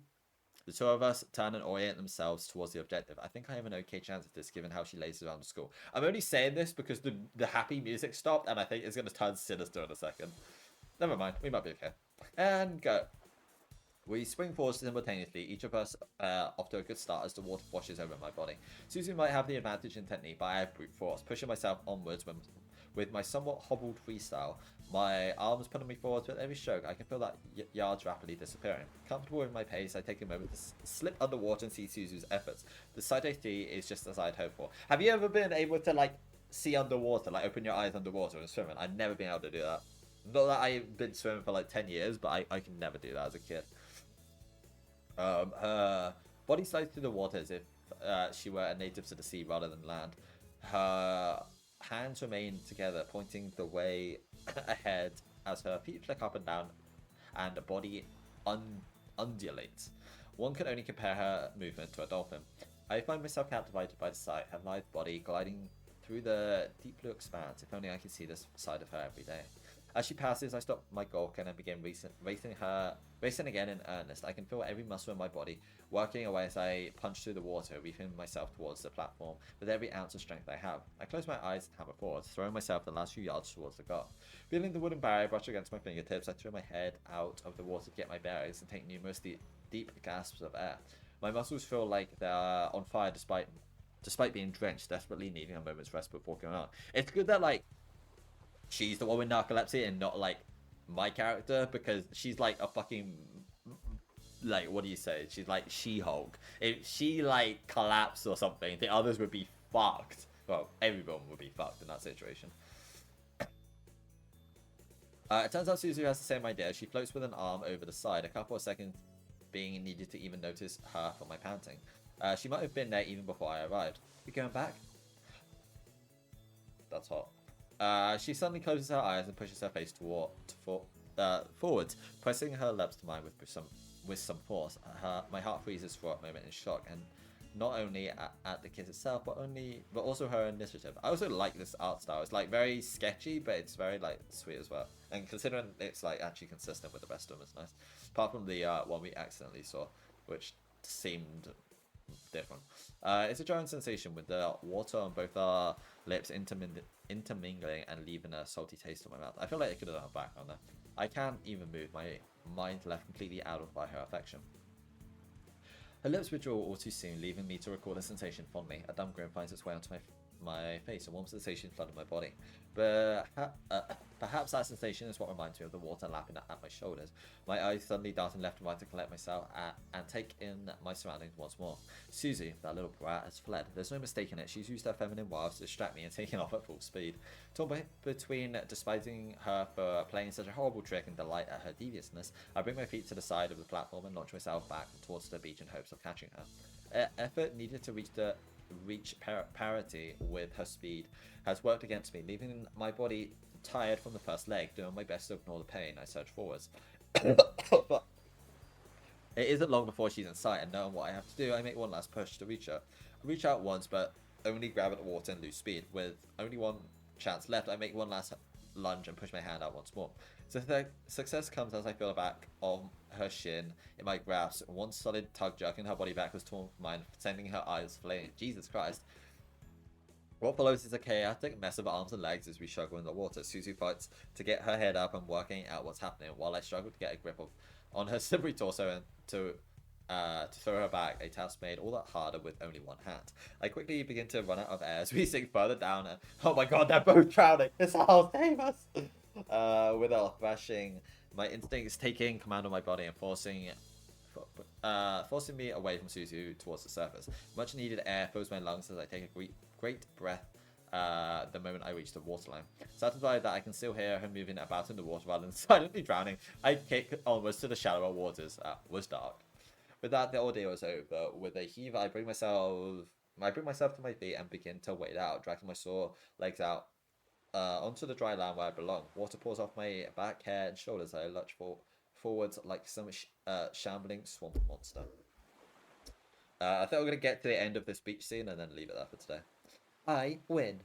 The two of us turn and orient themselves towards the objective. I think I have an okay chance at this, given how she lays around the school. I'm only saying this because the happy music stopped, and I think it's going to turn sinister in a second. Never mind, we might be okay. And go. We swing forward simultaneously, each of us off to a good start as the water washes over my body. Suzu might have the advantage in technique, but I have brute force, pushing myself onwards with my somewhat hobbled freestyle. My arms pulling me forward with every stroke. I can feel that yards rapidly disappearing. Comfortable with my pace, I take a moment to slip underwater and see Suzu's efforts. The sight I see is just as I'd hoped for. Have you ever been able to, like, see underwater, like open your eyes underwater and swim? I've never been able to do that. Not that I've been swimming for like 10 years, but I can never do that as a kid. Her body slides through the water as if she were a native to the sea rather than land. Her hands remain together, pointing the way ahead as her feet flick up and down and the body undulates. One can only compare her movement to a dolphin. I find myself captivated by the sight, her lithe body gliding through the deep blue expanse. If only I could see this side of her every day. As she passes, I stop my gawk and I begin racing again in earnest. I can feel every muscle in my body working away as I punch through the water, reefing myself towards the platform with every ounce of strength I have. I close my eyes and hammer forward, throwing myself the last few yards towards the goal. Feeling the wooden barrier brush against my fingertips, I throw my head out of the water to get my bearings and take numerous deep gasps of air. My muscles feel like they're on fire despite being drenched, desperately needing a moment's rest before going on. It's good that, like, she's the one with narcolepsy and not, like, my character, because she's like a fucking, like, what do you say? She's like She-Hulk. If she, like, collapsed or something, the others would be fucked. Well, everyone would be fucked in that situation. It turns out Suzu has the same idea. She floats with an arm over the side, a couple of seconds being needed to even notice her for my panting. She might have been there even before I arrived. We going back? That's hot. She suddenly closes her eyes and pushes her face forwards, pressing her lips to mine with some force. My heart freezes for a moment in shock, and not only at the kiss itself, but also her initiative. I also like this art style. It's like very sketchy, but it's very like sweet as well. And considering it's like actually consistent with the rest of them, it's nice. Apart from the one we accidentally saw, which seemed different. It's a jarring sensation with the water on both our lips intermingling and leaving a salty taste in my mouth. I feel like it could have done a background there. I can't even move. My mind left completely addled by her affection. Her lips withdraw all too soon, leaving me to recall the sensation fondly. A dumb grin finds its way onto my face, a warm sensation flooded my body. But perhaps that sensation is what reminds me of the water lapping at my shoulders. My eyes suddenly darting left and right to collect myself and take in my surroundings once more. Susie, that little brat, has fled. There's no mistaking it. She's used her feminine wiles to distract me and taken off at full speed. Torn between despising her for playing such a horrible trick and delight at her deviousness, I bring my feet to the side of the platform and launch myself back towards the beach in hopes of catching her. Effort needed to reach parity with her speed has worked against me, leaving my body tired from the first leg. Doing my best to ignore the pain, I surge forwards. But it isn't long before she's in sight, and knowing what I have to do, I make one last push to reach her. I reach out once, but only grab at the water and lose speed. With only one chance left, I make one last lunge and push my hand out once more. So success comes as I feel the back of her shin in my grasp. One solid tug jerking her body back was torn from mine, sending her eyes flaming. Jesus Christ. What follows is a chaotic mess of arms and legs as we struggle in the water. Susie fights to get her head up and working out what's happening, while I struggle to get a grip on her slippery torso and to throw her back, a task made all that harder with only one hand. I quickly begin to run out of air as we sink further down, and oh my god, they're both drowning! I'll save us! With a thrashing, my instincts taking command of my body and forcing me away from Suzu towards the surface. Much needed air fills my lungs as I take a great breath the moment I reach the waterline. Satisfied that I can still hear her moving about in the water rather than silently drowning, I kick onwards to the shallower waters. Was dark. With that, the ordeal is over. With a heave, I bring myself to my feet and begin to wade out, dragging my sore legs out onto the dry land where I belong. Water pours off my back, hair, and shoulders. I lurch forwards like some shambling swamp monster. I think we're going to get to the end of this beach scene and then leave it there for today. I win.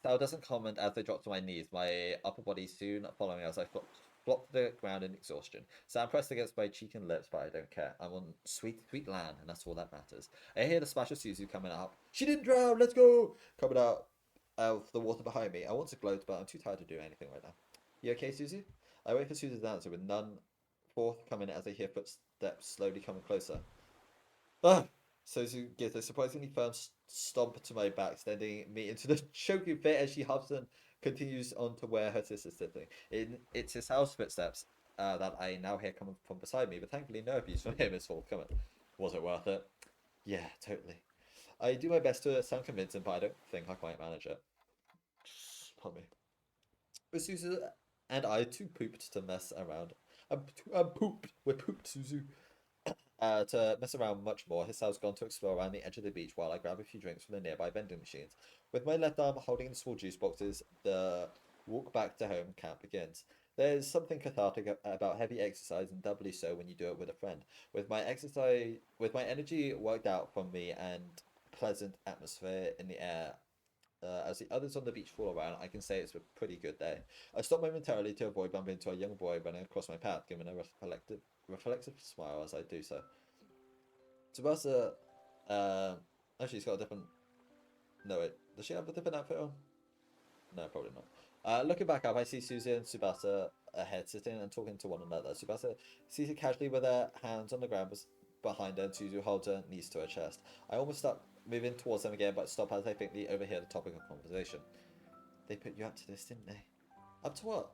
Sal doesn't comment as they drop to my knees, my upper body soon following as I flop to the ground in exhaustion. Sam pressed against my cheek and lips, but I don't care. I'm on sweet, sweet land, and that's all that matters. I hear the splash of Suzu coming up. She didn't drown, let's go! Coming out of the water behind me. I want to gloat, but I'm too tired to do anything right now. You okay, Suzu? I wait for Suzu's answer with none forthcoming as I hear footsteps slowly coming closer. Ugh! Suzu gives a surprisingly firm stomp to my back, sending me into the choking fit as she huffs and continues on to where her sister's sitting. It's his house footsteps that I now hear coming from beside me, but thankfully no abuse from him is forthcoming. Was it worth it? Yeah, totally. I do my best to sound convincing, but I don't think I quite manage it. Pardon me. But Suzu and I too pooped to mess around. I'm pooped. We're pooped, Suzu. To mess around much more, his has gone to explore around the edge of the beach while I grab a few drinks from the nearby vending machines. With my left arm holding the small juice boxes, the walk back to home camp begins. There's something cathartic about heavy exercise, and doubly so when you do it with a friend. With my energy worked out from me and pleasant atmosphere in the air, as the others on the beach fall around, I can say it's a pretty good day. I stop momentarily to avoid bumping into a young boy running across my path, giving a reflective smile as I do so. Tsubasa, actually, he's got a different. No, wait, does she have a different outfit on? No, probably not. Looking back up, I see Susie and Tsubasa ahead, sitting and talking to one another. Tsubasa sees her casually with her hands on the ground behind her, and Suzu holds her knees to her chest. I almost start moving towards them again, but stop as I faintly overhear the topic of conversation. They put you up to this, didn't they? Up to what?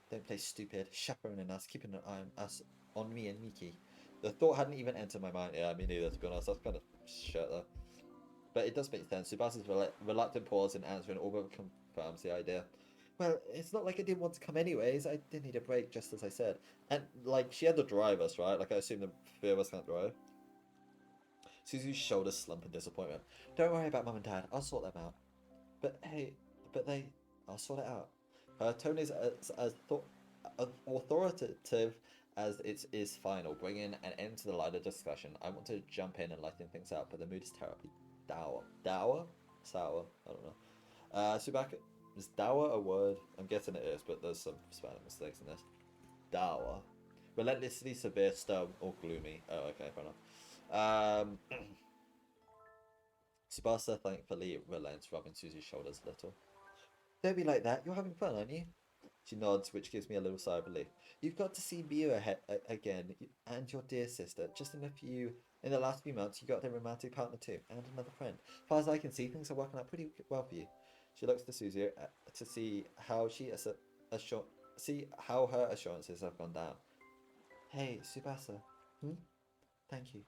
Don't play stupid, chaperoning us, keeping an eye on us, on me and Miki. The thought hadn't even entered my mind. Yeah, me neither, to be honest. That's kind of shit, though. But it does make sense. Tsubasa's reluctant pause in answering all but confirms the idea. Well, it's not like I didn't want to come anyways. I did need a break, just as I said. And, like, she had to drive us, right? Like, I assume the three of us can't drive. Suzu's shoulders slump in disappointment. Don't worry about Mum and Dad. I'll sort them out. But hey, I'll sort it out. Her tone is as authoritative as it is final, bringing an end to the lighter discussion. I want to jump in and lighten things up, but the mood is terribly dour. Dour? Sour? I don't know. Subaka, is dour a word? I'm guessing it is, but there's some spelling mistakes in this. Dour. Relentlessly severe, stern, or gloomy. Oh, okay, fair enough. Tsubasa thankfully relents, rubbing Susie's shoulders a little. Don't be like that. You're having fun, aren't you? She nods, which gives me a little sigh of relief. You've got to see Miu again, and your dear sister. Just in the last few months, you got a romantic partner too, and another friend. As far as I can see, things are working out pretty well for you. She looks to Susie to see how see how her assurances have gone down. Hey, Subasa. Hmm? Thank you.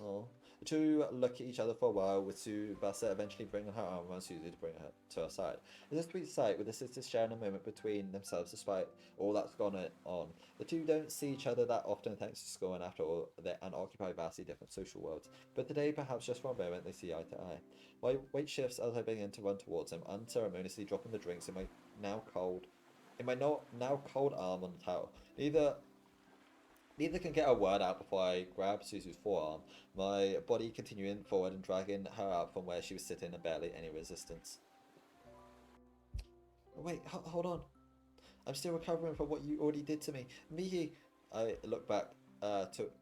Oh. The two look at each other for a while, with Tsubasa eventually bringing her arm around Susie to bring her to her side. It's a sweet sight, with the sisters sharing a moment between themselves despite all that's gone on. The two don't see each other that often thanks to school, and after all, they're unoccupied vastly different social worlds. But today, perhaps just for a moment, they see eye to eye. My weight shifts as I begin to run towards him, unceremoniously dropping the drinks in my now cold arm on the towel. Neither can get a word out before I grab Suzu's forearm, my body continuing forward and dragging her up from where she was sitting and barely any resistance. Wait, hold on. I'm still recovering from what you already did to me. Mihi! I look back to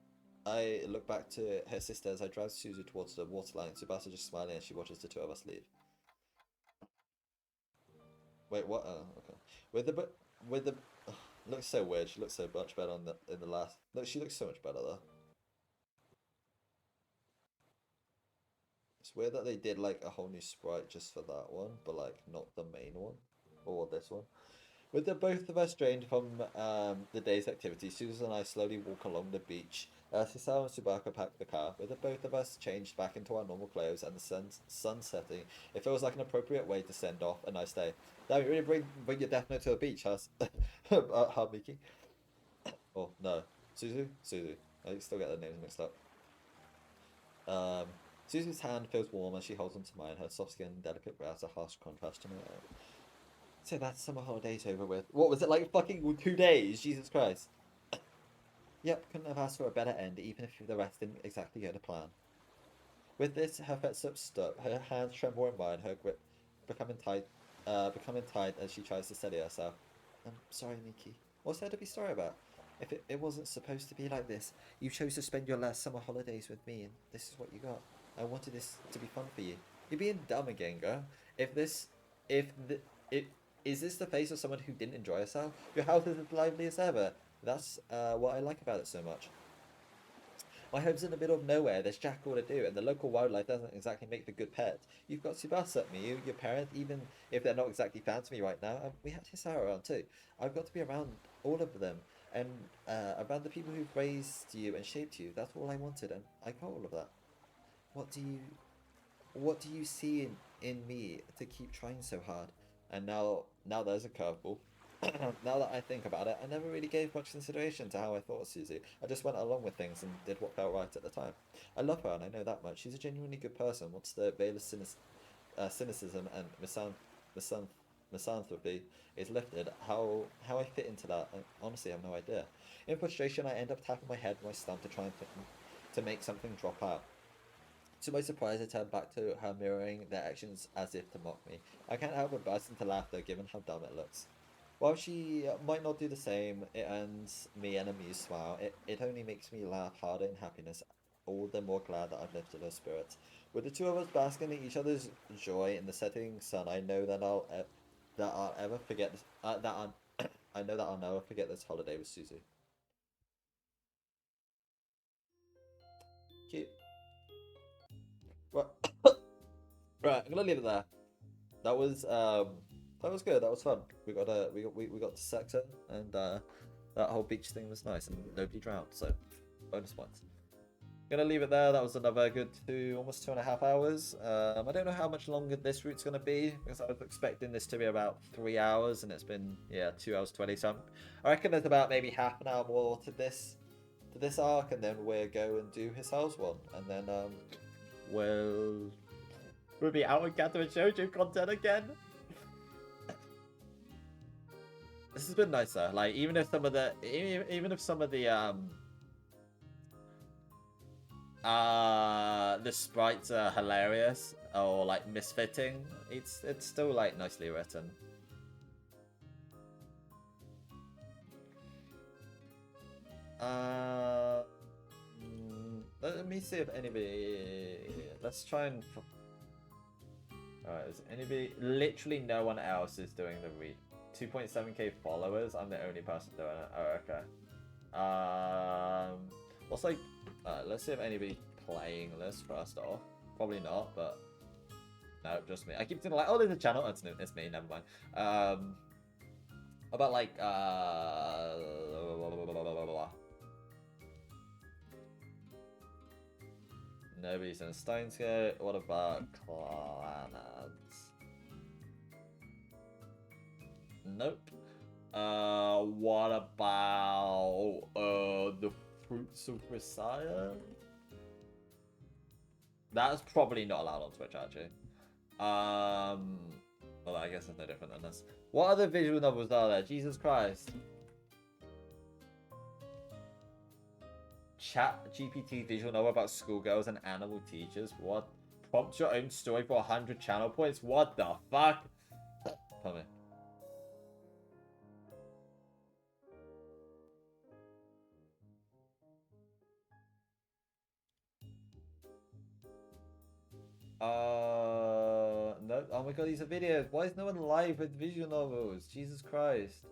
her sister as I drive Suzu towards the waterline. Tsubasa just smiling as she watches the two of us leave. Wait, what? Oh, okay. With the looks so weird. She looks so much better in the last. Look, she looks so much better though. It's weird that they did like a whole new sprite just for that one, but like not the main one or this one. With the both of us drained from the day's activities, Susan and I slowly walk along the beach. Sisao and Subaka pack the car. With the both of us changed back into our normal clothes and the sun setting, it feels like an appropriate way to send off a nice day. Damn, you really bring your death note to the beach, huh? Miki? Oh, no. Suzu. I still get their names mixed up. Um, Suzu's hand feels warm as she holds onto mine, her soft skin and delicate brows a harsh contrast to my own. So that's summer holidays over with. What was it, like fucking 2 days? Jesus Christ. Yep, couldn't have asked for a better end, even if the rest didn't exactly go to plan. With this, her footsteps stop, her hands tremble in mine, her grip becoming tight as she tries to steady herself. I'm sorry, Miki. What's there to be sorry about? If it wasn't supposed to be like this, you chose to spend your last summer holidays with me, and this is what you got. I wanted this to be fun for you. You're being dumb again, girl. If this, if the, it, is this the face of someone who didn't enjoy herself? Your house is as lively as ever. That's what I like about it so much. My home's in the middle of nowhere, there's jack all to do, and the local wildlife doesn't exactly make for good pets. You've got Tsubasa, me, your parents, even if they're not exactly fans of me right now, and we had Hisaru around too. I've got to be around all of them, and around the people who've raised you and shaped you. That's all I wanted, and I got all of that. What do you, what do you see in me to keep trying so hard? And now there's a curveball. Now that I think about it, I never really gave much consideration to how I thought of Susie. I just went along with things and did what felt right at the time. I love her, and I know that much. She's a genuinely good person. Once the veil of cynicism and misan misanthropy is lifted, how I fit into that, I honestly have no idea. In frustration, I end up tapping my head with my stump to try and to make something drop out. To my surprise, I turned back to her, mirroring their actions as if to mock me. I can't help but burst into laughter, given how dumb it looks. While she might not do the same, it earns me an amused smile. It only makes me laugh harder in happiness, all the more glad that I've lifted her spirits. With the two of us basking in each other's joy in the setting sun, I know that I'll ever forget this. I know that I'll never forget this holiday with Susie. Cute. Right, right. I'm gonna leave it there. That was that was good. That was fun. We got to sector, and that whole beach thing was nice, and nobody drowned. So bonus points. Gonna leave it there. That was another good almost 2.5 hours. I don't know how much longer this route's gonna be, because I was expecting this to be about 3 hours, and it's been 2 hours 20. So I reckon there's about maybe half an hour more to this arc, and then we'll go and do his house one, and then we'll We'll be out with KATAWA SHOUJO content again. This has been nicer. Like, even if some of the the sprites are hilarious or like misfitting, it's still like nicely written. Let me see if anybody. Let's try and. Alright, is anybody? Literally no one else is doing the read. 2.7k followers. I'm the only person doing it. Oh, okay. What's like? Let's see if anybody's playing this first off. Probably not, but no, just me. I keep thinking like, oh, there's a channel. It's me. Never mind. About like nobody's in Steins Gate. What about Clannad? Nope. What about the Fruits of Messiah? That's probably not allowed on Twitch, actually. Well, I guess it's no different than this. What other visual novels are there? Jesus Christ. Chat GPT visual novel about schoolgirls and animal teachers. What? Prompt your own story for 100 channel points? What the fuck? Tell me. No. Oh my god, these are videos. Why is no one live with visual novels? Jesus Christ.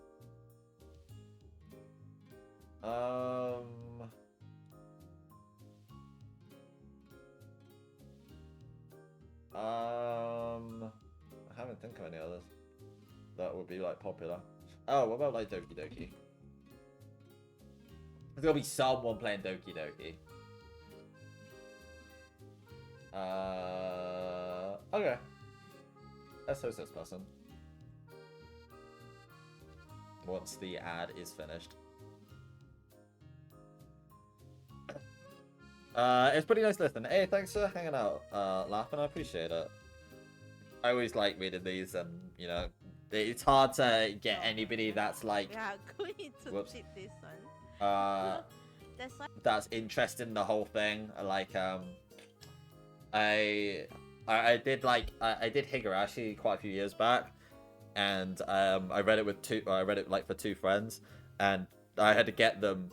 I haven't think of any others that would be like popular. Oh, what about like Doki Doki? There's gonna be someone playing Doki Doki. Okay. Let's host this person. Once the ad is finished. It's pretty nice listening. Hey, thanks for hanging out, laughing. I appreciate it. I always like reading these, and you know, it's hard to get anybody that's like. Yeah, going to cheat this one. That's interested in the whole thing. Like, I did Higurashi quite a few years back, and I read it with I read it like for two friends, and I had to get them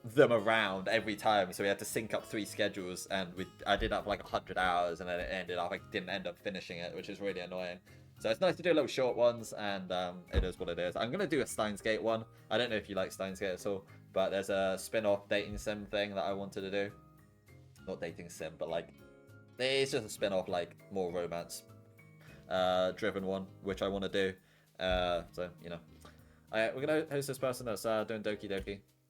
them around every time, so we had to sync up 3 schedules, and I did that for like 100 hours, and then it ended up I didn't end up finishing it, which is really annoying. So it's nice to do little short ones, and it is what it is. I'm gonna do a Steins Gate one. I don't know if you like Steins Gate at all, but there's a spin-off dating sim thing that I wanted to do. Not dating sim, but like it's just a spin-off, like more romance driven one, which I want to do. So you know, we're gonna host this person that's doing Doki Doki.